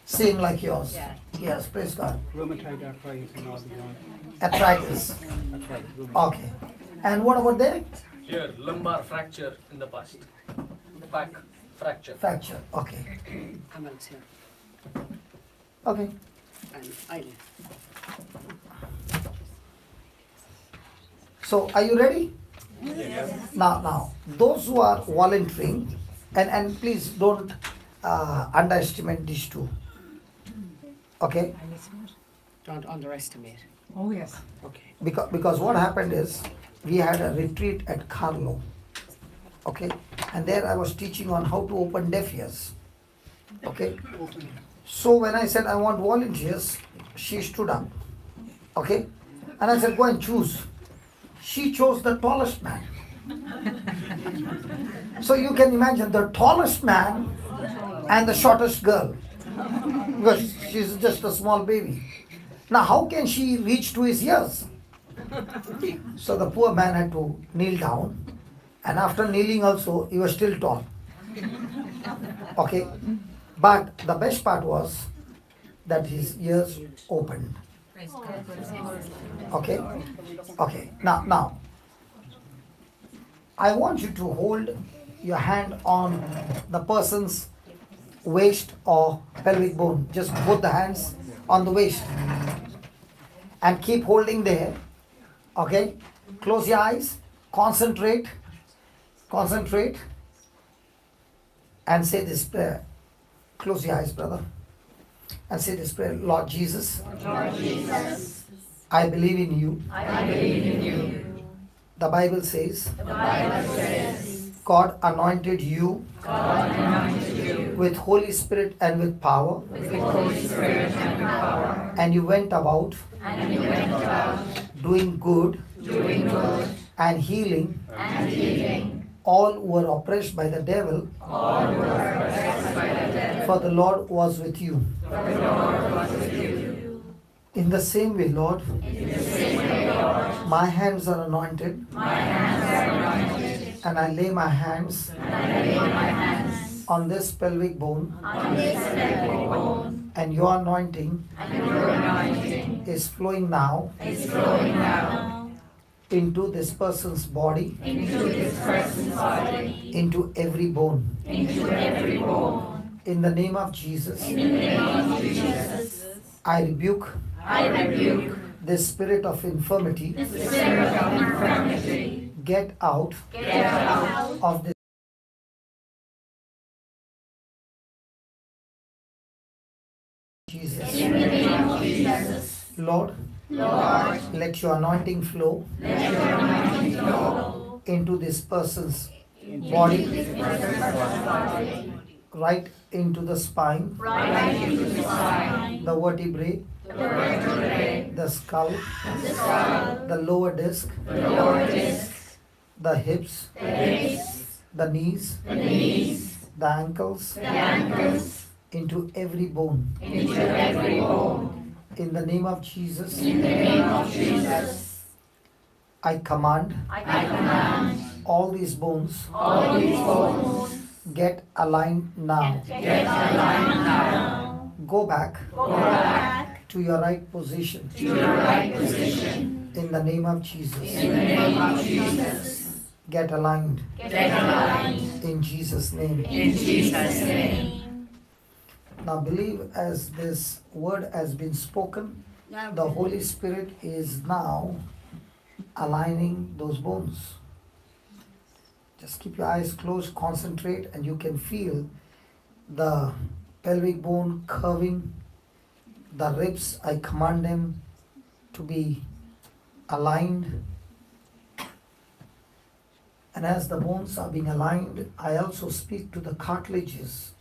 Speaker 1: Same like yours. Yes, praise God.
Speaker 8: Rheumatoid arthritis and all the joints.
Speaker 1: Arthritis. Okay. And what about there?
Speaker 12: Here, lumbar fracture in the past. Back fracture.
Speaker 1: Fracture. Okay.
Speaker 6: Amal's here.
Speaker 1: Okay.
Speaker 6: And Eileen.
Speaker 1: So are you ready?
Speaker 12: Yes.
Speaker 1: Now, those who are volunteering, and please don't underestimate these two. Okay?
Speaker 6: Don't underestimate.
Speaker 7: Oh, yes.
Speaker 6: Okay.
Speaker 1: Because what happened is, we had a retreat at Carlo. Okay? And there I was teaching on how to open deaf ears. Okay? So when I said I want volunteers, she stood up. Okay? And I said, go and choose. She chose the tallest man. So you can imagine the tallest man and the shortest girl. Because she's just a small baby. Now how can she reach to his ears? So the poor man had to kneel down. And after kneeling also, he was still tall. Okay? But the best part was that his ears opened. Okay? Okay. Now, I want you to hold your hand on the person's waist or pelvic bone. Just put the hands on the waist. And keep holding there. Okay? Close your eyes. Concentrate. Concentrate. And say this prayer. Close your eyes, brother. And say this prayer. Lord Jesus.
Speaker 3: Lord Jesus,
Speaker 1: I believe in you.
Speaker 3: I believe in you.
Speaker 1: The Bible says,
Speaker 3: The Bible says,
Speaker 1: God anointed you
Speaker 3: God anointed you
Speaker 1: with Holy Spirit and with power,
Speaker 3: with Holy Spirit and with power,
Speaker 1: and you went about
Speaker 3: and you went about
Speaker 1: doing good
Speaker 3: doing good
Speaker 1: and healing
Speaker 3: and healing
Speaker 1: all who were oppressed by the devil,
Speaker 3: all who were oppressed by the devil,
Speaker 1: for the Lord was with you.
Speaker 3: for the Lord was with you.
Speaker 1: In the same way, Lord,
Speaker 3: In the same way, Lord,
Speaker 1: my hands are anointed
Speaker 3: my hands are anointed
Speaker 1: And I lay my hands on this pelvic bone. And your anointing is flowing now into this person's body, into every bone. In the name of Jesus, I rebuke this spirit of infirmity. Get out of this. Jesus.
Speaker 3: In the name of Jesus.
Speaker 1: Lord, let your anointing flow into this person's body, right into the spine, the vertebrae, the skull, the lower disc, the hips, the knees, the ankles, into every bone. In the name of Jesus, I command all these bones get aligned now. Go back to your right position. In the name of Jesus. Get aligned. In Jesus' name. Now believe as this word has been spoken, the Holy Spirit is now aligning those bones. Just keep your eyes closed, concentrate, and you can feel the pelvic bone curving, the ribs. I command them to be aligned. And as the bones are being aligned, I also speak to the cartilages.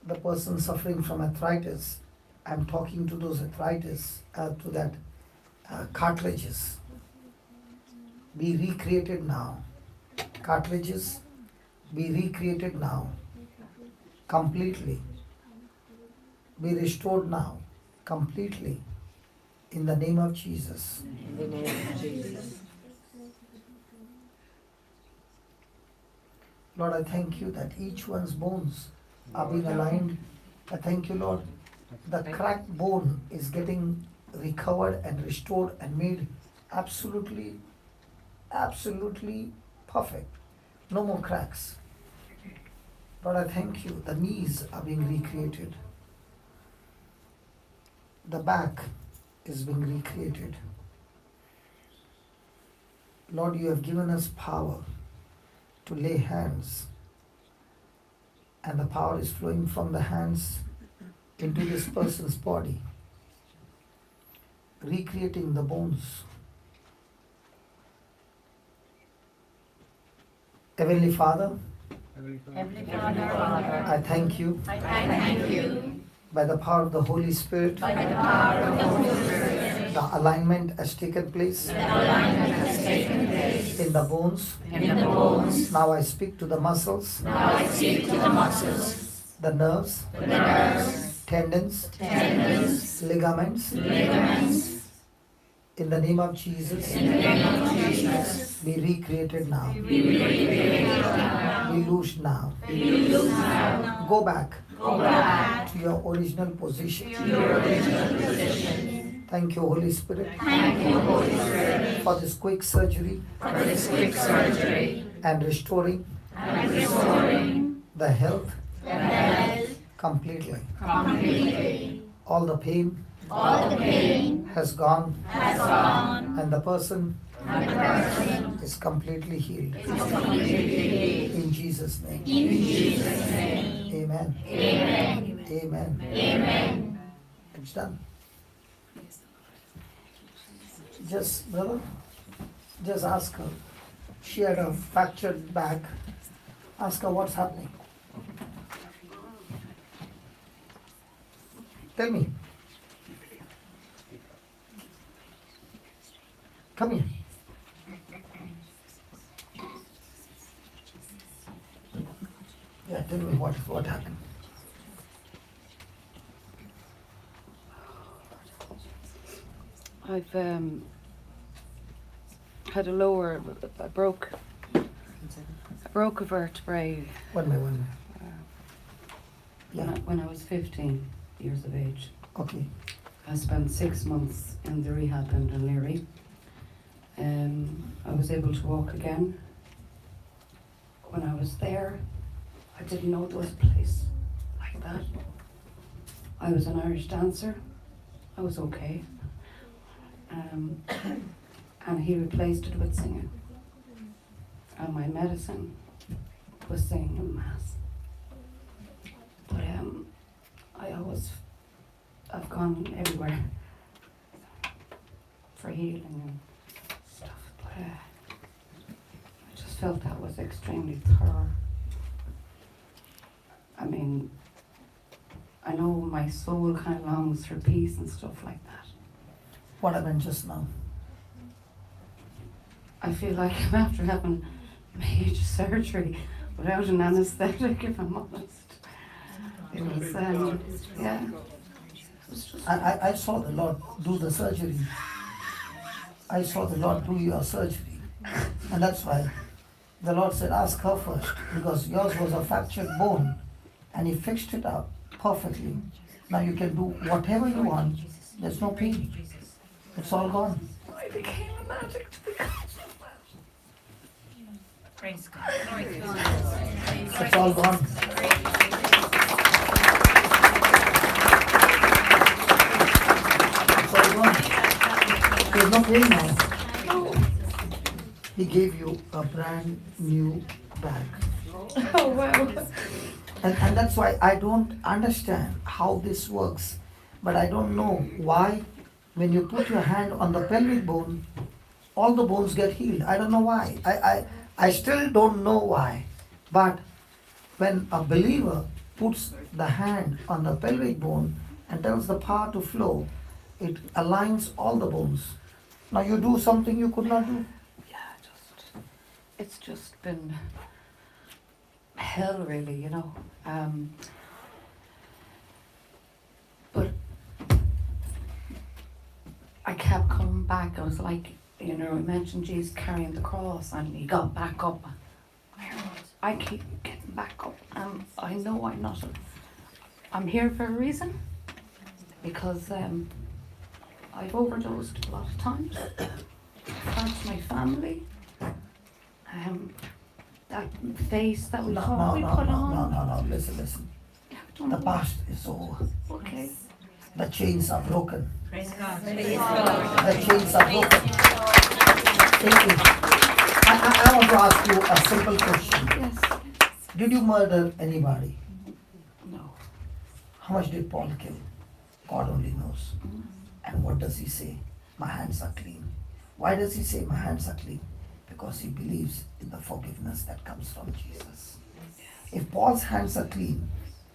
Speaker 1: The person suffering from arthritis, I'm talking to those arthritis, to that cartilages. Be recreated now. Cartilages, be recreated now. Completely. Be restored now. Completely. In the name of Jesus.
Speaker 6: In the name of Jesus.
Speaker 1: Lord, I thank you that each one's bones are being aligned. I thank you, Lord. The cracked bone is getting recovered and restored and made absolutely perfect. No more cracks. Lord, I thank you. The knees are being recreated. The back is being recreated. Lord, you have given us power to lay hands. And the power is flowing from the hands into this person's body, recreating the bones. Heavenly Father, I thank you. By the power of the Holy Spirit, the alignment has taken place in the bones. Now I speak to the muscles, the nerves, tendons, ligaments. In the name of Jesus, be recreated now. Be loosed now. Go back to your original position. Thank you, Holy Spirit, for this quick surgery and restoring the health completely. All the pain has gone, and the person is completely healed. In Jesus' name. Amen. Amen. It's done. Just, brother, just ask her. She had a fractured back. Ask her what's happening. Tell me. Come here. Yeah, tell me what happened.
Speaker 13: I've had a broke
Speaker 6: I broke a vertebrae
Speaker 1: One minute. Yeah.
Speaker 6: when I was 15 years of age.
Speaker 1: Okay.
Speaker 6: I spent 6 months in the rehab in Dunleary. I was able to walk again. When I was there, I didn't know there was a place like that. I was an Irish dancer. I was okay. And he replaced it with singing. And my medicine was singing in mass. But I've gone everywhere for healing and stuff. But I just felt that was extremely thorough. I mean, I know my soul kind of longs for peace and stuff like that.
Speaker 1: What happened just now?
Speaker 6: I feel like I'm after having major surgery without an anaesthetic, if I'm honest. It was, yeah. It was just
Speaker 1: I saw the Lord do the surgery. I saw the Lord do your surgery. And that's why the Lord said, ask her first, because yours was a fractured bone and He fixed it up perfectly. Now you can do whatever you want. There's no pain. It's all gone.
Speaker 6: I became an addict because of that.
Speaker 10: Praise God. Glory to God.
Speaker 1: It's all gone. It's all gone. There's no pain now. He gave you a brand new bag.
Speaker 6: Oh, wow.
Speaker 1: And that's why I don't understand how this works. But I don't know why when you put your hand on the pelvic bone, all the bones get healed. I don't know why. I still don't know why. But when a believer puts the hand on the pelvic bone and tells the power to flow, it aligns all the bones. Now you do something you could not do.
Speaker 6: Yeah, it's just been hell, really, you know. But I kept coming back. I was like, you know, I mentioned Jesus carrying the cross and He got back up. I keep getting back up, and I know I'm here for a reason, because I've overdosed a lot of times. Hurt my family. That face that we thought we put on.
Speaker 1: No, listen. The past is over.
Speaker 6: Okay.
Speaker 1: The chains are broken.
Speaker 10: Praise God.
Speaker 1: The chains are broken. Thank you. I want to ask you a simple question.
Speaker 6: Yes.
Speaker 1: Did you murder anybody?
Speaker 6: No.
Speaker 1: How much did Paul kill? God only knows. And what does he say? My hands are clean. Why does he say my hands are clean? Because he believes in the forgiveness that comes from Jesus. If Paul's hands are clean,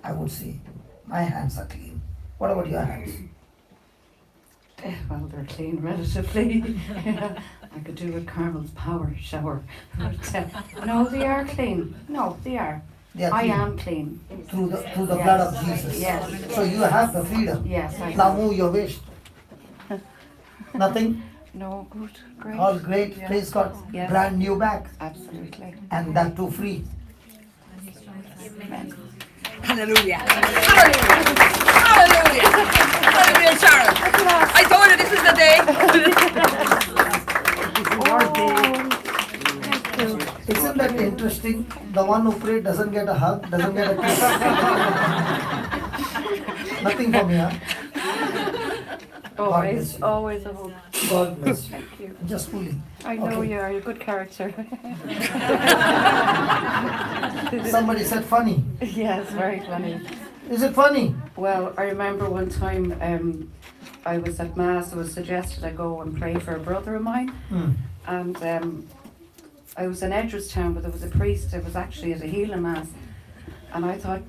Speaker 1: I would say my hands are clean. What about your hands?
Speaker 6: Well, they're clean relatively. I could do with Carmel's power shower. But, no, they are clean. No, they are.
Speaker 1: They are
Speaker 6: I
Speaker 1: clean.
Speaker 6: am clean.
Speaker 1: Through the blood of Jesus.
Speaker 6: Yes.
Speaker 1: So you have the freedom.
Speaker 6: Yes, I
Speaker 1: Now move your waist. Nothing?
Speaker 6: No, good, great.
Speaker 1: All great.
Speaker 6: Yeah.
Speaker 1: Praise God.
Speaker 6: Yes.
Speaker 1: Brand new bag.
Speaker 6: Absolutely.
Speaker 1: And that too free.
Speaker 6: Amen.
Speaker 7: Hallelujah. Hallelujah. Hallelujah. Hallelujah, Sharon. I told you this is the day.
Speaker 1: Isn't that interesting? The one who prayed doesn't get a hug, doesn't get a kiss. Nothing from here.
Speaker 6: Always a hope.
Speaker 1: God bless you.
Speaker 6: Thank you.
Speaker 1: Just fooling.
Speaker 6: I know
Speaker 1: Okay.
Speaker 6: you are a good character.
Speaker 1: Somebody said funny.
Speaker 6: Yes, very funny.
Speaker 1: Is it funny?
Speaker 6: Well, I remember one time I was at Mass. It was suggested I go and pray for a brother of mine. And I was in Edgeworthstown, but there was a priest. It was actually at a healing Mass. And I thought,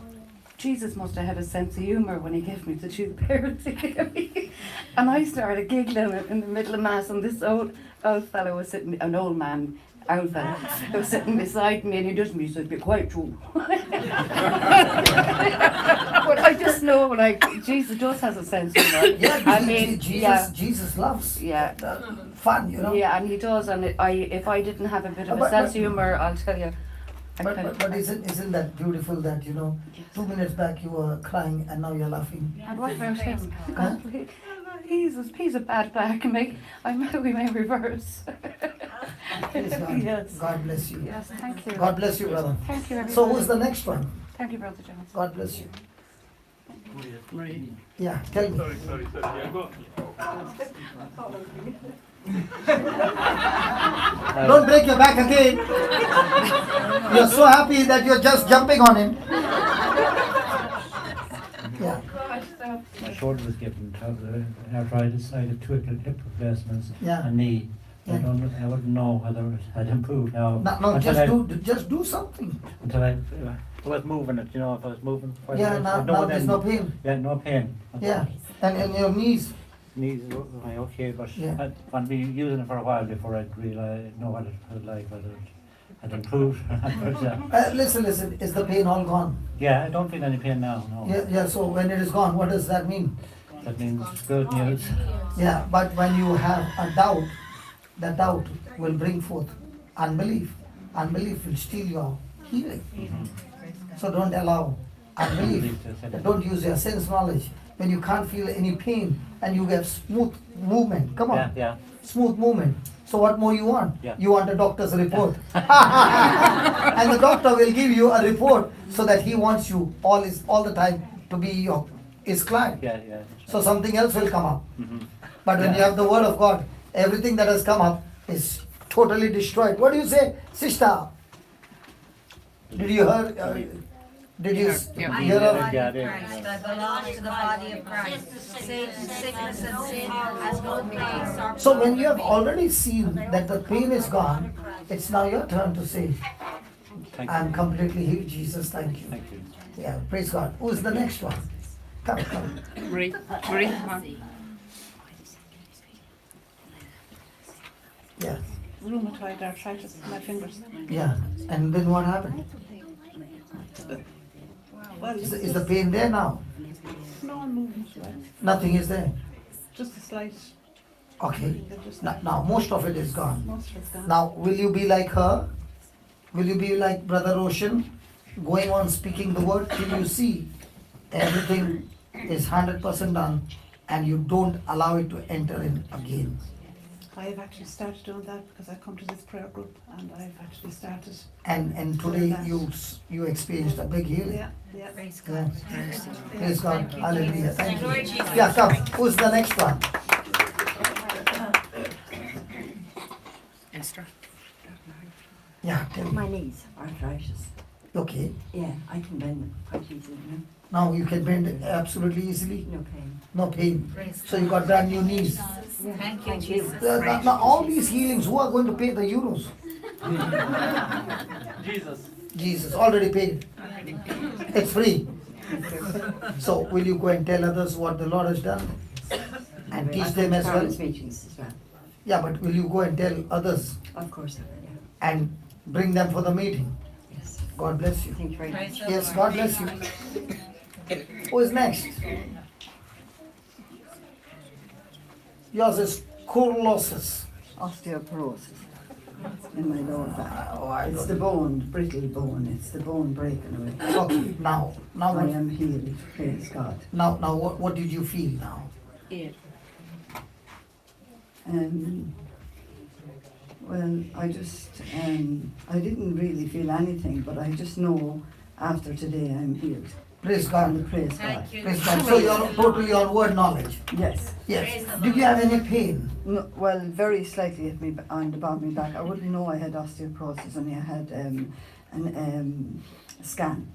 Speaker 6: Jesus must have had a sense of humour when He gave me the two parents He gave me. And I started giggling in the middle of Mass, and this old fellow was sitting, an old man, old fellow, was sitting beside me, and he just me said, "Be quiet, Joe." But I just no, like, Jesus does has a sense of humor.
Speaker 1: Yeah,
Speaker 6: I mean,
Speaker 1: Jesus loves
Speaker 6: Yeah.
Speaker 1: fun, you know.
Speaker 6: Yeah, and he does, and if I didn't have a bit of a
Speaker 1: But-
Speaker 6: sense
Speaker 1: but-
Speaker 6: of humor, I'll tell you.
Speaker 1: But isn't that beautiful that, you know, 2 minutes back you were crying and now you're laughing?
Speaker 6: And what about him?
Speaker 1: Huh?
Speaker 6: He's a bad bag, and we may reverse.
Speaker 1: Praise God.
Speaker 6: Yes.
Speaker 1: God bless you.
Speaker 6: Yes, thank you.
Speaker 1: God bless you, brother.
Speaker 6: Thank you, everybody.
Speaker 1: So who's the next one?
Speaker 6: Thank you, Brother Johnson.
Speaker 1: God bless you. Yeah, tell me.
Speaker 12: Sorry. Yeah, go.
Speaker 1: Don't break your back again. You're so happy that you're just jumping on him. Yeah.
Speaker 13: My shoulder was given arthritis. I had 2 hip replacements,
Speaker 1: Yeah.
Speaker 13: a knee.
Speaker 1: Yeah.
Speaker 13: I wouldn't know whether it had improved now.
Speaker 1: No,
Speaker 13: until
Speaker 1: just do something.
Speaker 13: Until I was moving it, if I was moving.
Speaker 1: Yeah, now there's no pain.
Speaker 13: Yeah, no pain.
Speaker 1: Yeah, and your knees.
Speaker 13: Knees were okay, but
Speaker 1: Yeah.
Speaker 13: I'd be using it for a while before I'd really know what it was like, whether it had improved or not.
Speaker 1: Listen, is the pain all gone?
Speaker 13: Yeah, I don't feel any pain now, no.
Speaker 1: Yeah, so when it is gone, what does that mean?
Speaker 13: That means good news.
Speaker 1: Yeah, but when you have a doubt, the doubt will bring forth unbelief. Unbelief will steal your healing. So don't allow unbelief. Don't use your sense knowledge. When you can't feel any pain and you get smooth movement, come on,
Speaker 13: Yeah.
Speaker 1: smooth movement. So what more you want?
Speaker 13: Yeah.
Speaker 1: You want a doctor's report. And the doctor will give you a report so that he wants you all the time to be his client.
Speaker 13: Yeah.
Speaker 1: So something else will come up.
Speaker 13: Mm-hmm.
Speaker 1: But when you have the word of God, everything that has come up is totally destroyed. What do you say, sister? Did you hear? Did you hear of?
Speaker 10: I belong to the body of Christ. Satan, sickness and sin has no place.
Speaker 1: So when you have already seen that the pain is gone, it's now your turn to say, I'm completely healed, Jesus, thank you.
Speaker 13: Thank you.
Speaker 1: Yeah, praise God. Who's the next one? Come.
Speaker 6: Marie.
Speaker 1: Yeah,
Speaker 6: Rheumatoid arthritis in my fingers.
Speaker 1: yeah. And then what happened? Is the pain there now?
Speaker 6: No, I'm moving well.
Speaker 1: Nothing is there.
Speaker 6: Just a slight.
Speaker 1: Okay. Now most of it is gone.
Speaker 6: Most of that.
Speaker 1: Now, will you be like her? Will you be like Brother Roshan, going on speaking the word till you see everything is 100% done and you don't allow it to enter in again?
Speaker 6: I have actually started doing that because I come to this prayer group and I've actually started.
Speaker 1: And today you experienced a big healing.
Speaker 6: Yeah.
Speaker 10: Praise
Speaker 1: Yeah.
Speaker 10: God.
Speaker 1: Praise God. Hallelujah. Thank
Speaker 10: Lord
Speaker 1: you.
Speaker 10: Jesus.
Speaker 1: Yeah, come. Who's the next one?
Speaker 7: Esther.
Speaker 1: Yeah, tell me.
Speaker 14: My knees, arthritis.
Speaker 1: Okay.
Speaker 14: Yeah, I can bend them quite easily now.
Speaker 1: Now you can bend it absolutely easily.
Speaker 14: No pain.
Speaker 1: No pain.
Speaker 10: Praise
Speaker 1: So you got brand new knees.
Speaker 10: Thank you, Jesus.
Speaker 1: Now all these healings, who are going to pay the euros? Jesus already paid. It's free. So will you go and tell others what the Lord has done and teach them as well?
Speaker 14: Parents' meetings as well.
Speaker 1: Yeah, but will you go and tell others
Speaker 14: Of course I will, yeah.
Speaker 1: and bring them for the meeting?
Speaker 14: Yes.
Speaker 1: God bless you.
Speaker 14: Thank you very much.
Speaker 10: Praise the
Speaker 1: Yes,
Speaker 10: Lord.
Speaker 1: God bless you. Who is next? Yours is scoliosis.
Speaker 14: Osteoporosis in my lower back.
Speaker 1: I
Speaker 14: It's
Speaker 1: don't-
Speaker 14: the bone, brittle bone. It's the bone breaking away.
Speaker 1: Okay, now
Speaker 14: I
Speaker 1: what?
Speaker 14: am healed, praise God.
Speaker 1: Now what did you feel now?
Speaker 14: Well, I just, I didn't really feel anything, but I just know after today I'm healed.
Speaker 1: Praise God.
Speaker 14: And praise God.
Speaker 10: Thank you.
Speaker 1: Praise God. So you're totally on word knowledge.
Speaker 14: Yes.
Speaker 1: Yes. Did you have any pain?
Speaker 14: No, well, very slightly at me on the bottom of my back. I wouldn't know I had osteoporosis, and I had a scan.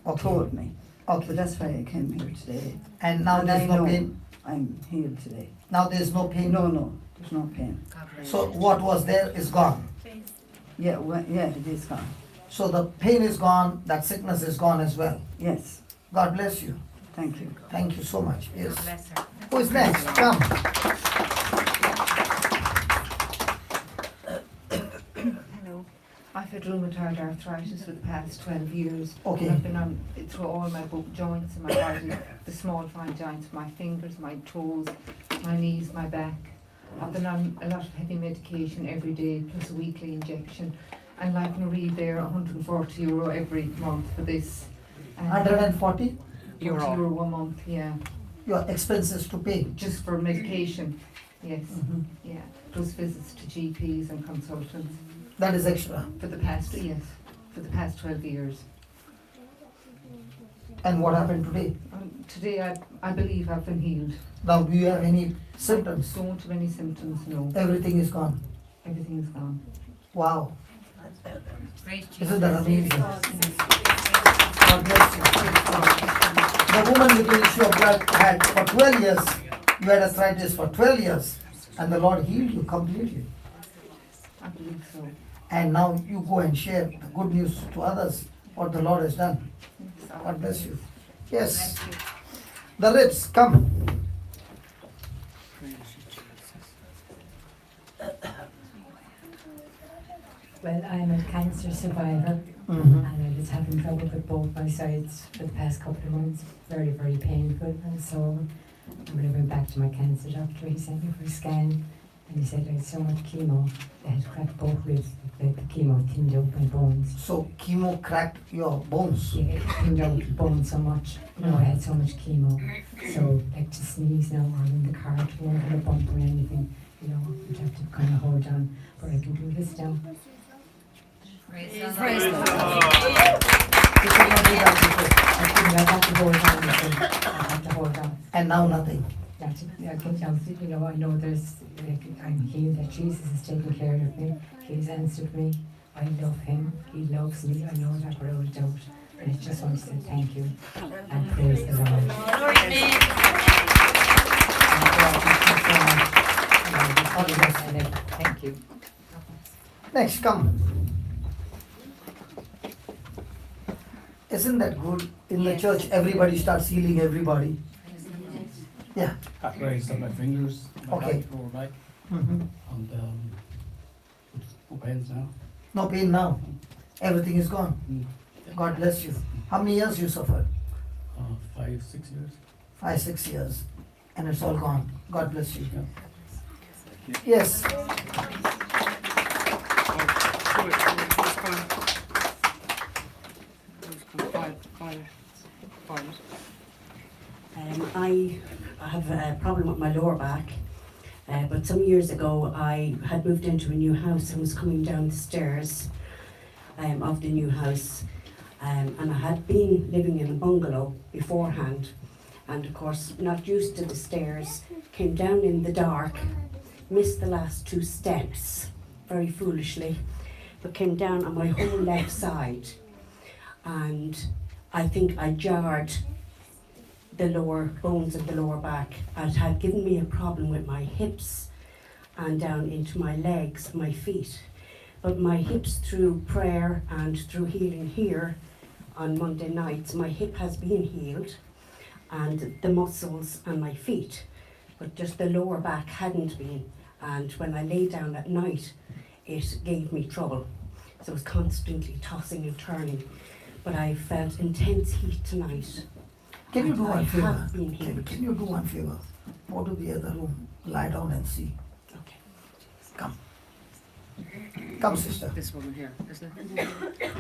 Speaker 1: Okay.
Speaker 14: Told me.
Speaker 1: Okay.
Speaker 14: But that's why I came here today.
Speaker 1: And now
Speaker 14: And
Speaker 1: there's
Speaker 14: I
Speaker 1: no
Speaker 14: know
Speaker 1: pain?
Speaker 14: I'm healed today.
Speaker 1: Now there's no pain?
Speaker 14: No, there's no pain.
Speaker 1: So what was there is gone.
Speaker 14: Yeah, well, yeah, it is gone.
Speaker 1: So the pain is gone, that sickness is gone as well.
Speaker 14: Yes.
Speaker 1: God bless you.
Speaker 14: Thank you.
Speaker 1: Thank you so much. Yes.
Speaker 10: Bless her.
Speaker 1: Who is next? Come.
Speaker 6: Hello. I
Speaker 15: I've had rheumatoid arthritis for the past 12 years.
Speaker 1: Okay.
Speaker 15: I've been on through all my joints in my body, the small fine joints, my fingers, my toes, my knees, my back. I've been on a lot of heavy medication every day, plus a weekly injection. And like Marie there, €140 every month for this. And
Speaker 1: 140?
Speaker 15: €40 a month, yeah.
Speaker 1: Your expenses to pay?
Speaker 15: Just for medication, yes.
Speaker 1: Mhm.
Speaker 15: Yeah, plus visits to GPs and consultants.
Speaker 1: That is extra.
Speaker 15: For the past 12 years.
Speaker 1: And what happened today?
Speaker 15: Today I believe I've been healed.
Speaker 1: Now, do you have any symptoms?
Speaker 15: Don't have any symptoms, no.
Speaker 1: Everything is gone.
Speaker 15: Everything is gone.
Speaker 1: Wow.
Speaker 10: Praise
Speaker 1: Isn't that amazing? God bless you. The woman with the issue of blood had for 12 years, you had arthritis for 12 years, and the Lord healed you completely.
Speaker 15: I believe so.
Speaker 1: And now you go and share the good news to others, what the Lord has done. God bless you. Yes. The ribs, come.
Speaker 16: Well, I'm a cancer survivor,
Speaker 1: Mhm.
Speaker 16: and I was having trouble with both my sides for the past couple of months. Very, very painful and sore. And when I went back to my cancer doctor, he sent me for a scan, and he said I had so much chemo, they had cracked both ribs. The chemo thinned out my bones.
Speaker 1: So chemo cracked your bones?
Speaker 16: Yeah, it thinned out the bones so much. You know, I had so much chemo. So, like to sneeze now or in the car to go over a bump or anything, you know, you'd have to kind of hold on. But I can do this now.
Speaker 10: Praise
Speaker 16: the Lord.
Speaker 10: Praise the
Speaker 1: You could not do that before.
Speaker 16: I had to hold on. I had to hold on.
Speaker 1: And now nothing.
Speaker 16: That's it. I can tell, you know, I know there's, like, I'm healed, that Jesus is taking care of me. He's answered me. I love him. He loves me. I know that without a doubt. And I just want to say thank you and praise the Lord. Thank you.
Speaker 1: Next, come. Isn't that good? In the church, everybody starts healing everybody. Yeah.
Speaker 8: I've raised up my fingers, my
Speaker 1: Okay.
Speaker 8: back, lower back,
Speaker 1: Mhm.
Speaker 8: and no pains now.
Speaker 1: No pain now. Everything is gone. God bless you. How many years you suffered?
Speaker 8: 5, 6 years.
Speaker 1: 5, 6 years. And it's all gone. God bless you. Yes.
Speaker 17: I have a problem with my lower back, but some years ago I had moved into a new house and was coming down the stairs of the new house, and I had been living in a bungalow beforehand, and of course not used to the stairs, came down in the dark, missed the last 2 steps very foolishly, but came down on my whole left side, and I think I jarred the lower bones of the lower back. It had given me a problem with my hips and down into my legs, my feet. But my hips, through prayer and through healing here on Monday nights, my hip has been healed, and the muscles and my feet, but just the lower back hadn't been. And when I lay down at night, it gave me trouble. So it was constantly tossing and turning. But I felt intense heat tonight.
Speaker 1: Can you do one favor?
Speaker 17: have been healed.
Speaker 1: Can you do one favor? Go to the other room, lie down and see.
Speaker 17: Okay.
Speaker 1: Come. Come, sister.
Speaker 18: This woman here, isn't it?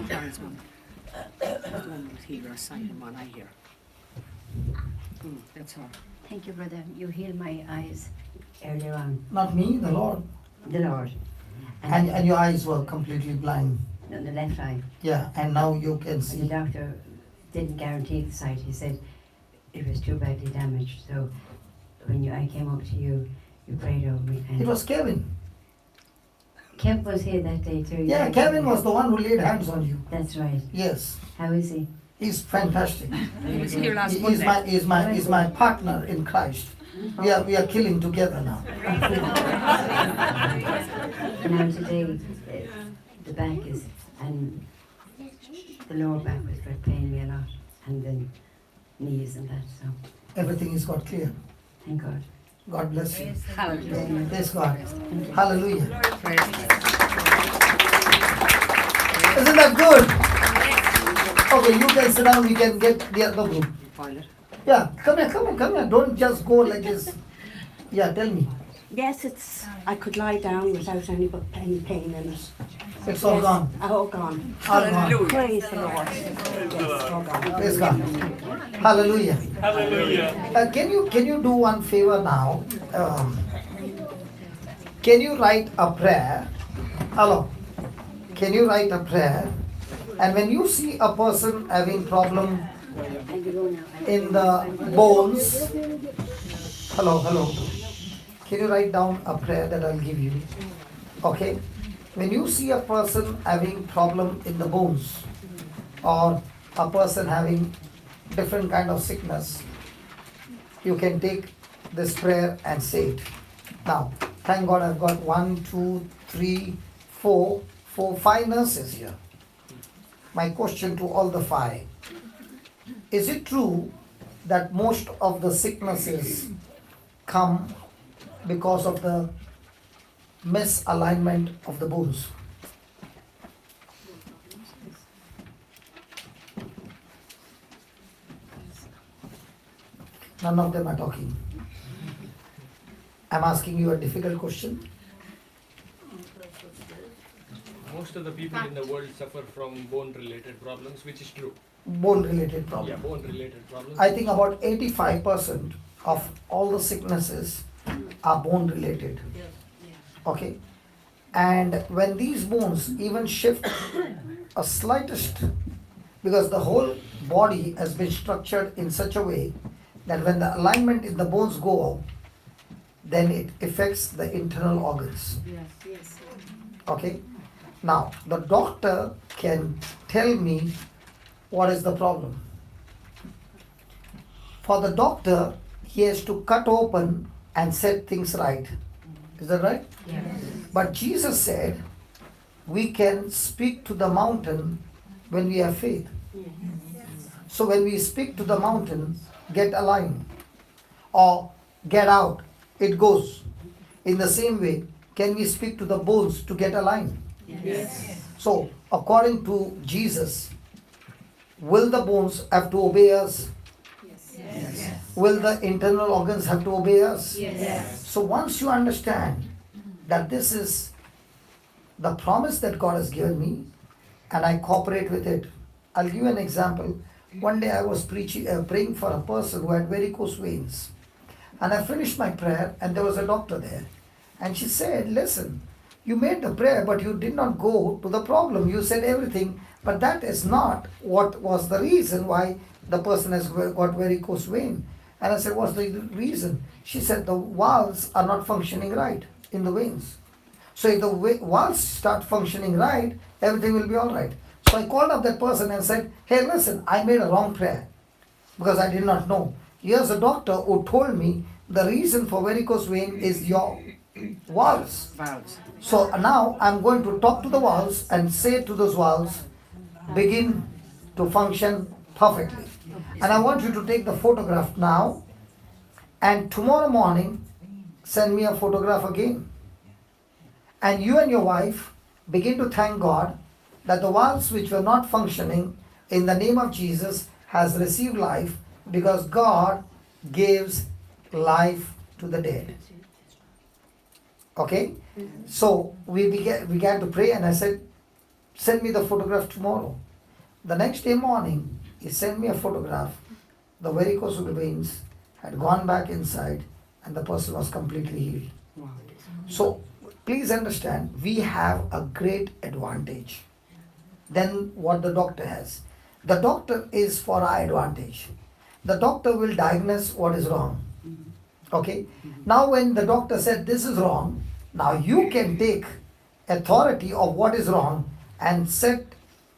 Speaker 18: Karen's mum. The one with healer, sign one I hear. That's her.
Speaker 19: Thank you, brother. You healed my eyes earlier on.
Speaker 1: Not me, the Lord.
Speaker 19: The Lord.
Speaker 1: And your eyes were completely blind.
Speaker 19: On the left eye.
Speaker 1: Yeah, and now you can
Speaker 19: The
Speaker 1: see.
Speaker 19: doctor didn't guarantee the sight. He said it was too badly damaged. So when I came up to you, you prayed over me. And
Speaker 1: It was Kevin.
Speaker 19: Kev was here that day too.
Speaker 1: Yeah, Kevin was the one who laid hands on you.
Speaker 19: That's right.
Speaker 1: Yes.
Speaker 19: How is he?
Speaker 1: He's fantastic.
Speaker 18: He was here last
Speaker 1: He's
Speaker 18: Monday.
Speaker 1: he's my partner in Christ. We are killing together now.
Speaker 19: Now today, the back is, and the lower back was paying me a lot, and then knees and that, so.
Speaker 1: Everything is got clear.
Speaker 19: Thank God.
Speaker 1: God bless you.
Speaker 19: Hallelujah.
Speaker 1: Praise God. Hallelujah. Isn't that good? Okay, you can sit down, we can get the other group. Yeah, come here. Don't just go like this. Yeah, tell me.
Speaker 17: Yes, I could lie down without any pain in it.
Speaker 1: It's all gone.
Speaker 17: All gone.
Speaker 1: All gone.
Speaker 17: Praise the Lord. Yes, all gone.
Speaker 1: Praise God. Hallelujah.
Speaker 11: Hallelujah.
Speaker 1: Can you do one favor now? Can you write a prayer? Hello. Can you write a prayer? And when you see a person having problem in the bones, hello. Can you write down a prayer that I'll give you? Okay. When you see a person having problem in the bones, or a person having different kind of sickness, you can take this prayer and say it. Now, thank God I've got 1, 2, 3, 4, 5 nurses here. My question to all the 5. Is it true that most of the sicknesses come because of the misalignment of the bones? None of them are talking. I'm asking you a difficult question.
Speaker 12: Most of the people in the world suffer from bone-related problems, which is true.
Speaker 1: Bone-related problem.
Speaker 12: Yeah, bone-related problems.
Speaker 1: I think about 85% of all the sicknesses are bone-related. Okay? And when these bones even shift a slightest, because the whole body has been structured in such a way that when the alignment in the bones go, then it affects the internal organs. Okay? Now, the doctor can tell me what is the problem. For the doctor, he has to cut open and set things right. Is that right?
Speaker 16: Yes.
Speaker 1: But Jesus said, we can speak to the mountain when we have faith. So when we speak to the mountain, get aligned or get out, it goes. In the same way, can we speak to the bones to get aligned?
Speaker 16: Yes.
Speaker 1: So, according to Jesus, will the bones have to obey us?
Speaker 16: Yes.
Speaker 1: Will the internal organs have to obey us?
Speaker 16: Yes.
Speaker 1: So once you understand that this is the promise that God has given me and I cooperate with it, I'll give you an example. One day I was praying for a person who had varicose veins. And I finished my prayer and there was a doctor there. And she said, listen, you made the prayer but you did not go to the problem. You said everything, but that is not what was the reason why the person has got varicose vein. And I said, what's the reason? She said, the valves are not functioning right in the veins. So if the valves start functioning right, everything will be all right. So I called up that person and said, hey, listen, I made a wrong prayer because I did not know. Here's a doctor who told me the reason for varicose vein is your valves. So now I'm going to talk to the valves and say to those valves, begin to function perfectly. And I want you to take the photograph now and tomorrow morning send me a photograph again. And you and your wife begin to thank God that the valves which were not functioning in the name of Jesus has received life because God gives life to the dead. Okay? So we began to pray and I said, send me the photograph tomorrow. The next day morning, he sent me a photograph. The varicose veins had gone back inside and the person was completely healed.
Speaker 18: Wow.
Speaker 1: So please understand, we have a great advantage than what the doctor has. The doctor is for our advantage. The doctor will diagnose what is wrong. Okay? Now when the doctor said this is wrong, now you can take authority of what is wrong and set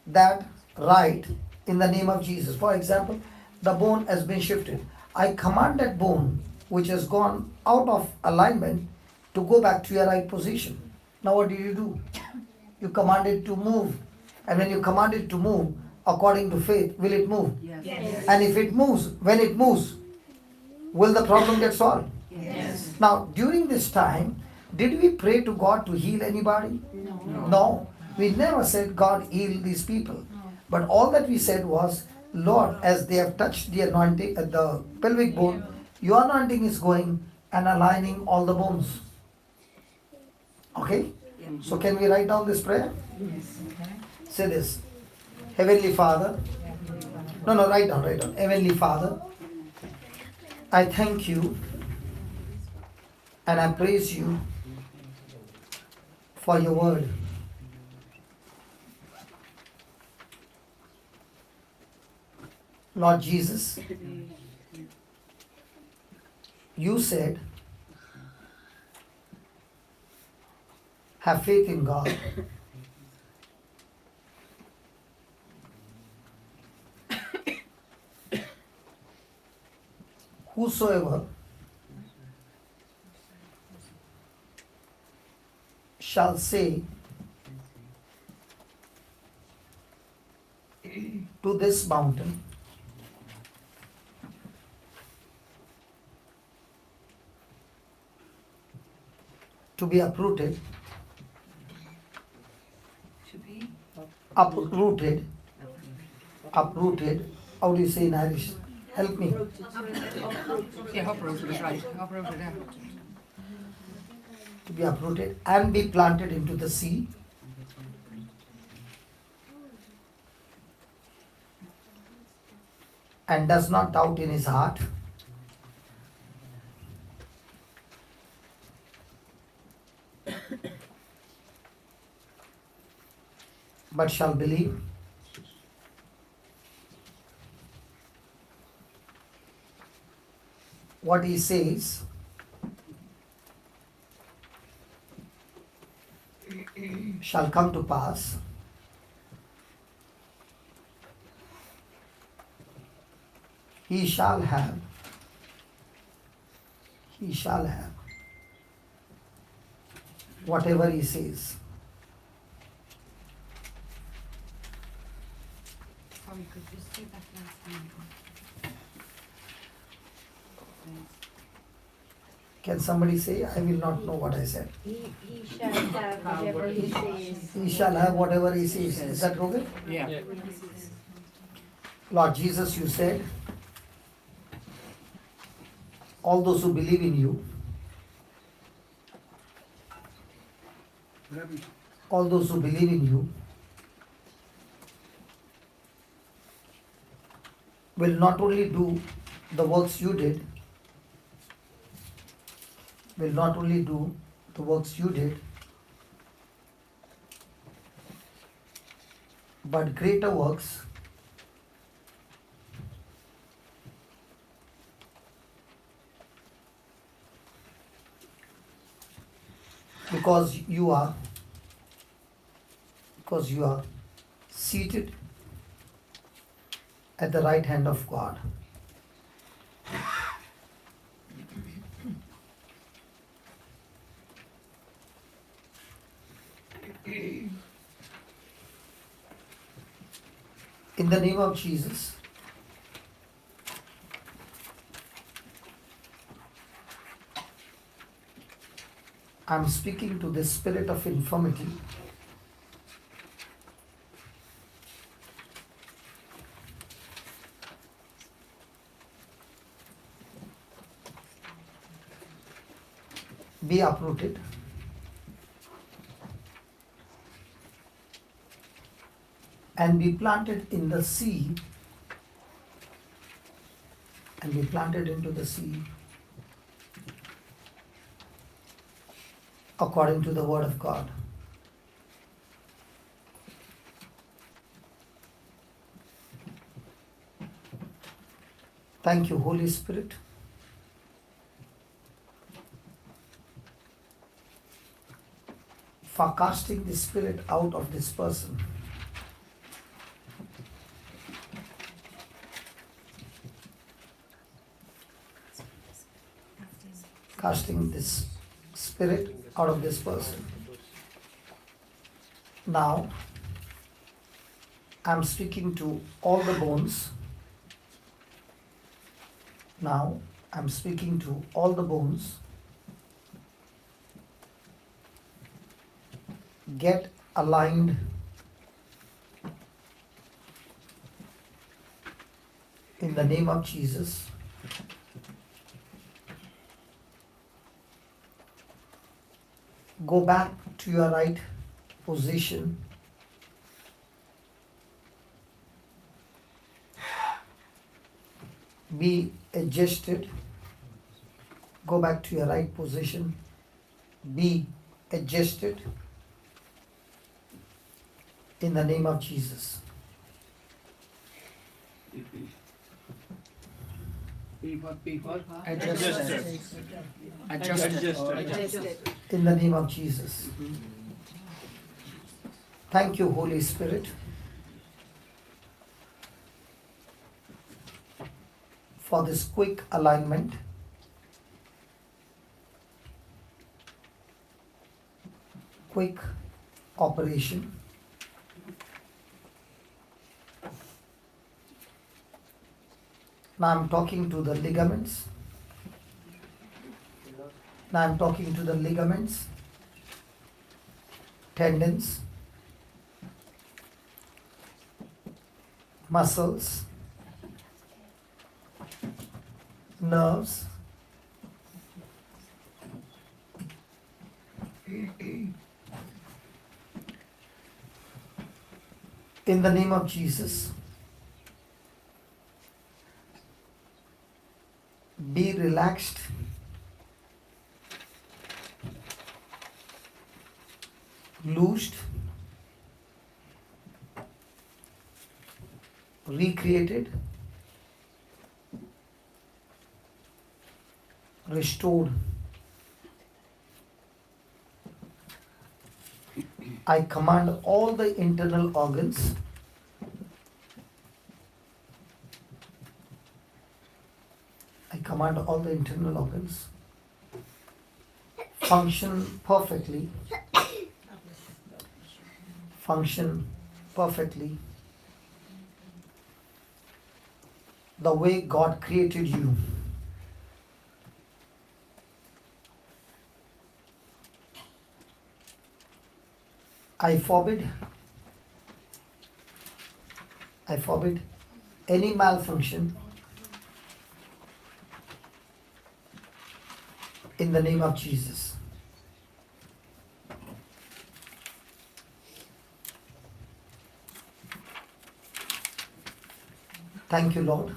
Speaker 1: that right in the name of Jesus. For example, the bone has been shifted. I command that bone which has gone out of alignment to go back to your right position. Now what do? You command it to move. And when you command it to move, according to faith, will it move?
Speaker 16: Yes.
Speaker 1: And if it moves, when it moves, will the problem get solved?
Speaker 16: Yes.
Speaker 1: Now, during this time, did we pray to God to heal anybody?
Speaker 16: No.
Speaker 1: No. We never said God heal these people. But all that we said was, Lord, as they have touched the anointing at the pelvic bone, your anointing is going and aligning all the bones. Okay? So can we write down this prayer?
Speaker 15: Yes.
Speaker 1: Say this. Heavenly Father. No, write down. Heavenly Father, I thank you and I praise you for your word. Lord Jesus, you said, have faith in God. Whosoever shall say to this mountain, to be uprooted, uprooted, how do you say in Irish? Help me.
Speaker 15: Yeah, uprooted is right. Uprooted, yeah.
Speaker 1: To be uprooted and be planted into the sea. And does not doubt in his heart. But shall believe what he says, shall come to pass. He shall have whatever he says.
Speaker 15: Or you could just say that last line.
Speaker 1: Can somebody say, I will not know what I said?
Speaker 4: He shall have whatever he says.
Speaker 1: He shall have whatever he says. Is that okay?
Speaker 12: Yeah.
Speaker 1: Lord Jesus, you said, all those who believe in you, all those who believe in you will not only do the works you did, but greater works, because you are seated at the right hand of God. In the name of Jesus, I'm speaking to the spirit of infirmity. Be uprooted. And be planted in the sea. And be planted into the sea. According to the word of God. Thank you, Holy Spirit. For casting the spirit out of this person. Casting this spirit out of this person. Now, I'm speaking to all the bones. Now, I'm speaking to all the bones. Get aligned in the name of Jesus. Go back to your right position. Be adjusted. Go back to your right position. Be adjusted in the name of Jesus.
Speaker 8: Be what?
Speaker 12: Adjusted. Adjusted.
Speaker 1: In the name of Jesus. Thank you, Holy Spirit, for this quick alignment. Quick operation. Now I'm talking to the ligaments. Now I'm talking to the ligaments, tendons, muscles, nerves, in the name of Jesus. Be relaxed. Loosed. Recreated. Restored. I command all the internal organs function perfectly the way God created you. I forbid any malfunction in the name of Jesus. Thank you, Lord,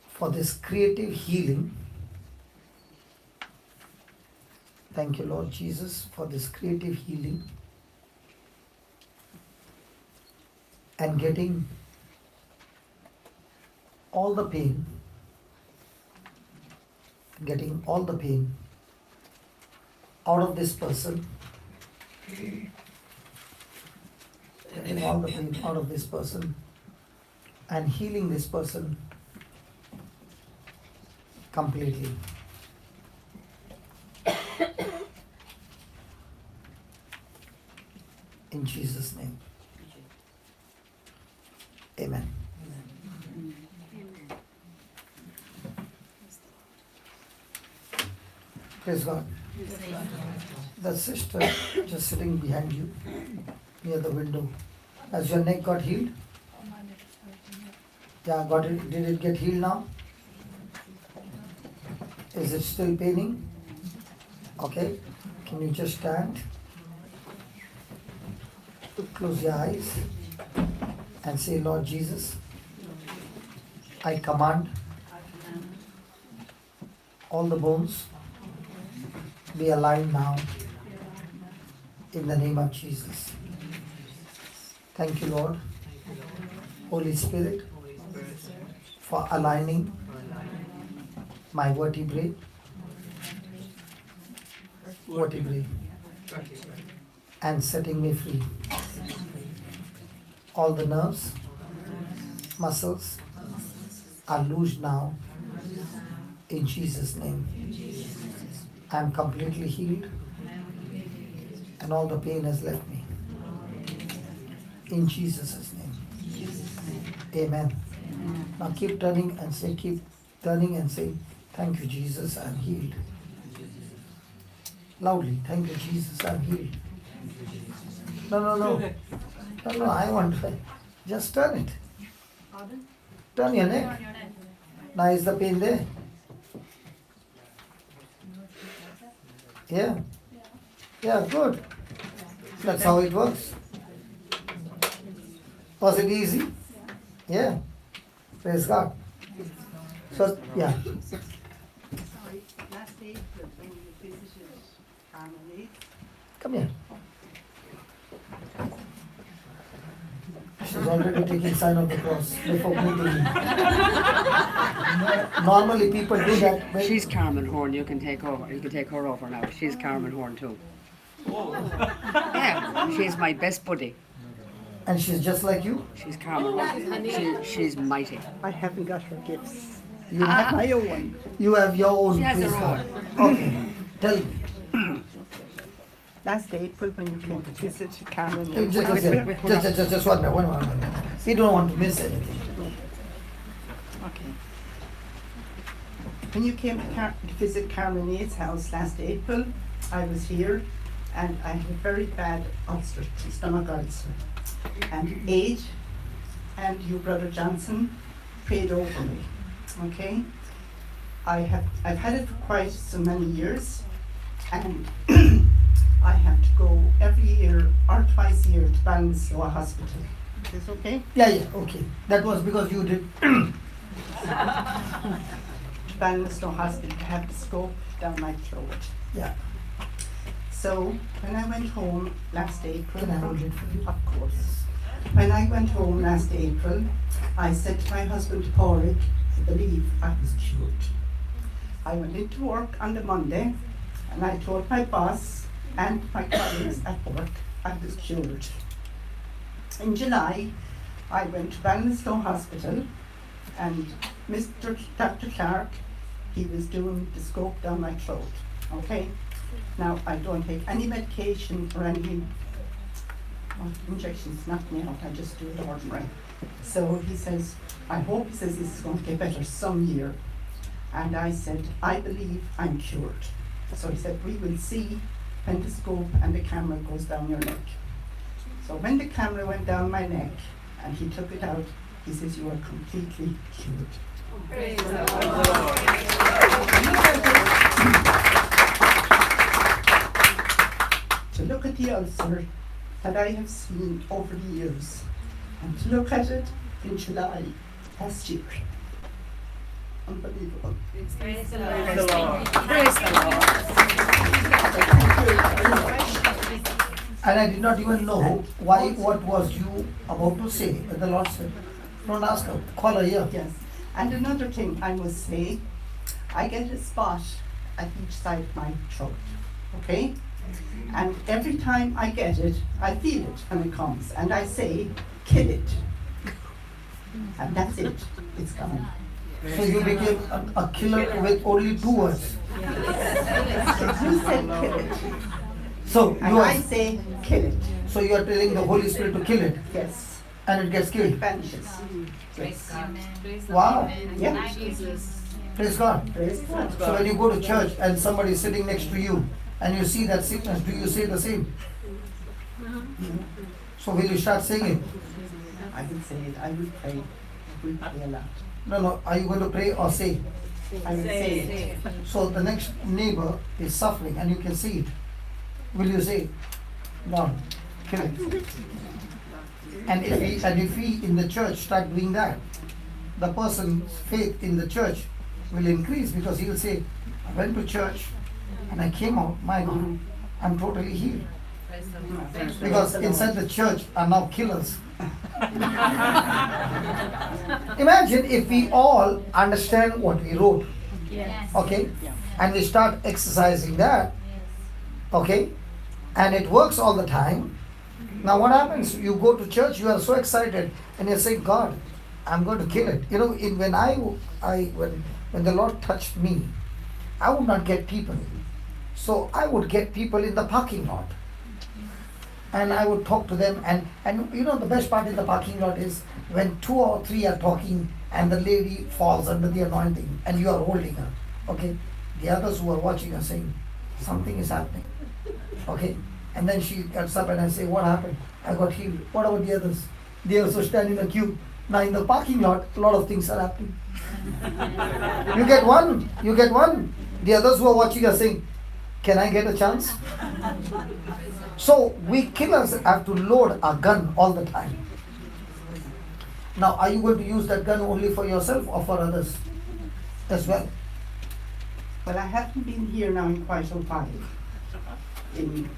Speaker 1: for this creative healing. Thank you, Lord Jesus, for this creative healing and getting all the pain, out of this person, getting all the pain out of this person and healing this person completely. In Jesus' name. Amen. Praise God. The sister just sitting behind you near the window. Has your neck got healed? Yeah, got it. Did it get healed now? Is it still paining? Okay. Can you just stand? Close your eyes and say, Lord Jesus, I command all the bones be aligned now in the name of Jesus. Thank you, Lord, Holy Spirit, for aligning my vertebrae and setting me free. All the nerves, muscles are loosed now in Jesus' name. I am completely healed and all the pain has left me. In Jesus' name. Amen. Now keep turning and say, thank you, Jesus, I'm healed. Loudly. Thank you, Jesus. I'm healed. No, I want to. Just turn it. Turn your neck. Now is the pain there? Yeah. Yeah, good. That's how it works. Was it easy? Yeah. Praise God. So, yeah. Come here. She's already taking sign of the cross before meeting. Normally people do that.
Speaker 18: She's Carmen Horn. You can take over. You can take her over now. She's Carmen Horn too. Yeah, she's my best buddy.
Speaker 1: And she's just like you?
Speaker 18: She's Carmen Horn. She's mighty.
Speaker 20: I haven't got her gifts.
Speaker 1: You
Speaker 20: I have my own.
Speaker 1: You have your own.
Speaker 18: She has her
Speaker 1: praise
Speaker 18: own.
Speaker 1: God. Okay. Tell me.
Speaker 20: Last April when you came to visit Carmen.
Speaker 1: Just one minute. We don't want to miss anything.
Speaker 20: Okay. When you came to visit Carmen Nate's house last April, I was here and I had a very bad ulcer, stomach ulcer. And Aid and you, Brother Johnson, prayed over me. Okay? I've had it for quite so many years, and I have to go every year or twice a year to Ballinasloe Hospital. Is this okay?
Speaker 1: Yeah, okay. That was because you did.
Speaker 20: To Ballinasloe Hospital to have the scope down my throat.
Speaker 1: Yeah.
Speaker 20: So when I went home last April,
Speaker 1: Can I hold it for you?
Speaker 20: Of course. When I went home last April, I said to my husband Porrick, I believe I was cured. I went into work on the Monday and I told my boss and my colleagues at work I was cured. In July, I went to Ballinasloe Hospital and Dr. Clark, he was doing the scope down my throat. Okay? Now, I don't take any medication or any injections, nothing out, I just do it ordinary. So he says, I hope, he says, this is going to get better some year. And I said, I believe I'm cured. So he said, we will see when the scope and the camera goes down your neck. So when the camera went down my neck and he took it out, he says, you are completely cured.
Speaker 5: Praise
Speaker 20: To look at the ulcer that I have seen over the years, and to look at it in July last year. Unbelievable.
Speaker 10: Praise the Lord.
Speaker 20: Praise the Lord.
Speaker 10: Praise the Lord.
Speaker 1: And I did not even know what was you about to say when the Lord said, don't ask her, call her here.
Speaker 20: Yes. And another thing I must say, I get a spot at each side of my throat. Okay? And every time I get it, I feel it when it comes. And I say, kill it. And that's it. It's gone.
Speaker 1: So you became a killer with only 2 words.
Speaker 20: You said kill it.
Speaker 1: So
Speaker 20: and I say kill it.
Speaker 1: So you are telling the Holy Spirit to kill it?
Speaker 20: Yes.
Speaker 1: And it gets killed?
Speaker 20: It vanishes.
Speaker 1: Yes. Wow.
Speaker 20: Yeah.
Speaker 1: Praise God.
Speaker 20: Praise God.
Speaker 1: So when you go to church and somebody is sitting next to you and you see that sickness, do you say the same? So will you start saying it?
Speaker 20: I will say it. I will pray. I will pray a lot.
Speaker 1: No. Are you going to pray or say?
Speaker 20: I will say it.
Speaker 1: So the next neighbor is suffering and you can see it. Will you say, Lord, kill it? And if we in the church start doing that, the person's faith in the church will increase because he will say, I went to church and I came out, my God, I'm totally healed. Because inside the church are now killers. Imagine if we all understand what we wrote, okay, and we start exercising that, okay, and it works all the time. Now what happens? You go to church, you are so excited, and you say, God, I'm going to kill it. You know, when the Lord touched me, I would not get people. So I would get people in the parking lot. And I would talk to them, and you know the best part in the parking lot is when 2 or 3 are talking and the lady falls under the anointing and you are holding her. Okay? The others who are watching are saying, something is happening. Okay? And then she gets up and I say, what happened? I got healed. What about the others? They also stand in a queue. Now in the parking lot, a lot of things are happening. You get one. The others who are watching are saying, can I get a chance? So we killers have to load a gun all the time. Now are you going to use that gun only for yourself or for others as well?
Speaker 20: Well, I haven't been here now in quite a while in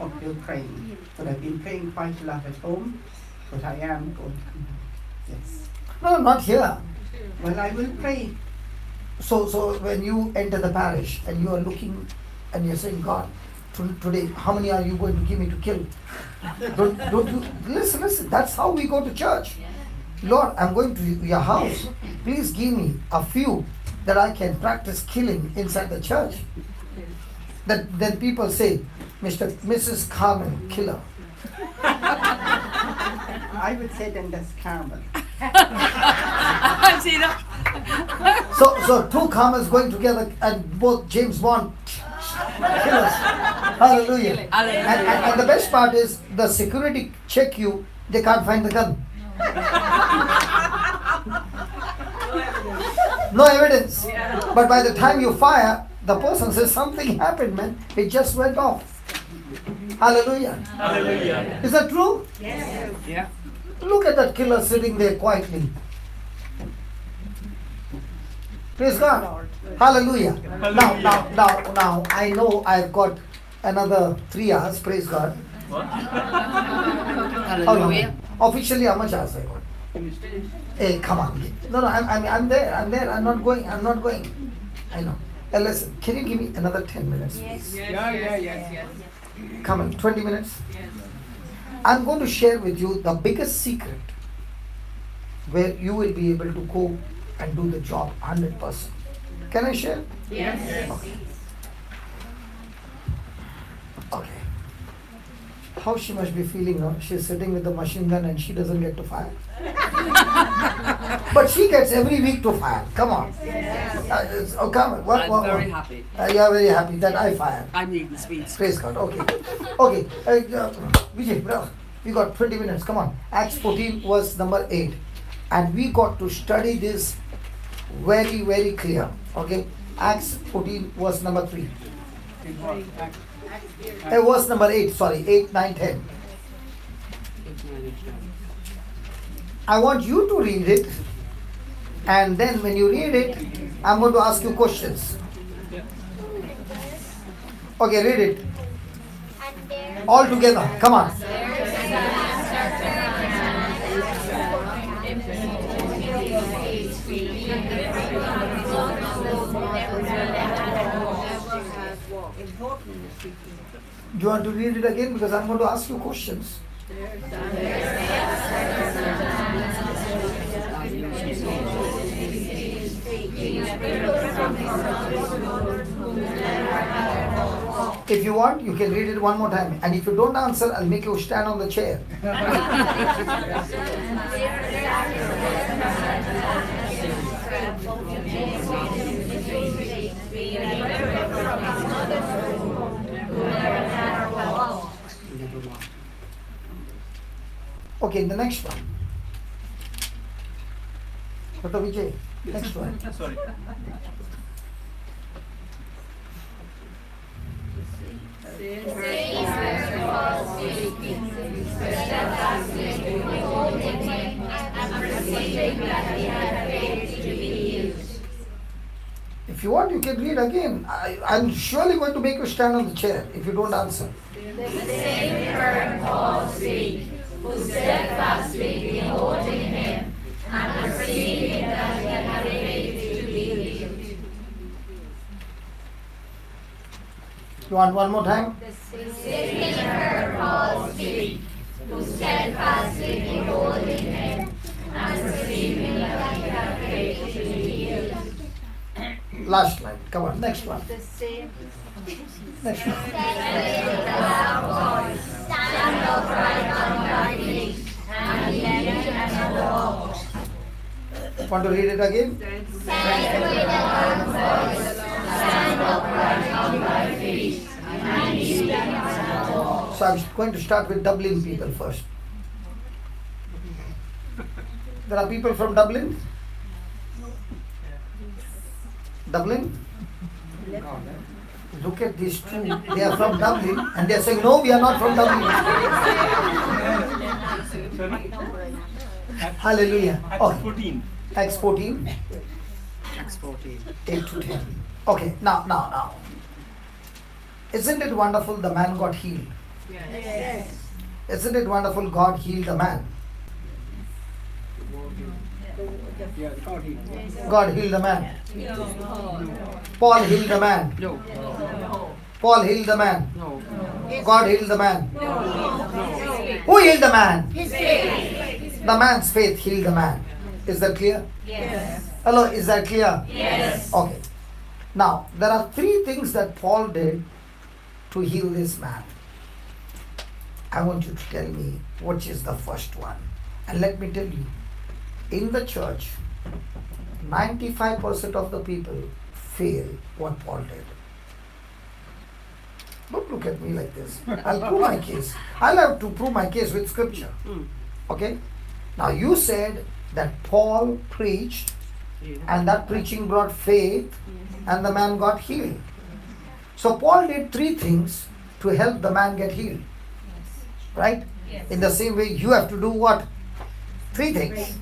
Speaker 20: uphill praying, but I've been praying quite a lot at home, but I am going to come back, yes.
Speaker 1: No, not here.
Speaker 20: Well, I will pray.
Speaker 1: So when you enter the parish and you are looking and you're saying, God, today, how many are you going to give me to kill? Don't you listen, that's how we go to church. Lord, I'm going to your house. Please give me a few that I can practice killing inside the church. Then people say, Mrs. Carmen, killer.
Speaker 20: I would say then that's Carmen.
Speaker 7: See that?
Speaker 1: So two Carmels going together and both James Bond killers. Hallelujah. And the best part is the security check you, they can't find the gun. No evidence. But by the time you fire, the person says something happened, man. It just went off. Hallelujah.
Speaker 12: Hallelujah.
Speaker 1: Is that true?
Speaker 7: Yes.
Speaker 12: Yeah.
Speaker 1: Look at that killer sitting there quietly. Praise God. Hallelujah. Now, I know I've got another 3 hours. Praise God.
Speaker 12: What?
Speaker 7: Hallelujah.
Speaker 1: Officially, how much hours I got? Hey, come on. No, I'm there. I'm not going. I know. Listen, can you give me another 10 minutes, please?
Speaker 12: Yes.
Speaker 1: Come on, 20 minutes. I'm going to share with you the biggest secret where you will be able to go and do the job 100%. Can I share?
Speaker 7: Yes.
Speaker 1: Okay. How she must be feeling now? She's sitting with the machine gun and she doesn't get to fire. But she gets every week to fire. Come on. Come on.
Speaker 7: I'm very happy.
Speaker 1: You are very happy that I fire.
Speaker 7: I'm needing speeds.
Speaker 1: Praise God. Okay. Vijay, bro, we got 20 minutes. Come on. Acts 14 verse number 8. And we got to study this very, very clear. Okay. Acts 14 verse number 3. Verse number 8. Sorry. 8, 9, 10. I want you to read it. And then when you read it, I'm going to ask you questions. Okay, read it. All together. Come on. Do you want to read it again? Because I'm going to ask you questions. If you want, you can read it one more time. And if you don't answer, I'll make you stand on the chair. Okay, the next one. Dr. Vijay, next one.
Speaker 12: Sorry.
Speaker 1: If you want, you can read again. I'm surely going to make you stand on the chair if you don't answer.
Speaker 21: The same heard Paul speak, who steadfastly beholding him, and perceiving that he had faith to believe.
Speaker 1: You want one more time?
Speaker 21: The same heard Paul speak, who steadfastly beholding him, and perceiving that he had faith to believe.
Speaker 1: Last line. Come on, next one.
Speaker 21: The same.
Speaker 1: Next one.
Speaker 21: Stand upright on thy feet, and lean and walk.
Speaker 1: Want to read it again?
Speaker 21: Said with a loud voice, stand upright on thy feet, and be tall.
Speaker 1: So I'm going to start with Dublin people first. There are people from Dublin? Dublin? Look at these two. They are from Dublin and they are saying, no, we are not from Dublin. Hallelujah.
Speaker 8: Acts 14.
Speaker 1: Acts 14.
Speaker 8: Acts 14.
Speaker 1: 8 to 10. Okay, now. Isn't it wonderful the man got healed?
Speaker 5: Yes.
Speaker 1: Isn't it wonderful God healed the man?
Speaker 8: Yeah, God healed.
Speaker 1: God healed the man. Paul healed the man.
Speaker 8: No.
Speaker 1: Paul healed the man.
Speaker 8: No.
Speaker 1: God healed the man. Who healed the man?
Speaker 21: His faith.
Speaker 1: The man's faith healed the man. Is that clear?
Speaker 21: Yes.
Speaker 1: Hello, is that clear?
Speaker 21: Yes.
Speaker 1: Okay. Now, there are 3 things that Paul did to heal this man. I want you to tell me which is the first one. And let me tell you, in the church, 95% of the people fail what Paul did. Don't look at me like this. I'll prove my case. I'll have to prove my case with scripture. Okay? Now you said that Paul preached and that preaching brought faith and the man got healed. So Paul did 3 things to help the man get healed. Right?
Speaker 21: Yes.
Speaker 1: In the same way you have to do what? 3 things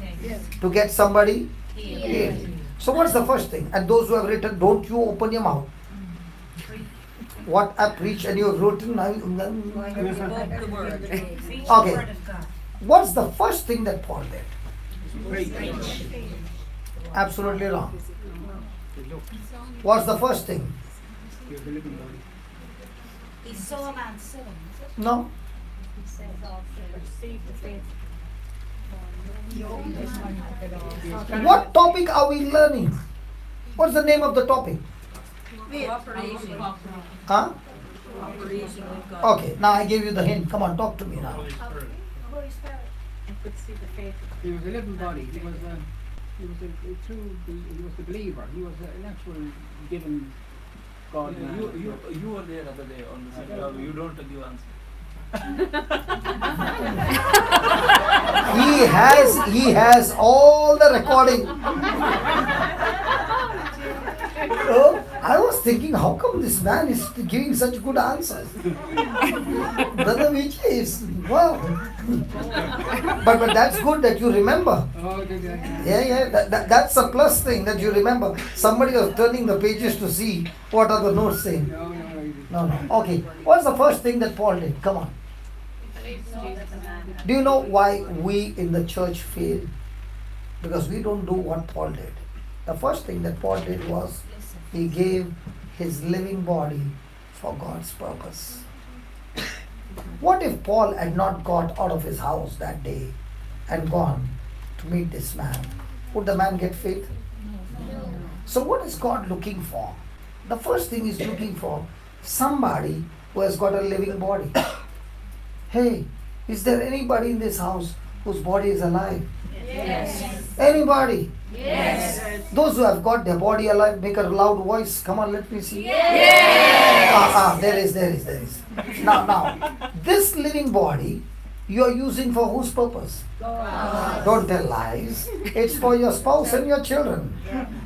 Speaker 1: to get somebody healed. So what's the first thing? And those who have written, don't you open your mouth. What I preach and you have written. Okay. What's the first thing that Paul did? Absolutely wrong. What's the first thing?
Speaker 10: He saw a man sitting.
Speaker 1: No. What topic are we learning? What's the name of the topic?
Speaker 5: Cooperation.
Speaker 1: Huh?
Speaker 5: Cooperation with God.
Speaker 1: Okay, now I gave you the hint. Come on, talk to me now.
Speaker 5: Holy Spirit.
Speaker 8: Could see the faith. He was a living body. He was the believer. He was an actual given God.
Speaker 12: You were there other day on the same. You don't give answer.
Speaker 1: He has all the recording. Oh, I was thinking, how come this man is giving such good answers? Brother Vijay is wow. But that's good that you remember. That's a plus thing that you remember. Somebody was turning the pages to see what are the notes saying. No. Okay. What's the first thing that Paul did? Come on. Do you know why we in the church fail? Because we don't do what Paul did. The first thing that Paul did was he gave his living body for God's purpose. What if Paul had not got out of his house that day and gone to meet this man? Would the man get faith? No. So what is God looking for? The first thing he's looking for somebody who has got a living body. Hey, is there anybody in this house whose body is alive?
Speaker 21: Yes.
Speaker 1: Anybody?
Speaker 21: Yes.
Speaker 1: Those who have got their body alive, make a loud voice. Come on, let me see.
Speaker 21: Yes.
Speaker 1: There is. Now, this living body you are using for whose purpose?
Speaker 21: God.
Speaker 1: Don't tell lies. It's for your spouse and your children.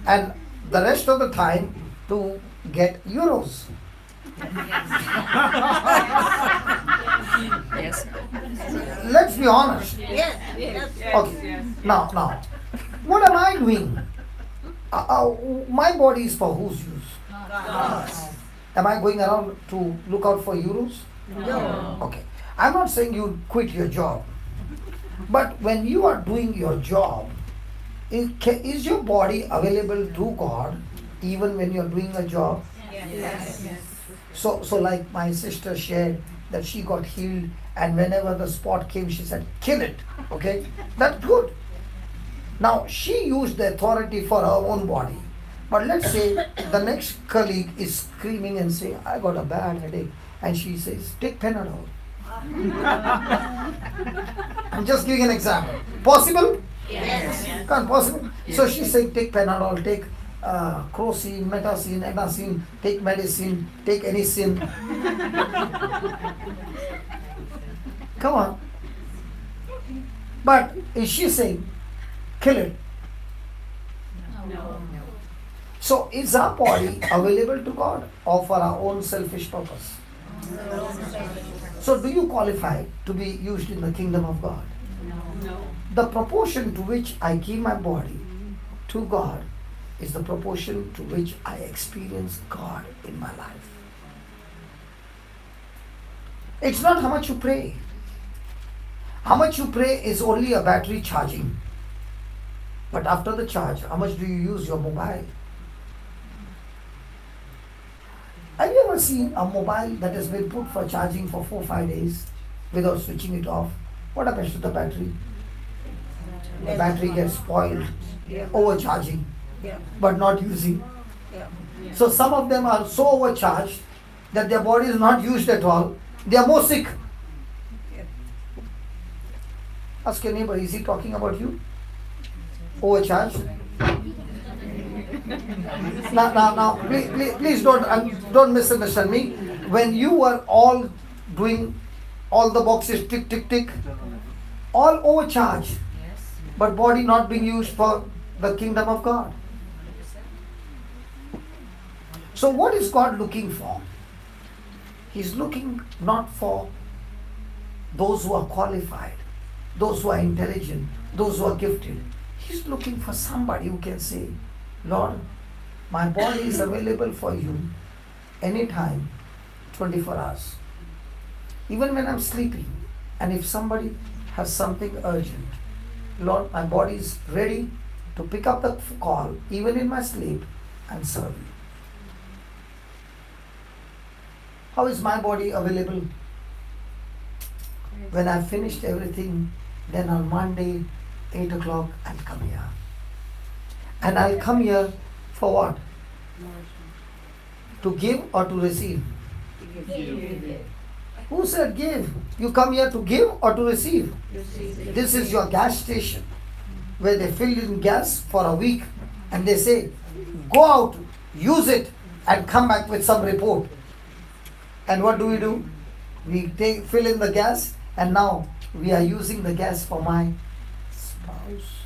Speaker 1: And the rest of the time to get euros.
Speaker 7: Yes.
Speaker 1: Let's be honest.
Speaker 5: Yes.
Speaker 1: Okay. Now, what am I doing? My body is for whose use?
Speaker 5: God.
Speaker 1: Am I going around to look out for euros?
Speaker 5: No.
Speaker 1: Okay. I'm not saying you quit your job. But when you are doing your job, is your body available to God even when you're doing a job?
Speaker 5: Yes.
Speaker 1: So like my sister shared that she got healed and whenever the spot came she said, kill it. Okay? That's good. Now she used the authority for her own body. But let's say the next colleague is screaming and saying, I got a bad headache. And she says, take Panadol. I'm just giving an example. Possible?
Speaker 21: Yes.
Speaker 1: Can't possible. So she said, take Panadol, take crocin, metacin, etacin, take medicine, take any sin. Come on. But is she saying, kill it?
Speaker 3: No.
Speaker 1: So is our body available to God or for our own selfish purpose? So do you qualify to be used in the kingdom of God?
Speaker 3: No.
Speaker 1: The proportion to which I give my body to God is the proportion to which I experience God in my life. It's not how much you pray. How much you pray is only a battery charging. But after the charge, how much do you use your mobile? Have you ever seen a mobile that has been put for charging for 4-5 days without switching it off? What happens to the battery? The battery gets spoiled, overcharging, but not using. So some of them are so overcharged that their body is not used at all. They are more sick. Ask your neighbor, is he talking about you? Overcharged? Now, please don't misunderstand me. When you were all doing all the boxes tick, tick, tick, all overcharged, but body not being used for the kingdom of God. So what is God looking for? He's looking not for those who are qualified, those who are intelligent, those who are gifted. He's looking for somebody who can say, Lord, my body is available for you anytime, 24 hours. Even when I'm sleeping, and if somebody has something urgent, Lord, my body is ready to pick up the call, even in my sleep, and serve you. How is my body available? When I've finished everything, then on Monday, 8 o'clock, I'll come here. And I'll come here for what? To give or to receive? Who said give? You come here to give or to receive? This is your gas station where they fill in gas for a week and they say, go out, use it and come back with some report. And what do? We fill in the gas and now we are using the gas for my spouse,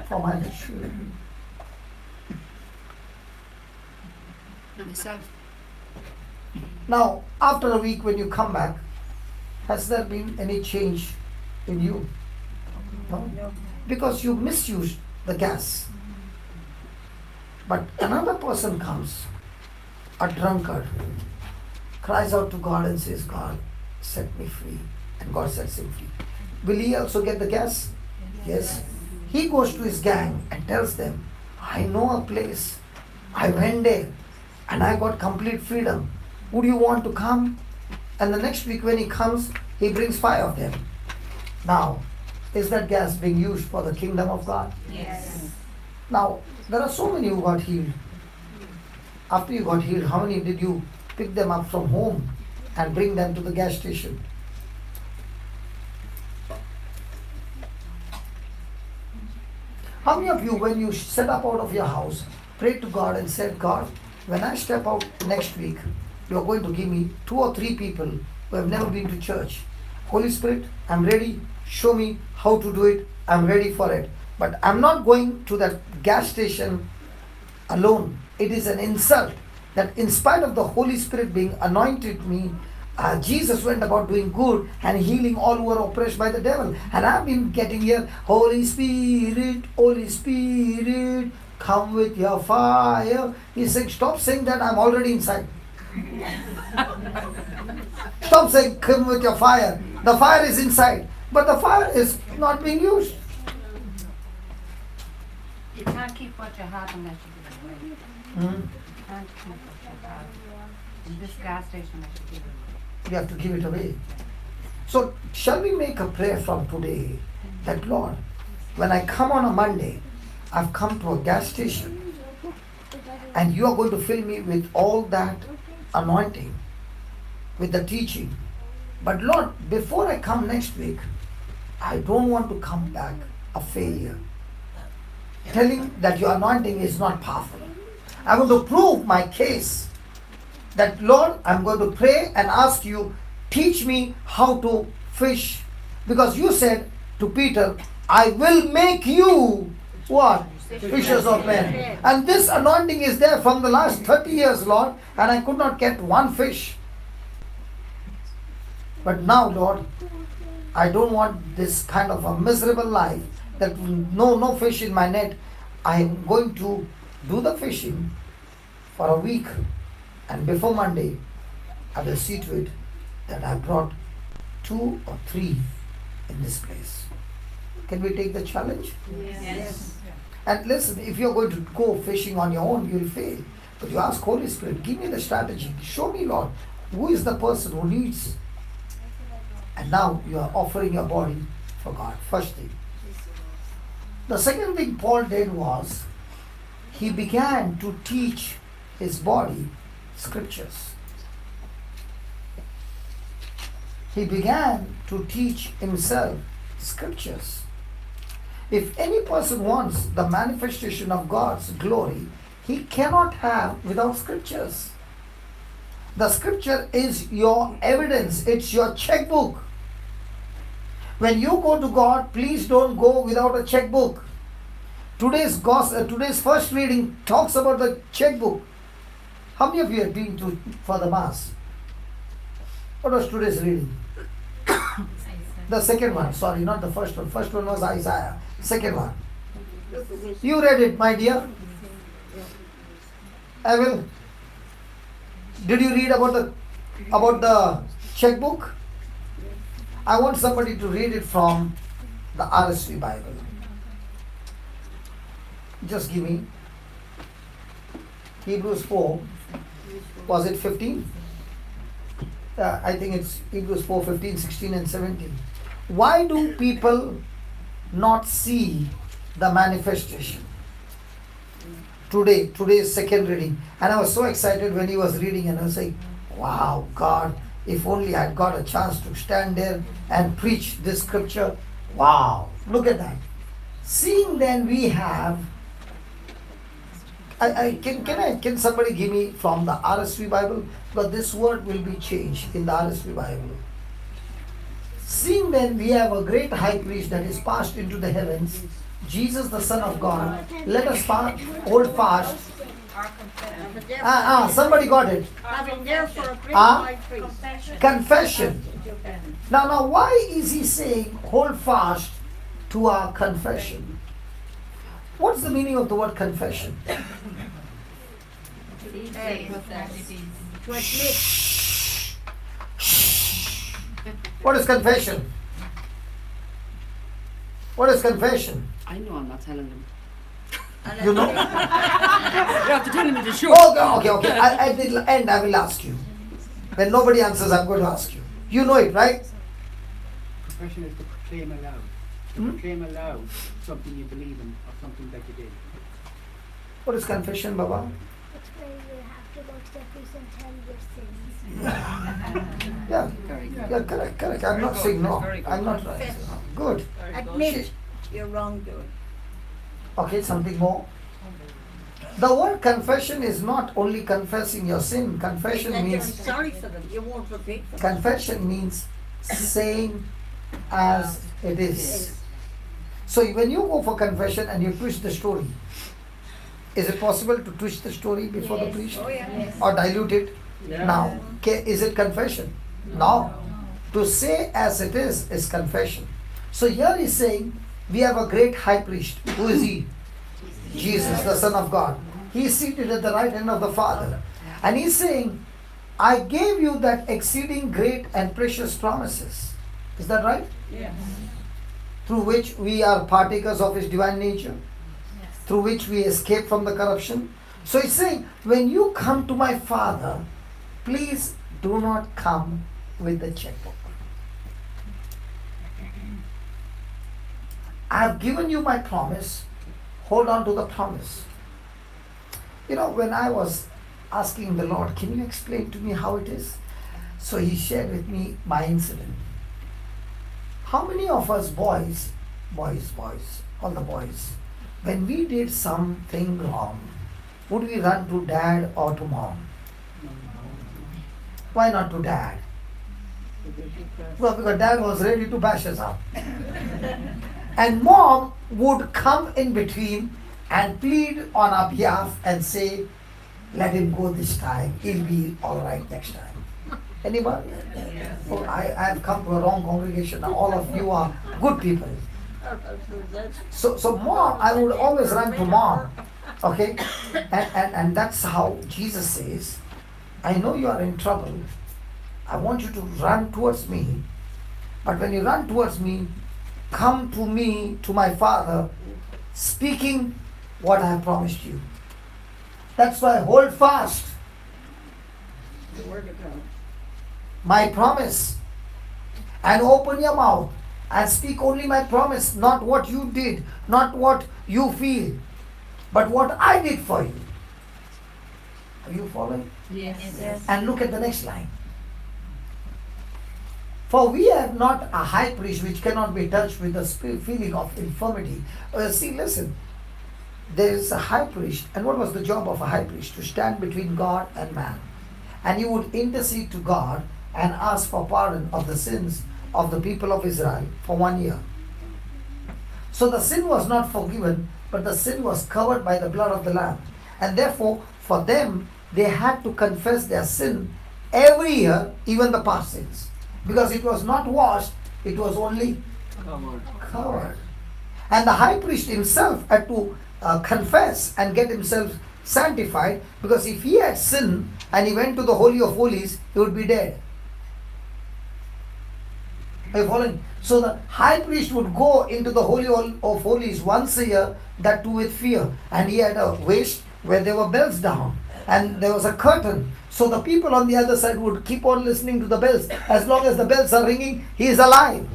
Speaker 1: for my children. Now, after a week when you come back, has there been any change in you? No? Because you misused the gas. But another person comes, a drunkard, cries out to God and says, God, set me free. And God sets him free. Will he also get the gas? Yes. He goes to his gang and tells them, I know a place. I went there and I got complete freedom. Would you want to come? And the next week when he comes, he brings 5 of them. Now, is that gas being used for the kingdom of God?
Speaker 3: Yes.
Speaker 1: Now, there are so many who got healed. After you got healed, how many did you pick them up from home and bring them to the gas station? How many of you, when you set up out of your house, prayed to God and said, God, when I step out next week, you are going to give me 2 or 3 people who have never been to church. Holy Spirit, I'm ready. Show me how to do it. I'm ready for it. But I'm not going to that gas station alone. It is an insult that in spite of the Holy Spirit being anointed me, Jesus went about doing good and healing all who are oppressed by the devil. And I've been getting here, Holy Spirit, come with your fire. He said, stop saying that, I'm already inside. Stop saying, come with your fire. The fire is inside, but the fire is not being used.
Speaker 6: You can't keep what you have unless you give it away. You can't keep what you have. In this gas station, that you give it away.
Speaker 1: You have to give it away. So, shall we make a prayer from today that, Lord, when I come on a Monday, I've come to a gas station and you are going to fill me with all that anointing, with the teaching. But Lord, before I come next week, I don't want to come back a failure. telling that your anointing is not powerful. I want to prove my case that, Lord, I'm going to pray and ask you, teach me how to fish. Because you said to Peter, I will make you what? Fishers of men. And this anointing is there from the last 30 years, Lord, and I could not get one fish. But now, Lord, I don't want this kind of a miserable life that no fish in my net. I am going to do the fishing for a week, and before Monday, I will see to it that I brought 2 or 3 in this place. Can we take the challenge?
Speaker 5: Yes.
Speaker 1: And listen, if you're going to go fishing on your own, you'll fail. But you ask Holy Spirit, give me the strategy. Show me, Lord, who is the person who needs. And now you are offering your body for God. First thing. The second thing Paul did was, he began to teach his body scriptures. He began to teach himself scriptures. If any person wants the manifestation of God's glory, he cannot have without scriptures. The scripture is your evidence, it's your checkbook. When you go to God, please don't go without a checkbook. Today's first reading talks about the checkbook. How many of you have been for the Mass? What was today's reading? The second one, sorry, not the first one. First one was Isaiah. Second one. You read it, my dear? I will. Did you read about the checkbook? I want somebody to read it from the RSV Bible. Just give me Hebrews 4. Was it 15? I think it's Hebrews 4, 15, 16 and 17. Why do people not see the manifestation? Today's second reading. And I was so excited when he was reading, and I was saying, wow, God, if only I had got a chance to stand there and preach this scripture. Wow, look at that. Seeing then we have, can somebody give me from the RSV Bible? Because this word will be changed in the RSV Bible. Seeing then we have a great high priest that is passed into the heavens, Jesus the Son of God, let us hold fast. Somebody got it.
Speaker 5: Having therefore a great high priest.
Speaker 1: Confession. Now why is he saying hold fast to our confession? What's the meaning of the word confession?
Speaker 5: To admit.
Speaker 1: What is confession? What is confession?
Speaker 18: I know, I'm not telling them.
Speaker 1: You know?
Speaker 18: You have to tell me the truth.
Speaker 1: Okay. At the end, I will ask you. When nobody answers, I'm going to ask you. You know it, right?
Speaker 8: Confession is to proclaim aloud. To proclaim aloud something you believe in or something that you did.
Speaker 1: What is confession, Baba?
Speaker 21: It's where you have to go to the priest and tell your sins.
Speaker 1: Yeah, correct. I'm not saying no. I'm not right. Good.
Speaker 5: Admit your wrongdoing.
Speaker 1: Okay, something more. The word confession is not only confessing your sin. Confession
Speaker 5: You're
Speaker 1: means
Speaker 5: sorry for them. You won't repeat them.
Speaker 1: confession means saying as it is. So when you go for confession and you twist the story, is it possible to twist the story before the priest?
Speaker 5: Oh, yes.
Speaker 1: Or dilute it?
Speaker 8: Yeah.
Speaker 1: Now, is it confession? No. To say as it is confession. So here he's saying, we have a great high priest. Who is he? Jesus, the Son of God. He is seated at the right hand of the Father. And he's saying, I gave you that exceeding great and precious promises. Is that right?
Speaker 5: Yes.
Speaker 1: Through which we are partakers of his divine nature. Through which we escape from the corruption. So he's saying, when you come to my Father, please do not come with the checkbook. I have given you my promise. Hold on to the promise. You know, when I was asking the Lord, can you explain to me how it is? So he shared with me my incident. How many of us boys, all the boys, when we did something wrong, would we run to dad or to mom? Why not to dad? Well, because dad was ready to bash us up. And mom would come in between and plead on our behalf and say, let him go this time, he'll be alright next time. Anybody? Oh, I have come to a wrong congregation now. All of you are good people. So mom, I would always run to mom. Okay? And that's how Jesus says, I know you are in trouble. I want you to run towards me. But when you run towards me, come to me, to my Father, speaking what I have promised you. That's why hold fast
Speaker 5: The word of God.
Speaker 1: my promise and open your mouth and speak only my promise, not what you did, not what you feel, but what I did for you. Are you following?
Speaker 3: Yes.
Speaker 1: And look at the next line. For we have not a high priest which cannot be touched with the feeling of infirmity. See, listen. There is a high priest, and what was the job of a high priest? To stand between God and man. And he would intercede to God and ask for pardon of the sins of the people of Israel for 1 year. So the sin was not forgiven, but the sin was covered by the blood of the Lamb. And therefore, for them, they had to confess their sin every year, even the past sins. Because it was not washed, it was only covered. And the high priest himself had to confess and get himself sanctified, because if he had sinned and he went to the Holy of Holies, he would be dead. Are you following? So the high priest would go into the Holy of Holies once a year, that too with fear. And he had a waist where there were bells down, and there was a curtain. So the people on the other side would keep on listening to the bells. As long as the bells are ringing, he is alive.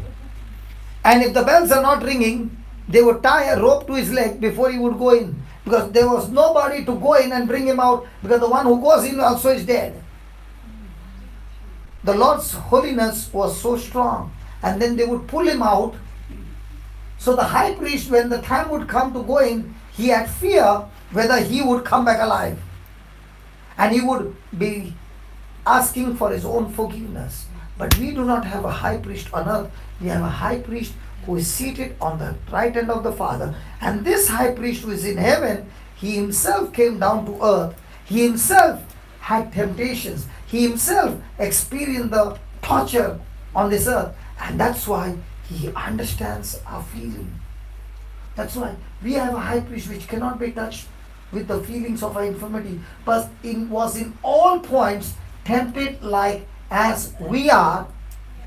Speaker 1: And if the bells are not ringing, they would tie a rope to his leg before he would go in. Because there was nobody to go in and bring him out, because the one who goes in also is dead. The Lord's holiness was so strong. And then they would pull him out. So the high priest, when the time would come to go in, he had fear whether he would come back alive. And he would be asking for his own forgiveness. But we do not have a high priest on earth. We have a high priest who is seated on the right hand of the Father. And this high priest who is in heaven, he himself came down to earth. He himself had temptations. He himself experienced the torture on this earth. And that's why he understands our feeling. That's why we have a high priest which cannot be touched with the feelings of our infirmity, but was in all points tempted like as we are,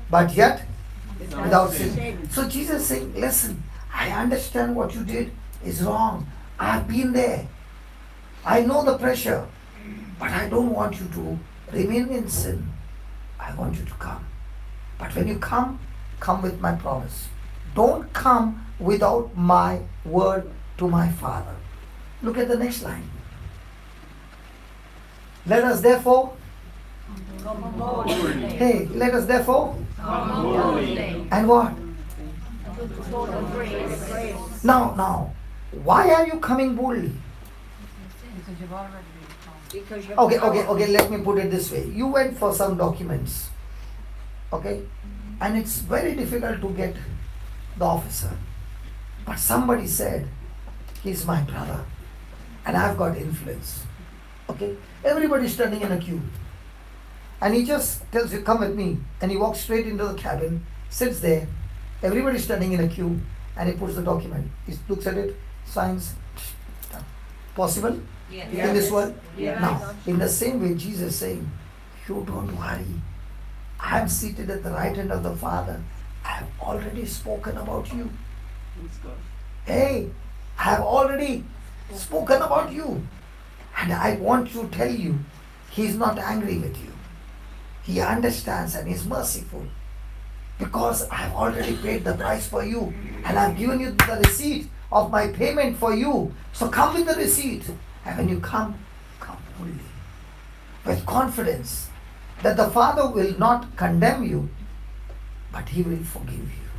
Speaker 1: but yet without sin. So Jesus is saying, listen, I understand what you did is wrong. I've been there. I know the pressure, but I don't want you to remain in sin. I want you to come. But when you come with my promise. Don't come without my word to my Father. Look at the next line. Let us therefore let us therefore and what? Now, why are you coming boldly? Okay, let me put it this way. You went for some documents, okay, and it's very difficult to get the officer. But somebody said, he's my brother, and I've got influence. Okay, everybody's standing in a queue. And he just tells you, come with me. And he walks straight into the cabin, sits there. Everybody's standing in a queue, and he puts the document. He looks at it, signs. Possible?
Speaker 10: Yes.
Speaker 1: In this world?
Speaker 10: Yes.
Speaker 1: Now, in the same way, Jesus is saying, you don't worry. I am seated at the right hand of the Father. I have already spoken about you. Hey, I have already spoken about you. And I want to tell you, He's not angry with you. He understands and is merciful. Because I have already paid the price for you. And I have given you the receipt of my payment for you. So come with the receipt. And when you come boldly. With confidence that the Father will not condemn you, but He will forgive you.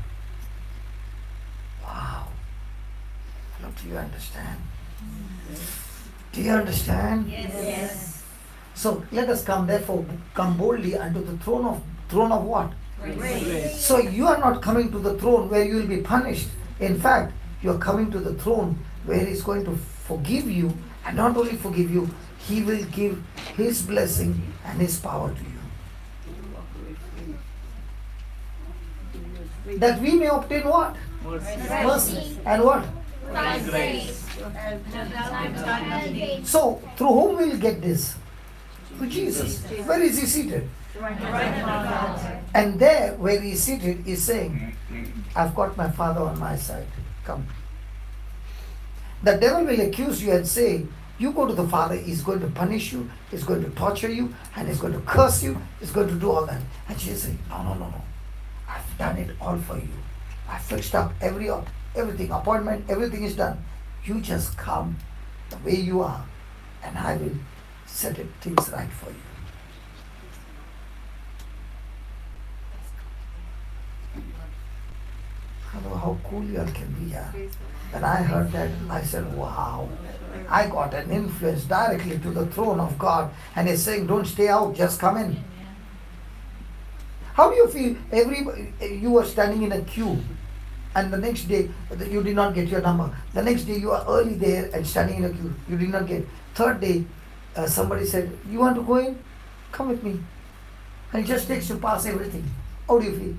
Speaker 1: Wow. Do you understand? Do you understand?
Speaker 21: Yes.
Speaker 1: So let us come therefore, come boldly unto the throne of what?
Speaker 21: Grace.
Speaker 1: So you are not coming to the throne where you will be punished. In fact, you are coming to the throne where He is going to forgive you, and not only forgive you, He will give His blessing and His power to you. That we may obtain what? Mercy. And what?
Speaker 21: Grace.
Speaker 1: So, through whom will you get this? Through Jesus. Where is He seated? And there, where He is seated, is saying, I've got my Father on my side. Come. The devil will accuse you and say, you go to the Father, He's going to punish you, He's going to torture you, and He's going to curse you, He's going to do all that. And Jesus says, no. I've done it all for you. I fixed up everything, appointment, everything is done. You just come the way you are, and I will set things right for you. I know how cool you all can be here. When I heard that, I said, wow, I got an influence directly to the throne of God, and He's saying, don't stay out, just come in. How do you feel? You were standing in a queue, and the next day you did not get your number. The next day you are early there and standing in a queue, you did not get. Third day, somebody said, you want to go in? Come with me. And it just takes you past everything. How do you feel?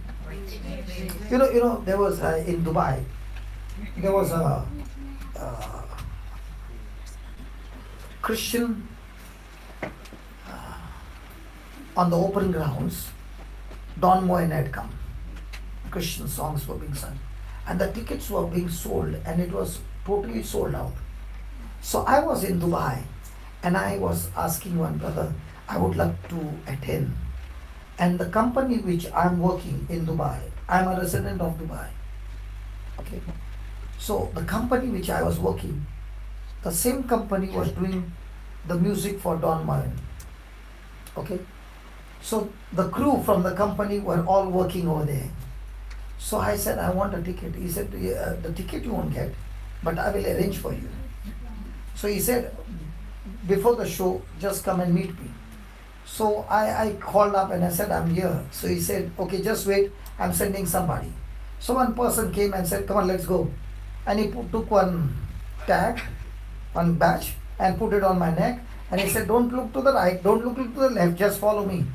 Speaker 1: You know, there was in Dubai, there was a Christian on the open grounds. Don Moen had come. Christian songs were being sung, and the tickets were being sold, and it was totally sold out. So I was in Dubai, and I was asking one brother, I would love to attend. And the company which I'm working in Dubai, I'm a resident of Dubai. Okay. So the company which I was working, the same company was doing the music for Don Moen. Okay. So the crew from the company were all working over there. So I said, I want a ticket. He said, the ticket you won't get, but I will arrange for you. So he said, before the show, just come and meet me. So I called up and I said, I'm here. So he said, okay, just wait, I'm sending somebody. So one person came and said, come on, let's go. And he took one tag, one badge, and put it on my neck. And he said, don't look to the right, don't look to the left, just follow me.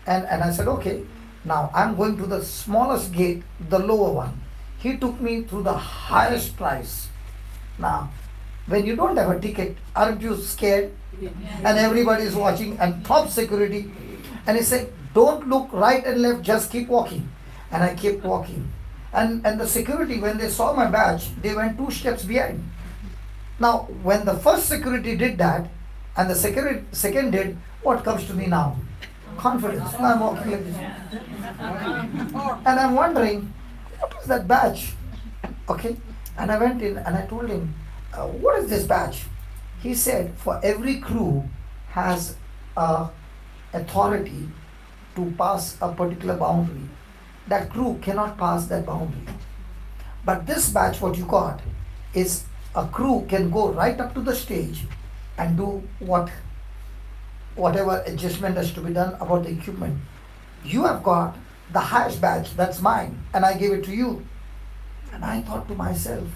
Speaker 1: And I said, okay. Now I'm going to the smallest gate, the lower one. He took me through the highest price. Now, when you don't have a ticket, aren't you scared? And everybody is watching, and top security. And he said, don't look right and left, just keep walking. And I kept walking. And the security, when they saw my badge, they went 2 steps behind. Now, when the first security did that, and the second did, what comes to me now? Confidence. Now I'm walking like this. And I'm wondering, what is that badge? Okay. And I went in and I told him, what is this badge? He said, for every crew has authority to pass a particular boundary. That crew cannot pass that boundary. But this badge, what you got, is a crew can go right up to the stage and do whatever adjustment has to be done about the equipment. You have got the highest badge, that's mine, and I gave it to you. And I thought to myself,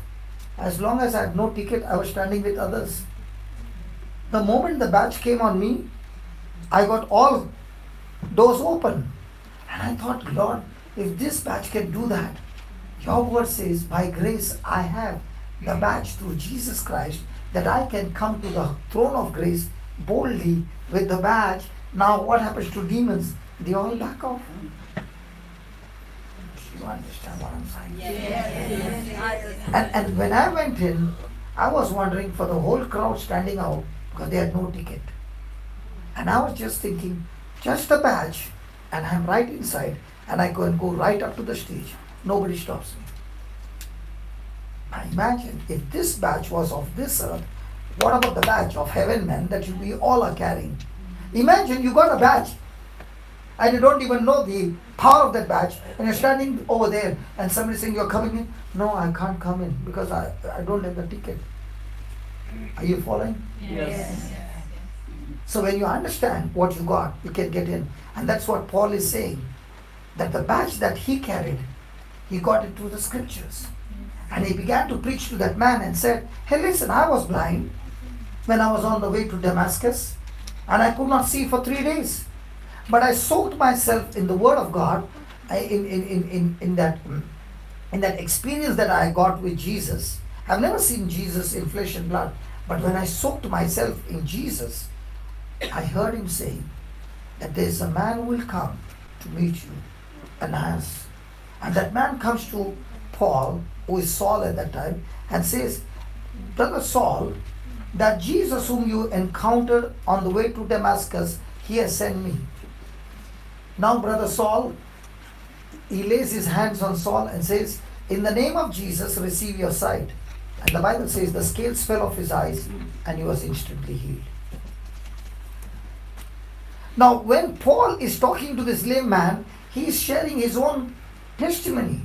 Speaker 1: as long as I had no ticket, I was standing with others. The moment the badge came on me, I got all doors open. And I thought, Lord, if this badge can do that, your word says, by grace I have the badge through Jesus Christ, that I can come to the throne of grace boldly with the badge. Now what happens to demons? They all back off. You understand what I'm saying? Yes. And when I went in, I was wondering for the whole crowd standing out because they had no ticket. And I was just thinking, just a badge, and I'm right inside, and I go right up to the stage. Nobody stops me. Now imagine if this badge was of this earth, what about the badge of heaven, man, that we all are carrying? Imagine you got a badge and you don't even know the power of that badge, and you're standing over there and somebody saying you're coming in. No, I can't come in because I don't have the ticket. Are you following?
Speaker 12: Yes.
Speaker 1: So when you understand what you got, you can get in. And that's what Paul is saying. That the badge that he carried, he got it through the scriptures. And he began to preach to that man and said, hey listen, I was blind when I was on the way to Damascus and I could not see for 3 days. But I soaked myself in the word of God, in that experience that I got with Jesus. I've never seen Jesus in flesh and blood. But when I soaked myself in Jesus, I heard him say that there is a man who will come to meet you, Ananias. And that man comes to Paul, who is Saul at that time, and says, Brother Saul, that Jesus whom you encountered on the way to Damascus, he has sent me. Now, Brother Saul, he lays his hands on Saul and says, in the name of Jesus, receive your sight. And the Bible says the scales fell off his eyes and he was instantly healed. Now, when Paul is talking to this lame man, he is sharing his own testimony.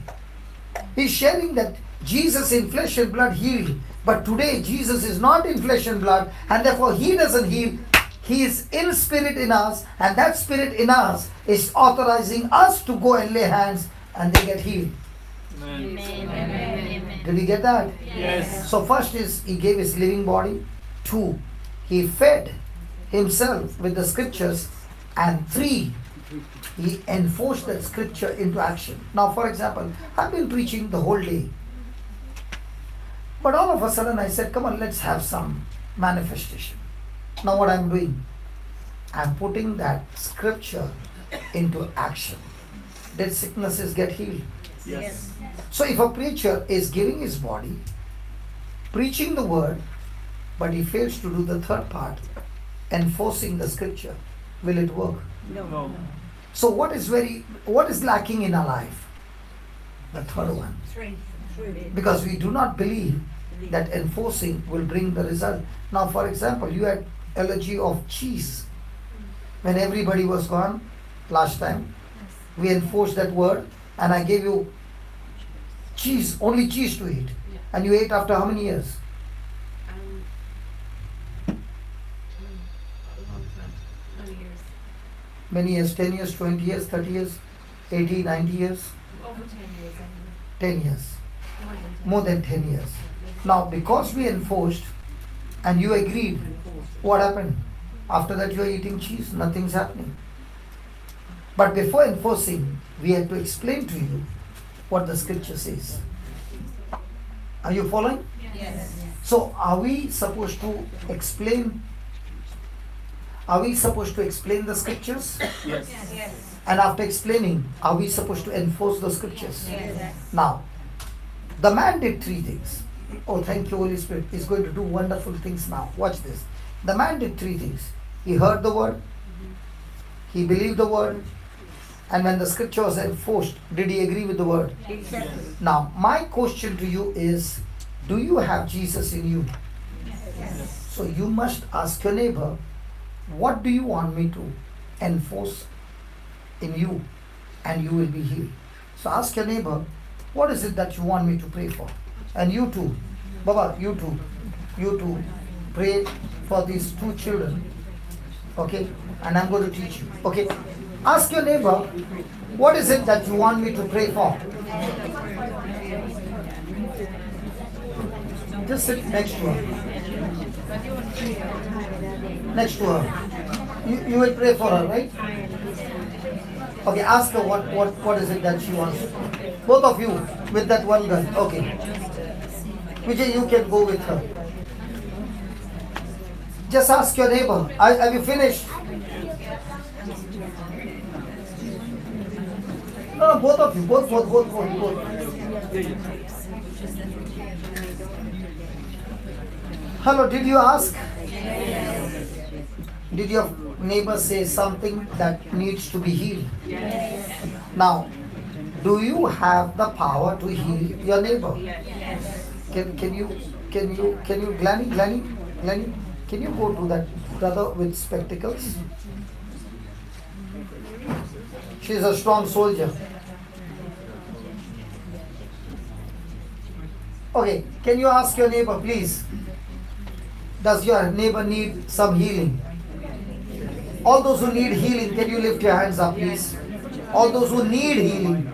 Speaker 1: He is sharing that Jesus in flesh and blood healed. But today, Jesus is not in flesh and blood, and therefore he doesn't heal. He is in spirit in us, and that spirit in us is authorizing us to go and lay hands and they get healed.
Speaker 21: Amen.
Speaker 1: Did you get that?
Speaker 12: Yes.
Speaker 1: So first is he gave his living body. 2, he fed himself with the scriptures. And 3, he enforced that scripture into action. Now, for example, I've been preaching the whole day. But all of a sudden I said, come on, let's have some manifestation. Now what I'm doing, I'm putting that scripture into action. Did sicknesses get healed?
Speaker 12: Yes.
Speaker 1: So if a preacher is giving his body, preaching the word, but he fails to do the third part, enforcing the scripture, will it work?
Speaker 12: No.
Speaker 1: So what is lacking in our life? The third one. Because we do not believe that enforcing will bring the result. Now, for example, you had allergy of cheese. When everybody was gone last time, we enforced that word and I gave you cheese, only cheese to eat. And you ate after how many years? Many years, 10 years, 20 years, 30 years, 80, 90 years?
Speaker 3: Over 10 years.
Speaker 1: 10 years. More than 10 years. Now, because we enforced and you agreed, what happened? After that you are eating cheese, nothing's happening. But before enforcing, we had to explain to you what the scripture says. Are you following?
Speaker 3: Yes.
Speaker 1: So, are we supposed to explain? Are we supposed to explain the scriptures?
Speaker 12: Yes.
Speaker 1: And after explaining, are we supposed to enforce the scriptures?
Speaker 3: Yes.
Speaker 1: Now, the man did 3 things. Oh, thank you, Holy Spirit. He's going to do wonderful things now. Watch this. The man did 3 things. He heard the word, he believed the word, and when the scripture was enforced, did he agree with the word?
Speaker 5: Yes.
Speaker 1: Now, my question to you is, do you have Jesus in you?
Speaker 3: Yes.
Speaker 1: So you must ask your neighbor, what do you want me to enforce in you? And you will be healed. So ask your neighbor, what is it that you want me to pray for? And you too, Baba, you too, pray for these 2 children. Okay? And I'm going to teach you. Okay? Ask your neighbor, what is it that you want me to pray for? Just sit next to her. Next to her. You will pray for her, right? Okay, ask her what is it that she wants. Both of you with that one girl. Okay. Vijay, you can go with her. Just ask your neighbor, have you finished? No, both of you. Both. Hello, did you ask? Did your neighbor say something that needs to be healed?
Speaker 3: Yes.
Speaker 1: Now, do you have the power to heal your neighbor?
Speaker 3: Yes.
Speaker 1: Can you, Glenny, can you go to that brother with spectacles? She's a strong soldier. Okay, can you ask your neighbor, please? Does your neighbor need some healing? All those who need healing, can you lift your hands up, please? All those who need healing.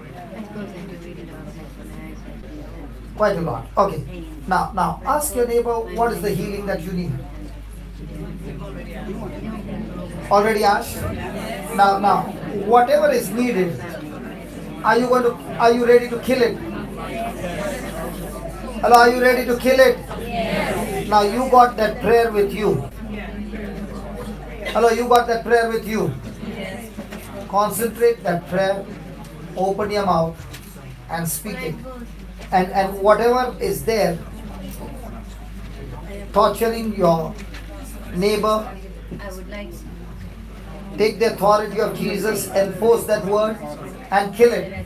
Speaker 1: Quite a lot. Okay. Now, ask your neighbor, what is the healing that you need? Already asked? Now, whatever is needed, are you ready to kill it? Hello, are you ready to kill it? Yes. Now you got that prayer with you. Hello, you got that prayer with you. Yes. Concentrate that prayer, open your mouth and speak it. And whatever is there, torturing your neighbor, take the authority of Jesus, enforce that word and kill it.